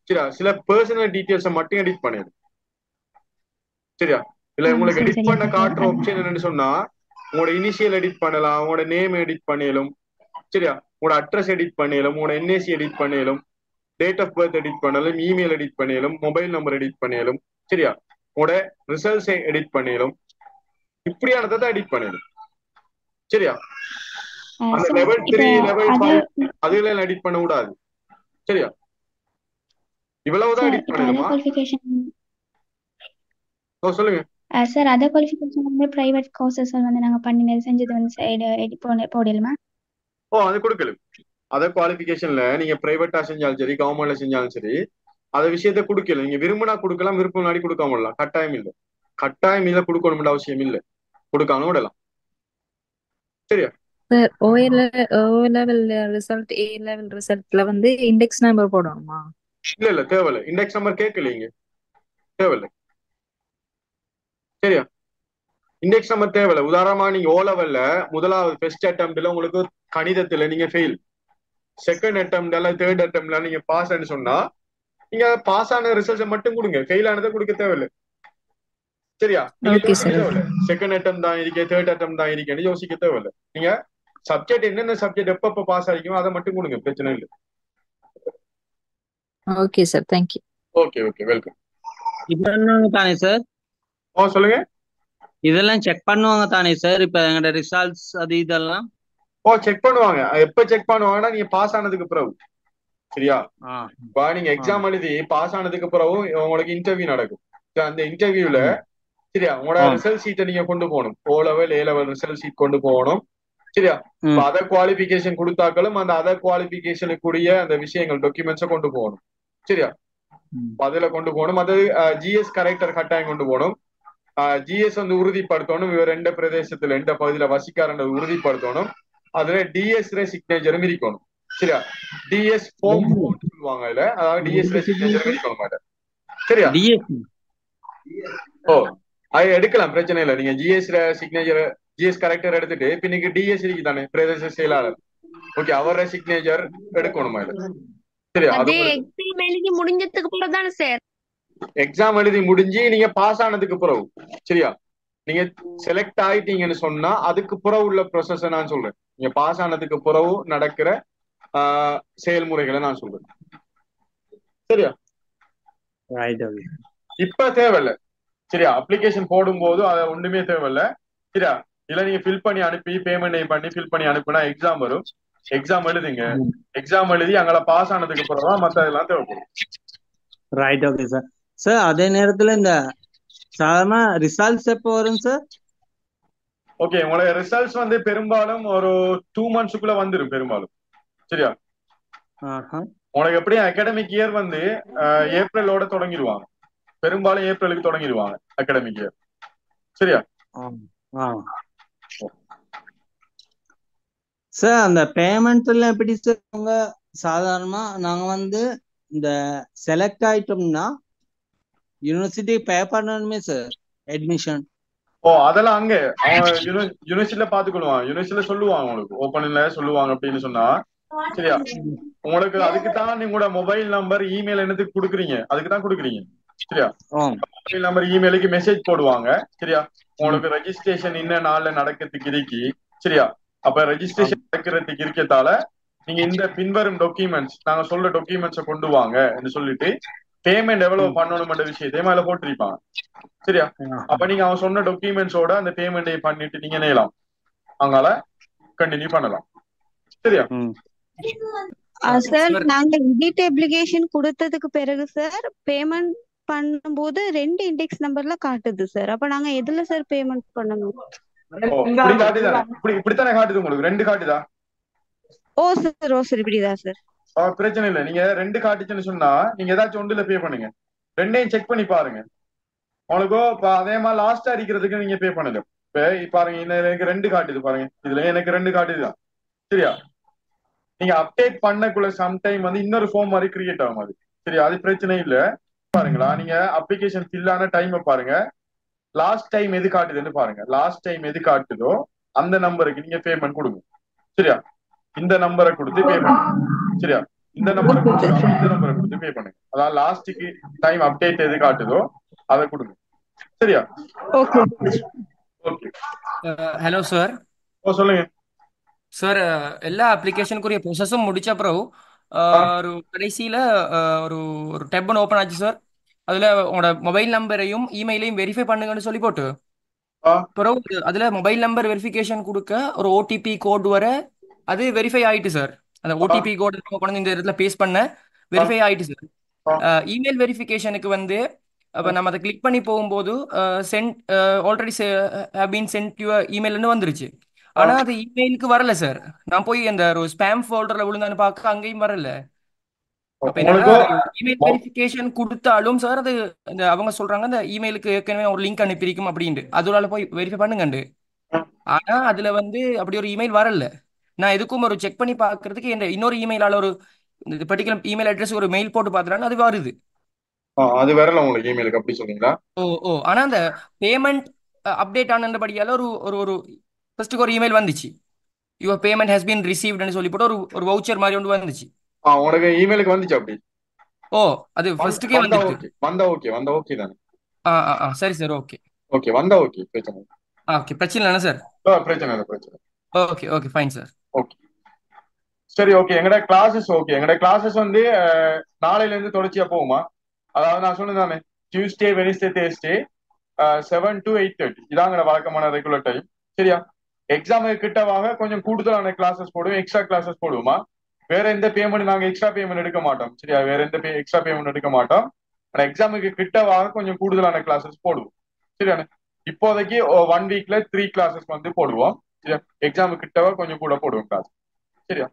சரியா? சில பர்சனல் டீடைல்ஸை மட்டும் எடிட் பண்ணிடும். சரியா? இல்ல உங்களுக்கு எடிட் பண்ண காட்டுற ஆப்ஷன் என்னன்னு சொன்னா உங்களோட இனிஷியல் எடிட் பண்ணலாம், உங்களோட நேம் எடிட் பண்ணிடலும். சரியா? உங்களோட அட்ரஸ் எடிட் பண்ணிடலும், உங்களோட என்ஏசி எடிட் பண்ணிடலும், டேட் ஆஃப் பர்த் எடிட் பண்ணலும், இமெயில் எடிட் பண்ணிடலும், மொபைல் நம்பர் எடிட் பண்ணிடலும். சரியா? உங்களோட ரிசல்ட்ஸ் எடிட் பண்ணிடலும். இப்படியானதை தான் எடிட் பண்ணிடலும். சரியா? அந்த லெவல் 3 லெவல் 5 அதுல எடிட் பண்ண கூடாது. சரியா? இவ்வளவுதான் சார் எடிட் இப்போ அதர் பண்ணணுமா? குவாலிஃபிகேஷன் சொல்லுங்க. சார் அதர் குவாலிஃபிகேஷன் வந்து பிரைவேட் கோர்சஸ் வந்து நாங்க பண்ணி செஞ்சது வந்து எடிட் போடலுமா? அது கொடுக்கல. அதர் குவாலிஃபிகேஷன்ல நீங்க பிரைவேட்டா செஞ்சாலும் சரி, கவர்மெண்ட்ல செஞ்சாலும் சரி, அத விஷயத்த கொடுக்கல. நீங்க விரும்பினா கொடுக்கலாம், விருப்பம் முன்னாடி கொடுக்காம விடலாம். கட்டாயம் இல்லை. கட்டாயம் இதை கொடுக்கணும்னு அவசியம் இல்லை. கொடுக்காம விடலாம். சரியா? Sir O level result A level ரிசல்ட்ல வந்து இண்டெக்ஸ் நம்பர் போடணுமா? இல்ல தேவையில்ல. இண்டெக்ஸ் நம்பர் கேட்கலீங்க, தேவையில்லை. சரியா? இண்டெக்ஸ் நம்பர் தேவையில்ல. உதாரணமா நீங்க ஓ லெவல்ல முதலாவது ஃபர்ஸ்ட் அட்டெம்ப்ட்ல உங்களுக்கு கணிதத்துல நீங்க ஃபெயில், செகண்ட் அட்டெம்ப்ட்ல தேர்ட் அட்டெம்ப்ட்ல நீங்க பாஸ் சொன்னா நீங்க பாஸ் ஆன ரிசல்ட்ஸை மட்டும் கொடுங்க, ஃபெயில் ஆனதை கொடுக்க தேவையில்லை. சரியா? நீங்க யோசிக்க தேவையில்லை செகண்ட் அட்டெம்ப்ட் தான் இருக்கே, தேர்ட் அட்டெம்ப்ட் தான் இருக்கேன்னு யோசிக்க தேவையில்லை. நீங்க சப்ஜெக்ட் என்னென்ன சப்ஜெக்ட் எப்பப்ப பாஸ் ஆகிக்குமோ அதை மட்டும் கொடுங்க, பிரச்சனை இல்லை. Okay sir, thank you. Okay welcome. இதெல்லாம் தானே சார்? சொல்லுங்க. இதெல்லாம் செக் பண்ணுவாங்க தானே சார்? இப்ப எங்களோட ரிசல்ட்ஸ் அது இதெல்லாம் செக் பண்ணுவாங்க. எப்ப செக் பண்ணுவாங்கன்னா நீங்க பாஸ் ஆனதுக்கு பிறகு. சரியா? நீங்க எக்ஸாம் எழுதி பாஸ் ஆனதுக்கு பிறகு உங்களுக்கு இன்டர்வியூ நடக்கும். அந்த இன்டர்வியூல சரியா உங்களோட ரிசல்ட் சீட்டை நீங்க கொண்டு போகணும். O level A level result sheet கொண்டு போகணும். சரியா? அதர் குவாலிபிகேஷன் கொடுத்தாக்களும் அந்த அதர் குவாலிபிகேஷனுக்குரிய அந்த விஷயங்கள் டாக்குமெண்ட்ஸை கொண்டு போகணும். சரியா? அதுல கொண்டு போகணும். அது ஜிஎஸ் கரெக்டர் கட்டாயம் கொண்டு போகணும். ஜிஎஸ் வந்து உறுதிப்படுத்தணும். இவர் எந்த பிரதேசத்துல எந்த பகுதியில வசிக்காரன்ற உறுதிப்படுத்தணும். அதுல டிஎஸ் சிக்னேச்சரும் இருக்கணும். சரியா? டிஎஸ் ஃபார்ம் சொல்லுவாங்க இல்ல, அதாவது டிஎஸ் சிக்னேச்சரும் இருக்கணும். சரியா? அது எடுக்கலாம், பிரச்சனை இல்லை. நீங்க ஜிஎஸ் சிக்னேச்சர் ஜிஎஸ் கரெக்டர் எடுத்துட்டு பின்னுக்கு டிஎஸ் இருக்கு தானே பிரதேச செயலாளர், ஓகே, அவர சிக்னேச்சர் எடுக்கணுமா இல்ல? சரியா? அது எக்ஸாம் எழுதி முடிஞ்சதுக்கு அப்புறம் தானே சார்? எக்ஸாம் எழுதி முடிஞ்சு நீங்க பாஸ் ஆனதுக்கு பிறகு. சரியா? நீங்க செலக்ட் ஆயிட்டீங்கன்னு சொன்னா அதுக்கு பிறகு உள்ள ப்ரொசஸ் நான் சொல்றேன். நீங்க பாஸ் ஆனதுக்கு பிறகு நடக்கிற செயல்முறைகளை நான் சொல்றேன். சரியா? இப்ப தேவையில்லை. சரியா? அப்ளிகேஷன் போடும்போது அதை ஒண்ணுமே தேவையில்லை. சரியா? இல்ல நீங்க ஃபில் பண்ணி அனுப்பி பேமெண்ட் பண்ணி ஃபில் பண்ணி அனுப்புனா எக்ஸாம் வரும். எக்ஸாம் எழுதுங்க. எக்ஸாம் எழுதி அங்கே பாஸ் ஆனதுக்கு பிறகு மத்த இதெல்லாம் தேவைப்படும். Right, okay sir. சார் அதே நேரத்துல இந்த சாதாரண ரிசல்ட்ஸ் எப்போ வரும் சார்? ஓகே, உங்களோட ரிசல்ட்ஸ் வந்து பெரும்பாலும் ஒரு 2 monthsக்குள்ள வந்துடும் பெரும்பாலும். சரியா? உனக்கு எப்படியும் அகாடமிக் இயர் வந்து ஏப்ரலோட தொடங்கிடுவாங்க. பெரும்பாலும் ஏப்ரலுக்கு தொடங்கிடுவாங்க அகாடமிக் இயர். சரியா? சார் அந்த பேமெண்ட்ல எப்படி சார்? உங்க சாதாரணமா நாங்க வந்து இந்த செலக்ட் ஆயிட்டோம்னா யூனிவர்சிட்டி பே பண்ணணுமே சார் அட்மிஷன்? அதெல்லாம் அங்க யூனிவர்சிட்டியில பாத்துக்கொள்வாங்க. யூனிவர்சிட்டியில சொல்லுவாங்க, உங்களுக்கு ஓப்பன்ல சொல்லுவாங்க அப்படின்னு சொன்னா. சரியா? உங்களுக்கு அதுக்கு தான் நீங்களோட மொபைல் நம்பர் இமெயில் என்னத்துக்கு கொடுக்குறீங்க, அதுக்கு தான் கொடுக்குறீங்க. சரியா? மொபைல் நம்பர் இமெயிலுக்கு மெசேஜ் போடுவாங்க. சரியா? உங்களுக்கு ரெஜிஸ்ட்ரேஷன் இன்ன நாள்ல நடக்கிறதுக்கு இருக்கு. சரியா? அப்ப ரெஜிஸ்ட்ரேஷன் நடக்கிறதுக்கு இருக்கத்தால நீங்க இந்த பின்வரும் டாக்குமெண்ட்ஸ் நாங்க சொல்ற டாக்குமெண்ட்ஸை கொண்டு வாங்க சொல்லிட்டு பேமெண்ட் எவ்வளவு பண்ணணும்ன்ற விஷயத்தையும் அதுல போட்டிருப்பாங்க. சரியா? அப்ப நீங்க அவன் சொன்ன டாக்குமெண்ட்ஸோட அந்த பேமெண்டை பண்ணிட்டு நீங்க நேரலாம் அங்கால கண்டினியூ பண்ணலாம். சரியா? சார் நாங்க எடிட் அப்ளிகேஷன் கொடுத்ததுக்கு பிறகு சார் பேமெண்ட் பண்ணும்போது 2 இண்டெக்ஸ் நம்பர்ல காட்டுது சார். அப்ப நாங்க எதுல சார் பேமெண்ட் பண்ணணும்? இப்படித்தானே காட்டுது உங்களுக்கு? 2 காட்டுதா? சார் இப்படிதான் சார். பிரச்சனை இல்லை. நீங்க 2 காட்டுச்சுன்னு சொன்னா நீங்க ஏதாச்சும் ஒன்றுல பே பண்ணுங்க. 2ஐயும் செக் பண்ணி பாருங்க. உங்களுக்கு அதே மாதிரி லாஸ்டா இருக்கிறதுக்கு நீங்க பே பண்ணுங்க. பாருங்க, எனக்கு 2 காட்டுது பாருங்க. இதுல எனக்கு 2 காட்டுதுதான். சரியா? நீங்க அப்டேட் பண்ணக்குள்ள சம்டைம் வந்து இன்னொரு ஃபார்ம் மாதிரி கிரியேட் ஆகும். அது சரியா? அது பிரச்சனை இல்ல. பாருங்களா, நீங்க அப்ளிகேஷன் ஃபில் ஆன டைம் பாருங்க. லாஸ்ட் டைம் எது காட்டுதுன்னு பாருங்க. லாஸ்ட் டைம் எது காட்டுதோ அந்த நம்பருக்கு நீங்க பேமெண்ட் கொடுங்க. சரியா? இந்த நம்பரை கொடுத்து பே பண்ணுங்க. சரியா? இந்த நம்பரை கொடுத்து பே பண்ணுங்க. அதாவது லாஸ்ட்டுக்கு டைம் அப்டேட் எது காட்டுதோ அதை கொடுங்க. சரியா? ஓகே. Hello sir. சொல்லுங்க சார். எல்லா அப்ளிகேஷனுக்குரிய ப்ரொசஸும் முடிச்ச அப்புறம் ஒரு கடைசியில ஒரு ஒரு டேப் ஒன்று ஓப்பன் ஆச்சு சார். அதுல உங்களோட மொபைல் நம்பரையும் இமெயிலையும் வெரிஃபை பண்ணுங்கன்னு சொல்லி போட்டு பிறகு அதுல மொபைல் நம்பர் வெரிஃபிகேஷன் கொடுக்க ஒரு ஓடிபி கோட் வர அது வெரிஃபை ஆயிட்டு சார். அந்த ஓடிபி கோட் கொண்டு இந்த இடத்துல பேஸ்ட் பண்ண வெரிஃபை ஆயிட்டு சார். இமெயில் வெரிஃபிகேஷனுக்கு வந்து அப்போ நம்ம அதை கிளிக் பண்ணி போகும்போது sent already been sent your இமெயில்னு வந்துருச்சு. ஆனா அது இமெயிலுக்கு வரல சார். நான் போய் அந்த ஒரு ஸ்பேம் ஃபோல்டர்ல விழுந்தான்னு பார்க்க அங்கேயும் வரல. அப்ப என்னன்னா இமெயில் வெரிஃபிகேஷன் கொடுத்தாலும் சார் அது இந்த அவங்க சொல்றாங்க அந்த இமெயிலுக்கு ஏற்கனவே ஒரு லிங்க் அனுப்பியிருக்கும் அப்படின்ட்டு அதனால போய் வெரிஃபை பண்ணுங்கண்டு. ஆனா அதுல வந்து அப்படி ஒரு இமெயில் வரல. நான் எதுக்கும் ஒரு செக் பண்ணி பார்க்கறதுக்கு என் இன்னொரு இமெயிலால ஒரு பர்டிகுலர் இமெயில் அட்ரஸ் ஒரு மெயில் போட்டு பார்த்துட்டாங்க அது வருது. அது வரல உங்களுக்கு இமெயிலுக்கு அப்படி சொல்றீங்களா? ஆனா அந்த பேமெண்ட் அப்டேட் ஆனபடியால ஒரு ஒரு ஒரு ஃபர்ஸ்ட்டுக்கு ஒரு இமெயில் வந்துச்சு. யுவர் பேமெண்ட் ஹஸ் பீன் ரிசீவ்ட்னு சொல்லி போட்டு ஒரு வவுச்சர் மாதிரி ஒன்று வந்துச்சு. உனக்கு இமெயிலுக்கு வந்துச்சு அப்படி? அது ஃபர்ஸ்ட்டுக்கே வந்துச்சு. வந்த ஓகே தானே? சரி சார். ஓகே வந்தா ஓகே, பிரச்சனை இல்லை. ஓகே, பிரச்சனை இல்லை சார். பிரச்சனை இல்லை. Okay fine sir. ஓகே சரி. ஓகே, எங்கட கிளாஸஸ் வந்து நாளையில இருந்து தொடர்ச்சியா போகுமா? அதாவது நான் சொன்னதானே டியூஸ்டே, வெனிஸ்டே, தேர்ஸ்டே 7 to 8:30 இதாங்க வழக்கமான ரெகுலர் டைம். சரியா? எக்ஸாமுக்கு கிட்டவாக கொஞ்சம் கூடுதலான கிளாஸஸ் போடுவோம், எக்ஸ்ட்ரா கிளாஸஸ் போடுவோமா? வேற எந்த பேமெண்ட் நாங்க எக்ஸ்ட்ரா பேமெண்ட் எடுக்க மாட்டோம். சரியா? வேற எந்த எக்ஸ்ட்ரா பேமெண்ட் எடுக்க மாட்டோம். ஆனா எக்ஸாமுக்கு கிட்டவாக கொஞ்சம் கூடுதலான கிளாஸஸ் போடுவோம். சரியானே? இப்போதைக்கு 1 வீக்ல 3 கிளாஸஸ் வந்து போடுவோம். சரியா? எக்ஸாமுக்கு கிட்டவா கொஞ்சம் கூட போடுவோம் கிளாஸ். சரியா?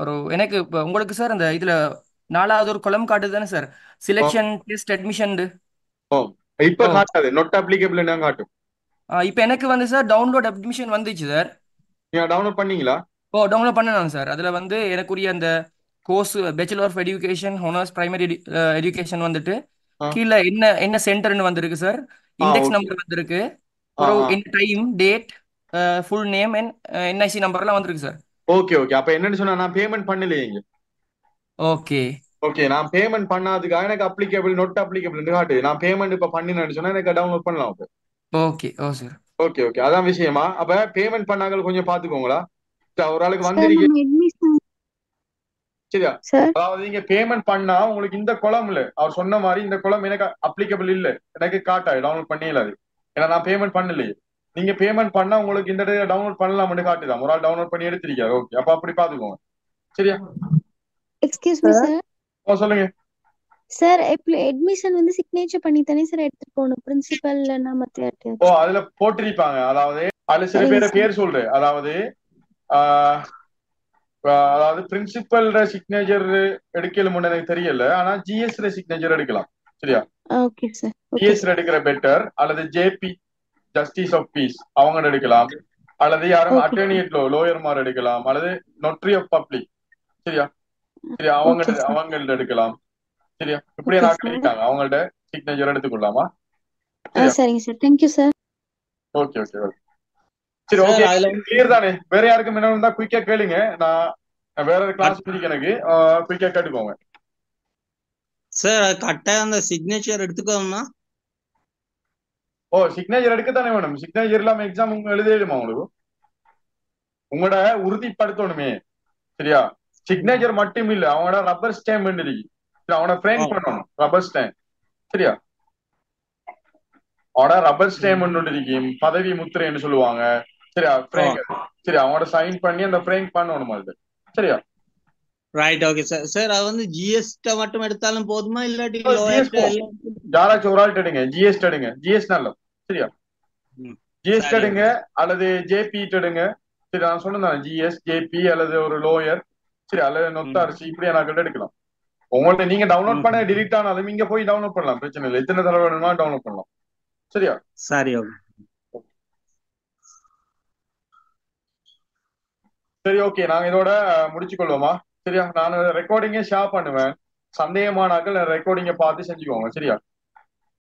ஒரு எனக்கு உங்களுக்கு சார் அந்த இதுல 4வது ஒரு கொலம் காட்டுது தானே சார், செலெக்ஷன் டெஸ்ட் அட்மிஷன். இப்ப காட்டாது, நாட் அப்ளிகபிள் காட்டும். இப்ப எனக்கு வந்து சார் டவுன்லோட் அட்மிஷன் வந்துச்சு சார். நீங்க டவுன்லோட் பண்ணீங்களா? டவுன்லோட் பண்ணேன் சார். அதுல வந்து எனக்குரிய அந்த course bachelor of education honours primary education வந்துட்டு கீழே என்ன சென்டர்னு வந்திருக்கு சார். இண்டெக்ஸ் நம்பர் வந்திருக்கு, அப்புறம் time, date, full name and NIC நம்பர்லாம் வந்திருக்கு சார். ஓகே அப்ப என்னன்னு சொன்னா நான் பேமெண்ட் பண்ணலையே. ஓகே நான் பேமெண்ட் பண்ணாதுக்காக எனக்கு அப்ளிகபிள் நாட் அப்ளிகபிள் காட்டு. நான் பேமெண்ட் இப்ப பண்ணினேன்னு சொன்னா எனக்கு டவுன்லோட் பண்ணலாம். சார். ஓகே அதான் விஷயமா. அப்ப பேமெண்ட் பண்ணாங்க கொஞ்சம் பாத்துக்கோங்களா. ஒரு ஆளுக்கு வந்திருக்கீங்க. சரியா? அதாவது நீங்க பேமெண்ட் பண்ணா உங்களுக்கு இந்த குளம் இல்ல, அவர் சொன்ன மாதிரி இந்த குளம் எனக்கு அப்ளிகபிள் இல்ல, எனக்கு காட்டாது, டவுன்லோட் பண்ணிடல. அது ஏன்னா நான் பேமெண்ட் பண்ணலையே. நீங்க பேமெண்ட் பண்ணா உங்களுக்கு இந்த டவுன்லோட் பண்ணலாம் காட்டுதான். ஒரு ஆள் டவுன்லோட் பண்ணி எடுத்திருக்காரு. ஓகே அப்ப அப்படி பாத்துக்கோங்க. சரியா? Excuse me sir. சொல்லுங்க சார். அட்மிஷன் வந்து சிக்னேச்சர் பண்ணி தானே சார் எடுத்துட்டு போகணும் பிரின்சிபல் இல்லனா மத்த யார்ட்ட? அதுல போட்டிருப்பாங்க. அதாவது அதுல சில பேரை பேர் சொல்றேன். அதாவது பிரின்சிபல் சிக்னேச்சர் எடுக்கல எனக்கு தெரியல. ஆனா ஜிஎஸ் சிக்னேச்சர் எடுக்கலாம். சரியா? Okay sir. ஜிஎஸ் எடுக்கிற பெட்டர். அல்லது ஜேபி ஜஸ்டிஸ் ஆஃப் பீஸ் அவங்க எடுக்கலாம். அல்லது யாரும் அட்டர்னி அட் லோயர் மார் எடுக்கலாம். அல்லது நொட்ரி ஆஃப் பப்ளிக். சரியா? அவங்கள்ட்ட எடுக்கலாம். சரியா? இப்படியே நாட்கள் இருக்காங்க, அவங்கள்ட்ட சிக்னேச்சர் எடுத்துக்கொள்ளாமா? சரிங்க சார். Thank you sir. ஓகே சரி. ஓகே கிளியர் தானே? வேற யாருக்கும் என்ன இருந்தா குயிக்கா கேளுங்க. நான் வேற கிளாஸ் இருக்கு, எனக்கு குயிக்கா கேட்டுக்கோங்க சார். கரெக்டா அந்த சிக்னேச்சர் எடுத்துக்கோமா? சிக்னேச்சர் எடுக்கத்தானே வேணும். சிக்னேச்சர் இல்லாம எக்ஸாம் எழுதிடுமா உங்களுக்கு? உங்களோட உறுதிப்படுத்தணுமே. சரியா? சிக்னேச்சர் மட்டும் இல்ல, அவனோட ரப்பர் ஸ்டாம்ப் இருக்கு, அவனை ஃப்ரேம் பண்ணணும். Rubber stamp. சரியா? அவனோட ரப்பர் ஸ்டாம்ப் இருக்கு, பதவி முத்திரைன்னு சொல்லுவாங்க. சரியா? சரி, அவனோட சைன் பண்ணி அந்த ஃப்ரேம் பண்ணணும். அது சரியா? ரைட். Okay sir. சார் அது வந்து ஜிஎஸ்டி மட்டும் எடுத்தாலும் போதுமா இல்லாட்டி யாராச்சும் ஒரு ஆள் எடுங்க, ஜிஎஸ்டி எடுங்க. ஜிஎஸ்டி நல்ல. சரியா? ஜிஎஸ்டி எடுங்க அல்லது ஜேபி எடுங்க. சரி, நான் சொன்னேன் ஜிஎஸ், ஜேபி அல்லது ஒரு லோயர். சரி, அல்லது நொத்தாரிசி, இப்படியா நான் கிட்ட எடுக்கலாம். உங்கள்ட்ட நீங்க டவுன்லோட் பண்ண டிலீட் ஆனாலும் இங்க போய் டவுன்லோட் பண்ணலாம், பிரச்சனை இல்லை. எத்தனை தடவை வேணுமா டவுன்லோட் பண்ணலாம். சரியா? சரி. சரி ஓகே, நாங்க இதோட முடிச்சுக்கொள்வோமா? சரியா? நான் ரெக்கார்டிங்க ஷேர் பண்ணுவேன். சந்தேகமானாக்கள் ரெக்கார்டிங்க பார்த்து செஞ்சுக்கோங்க. சரியா?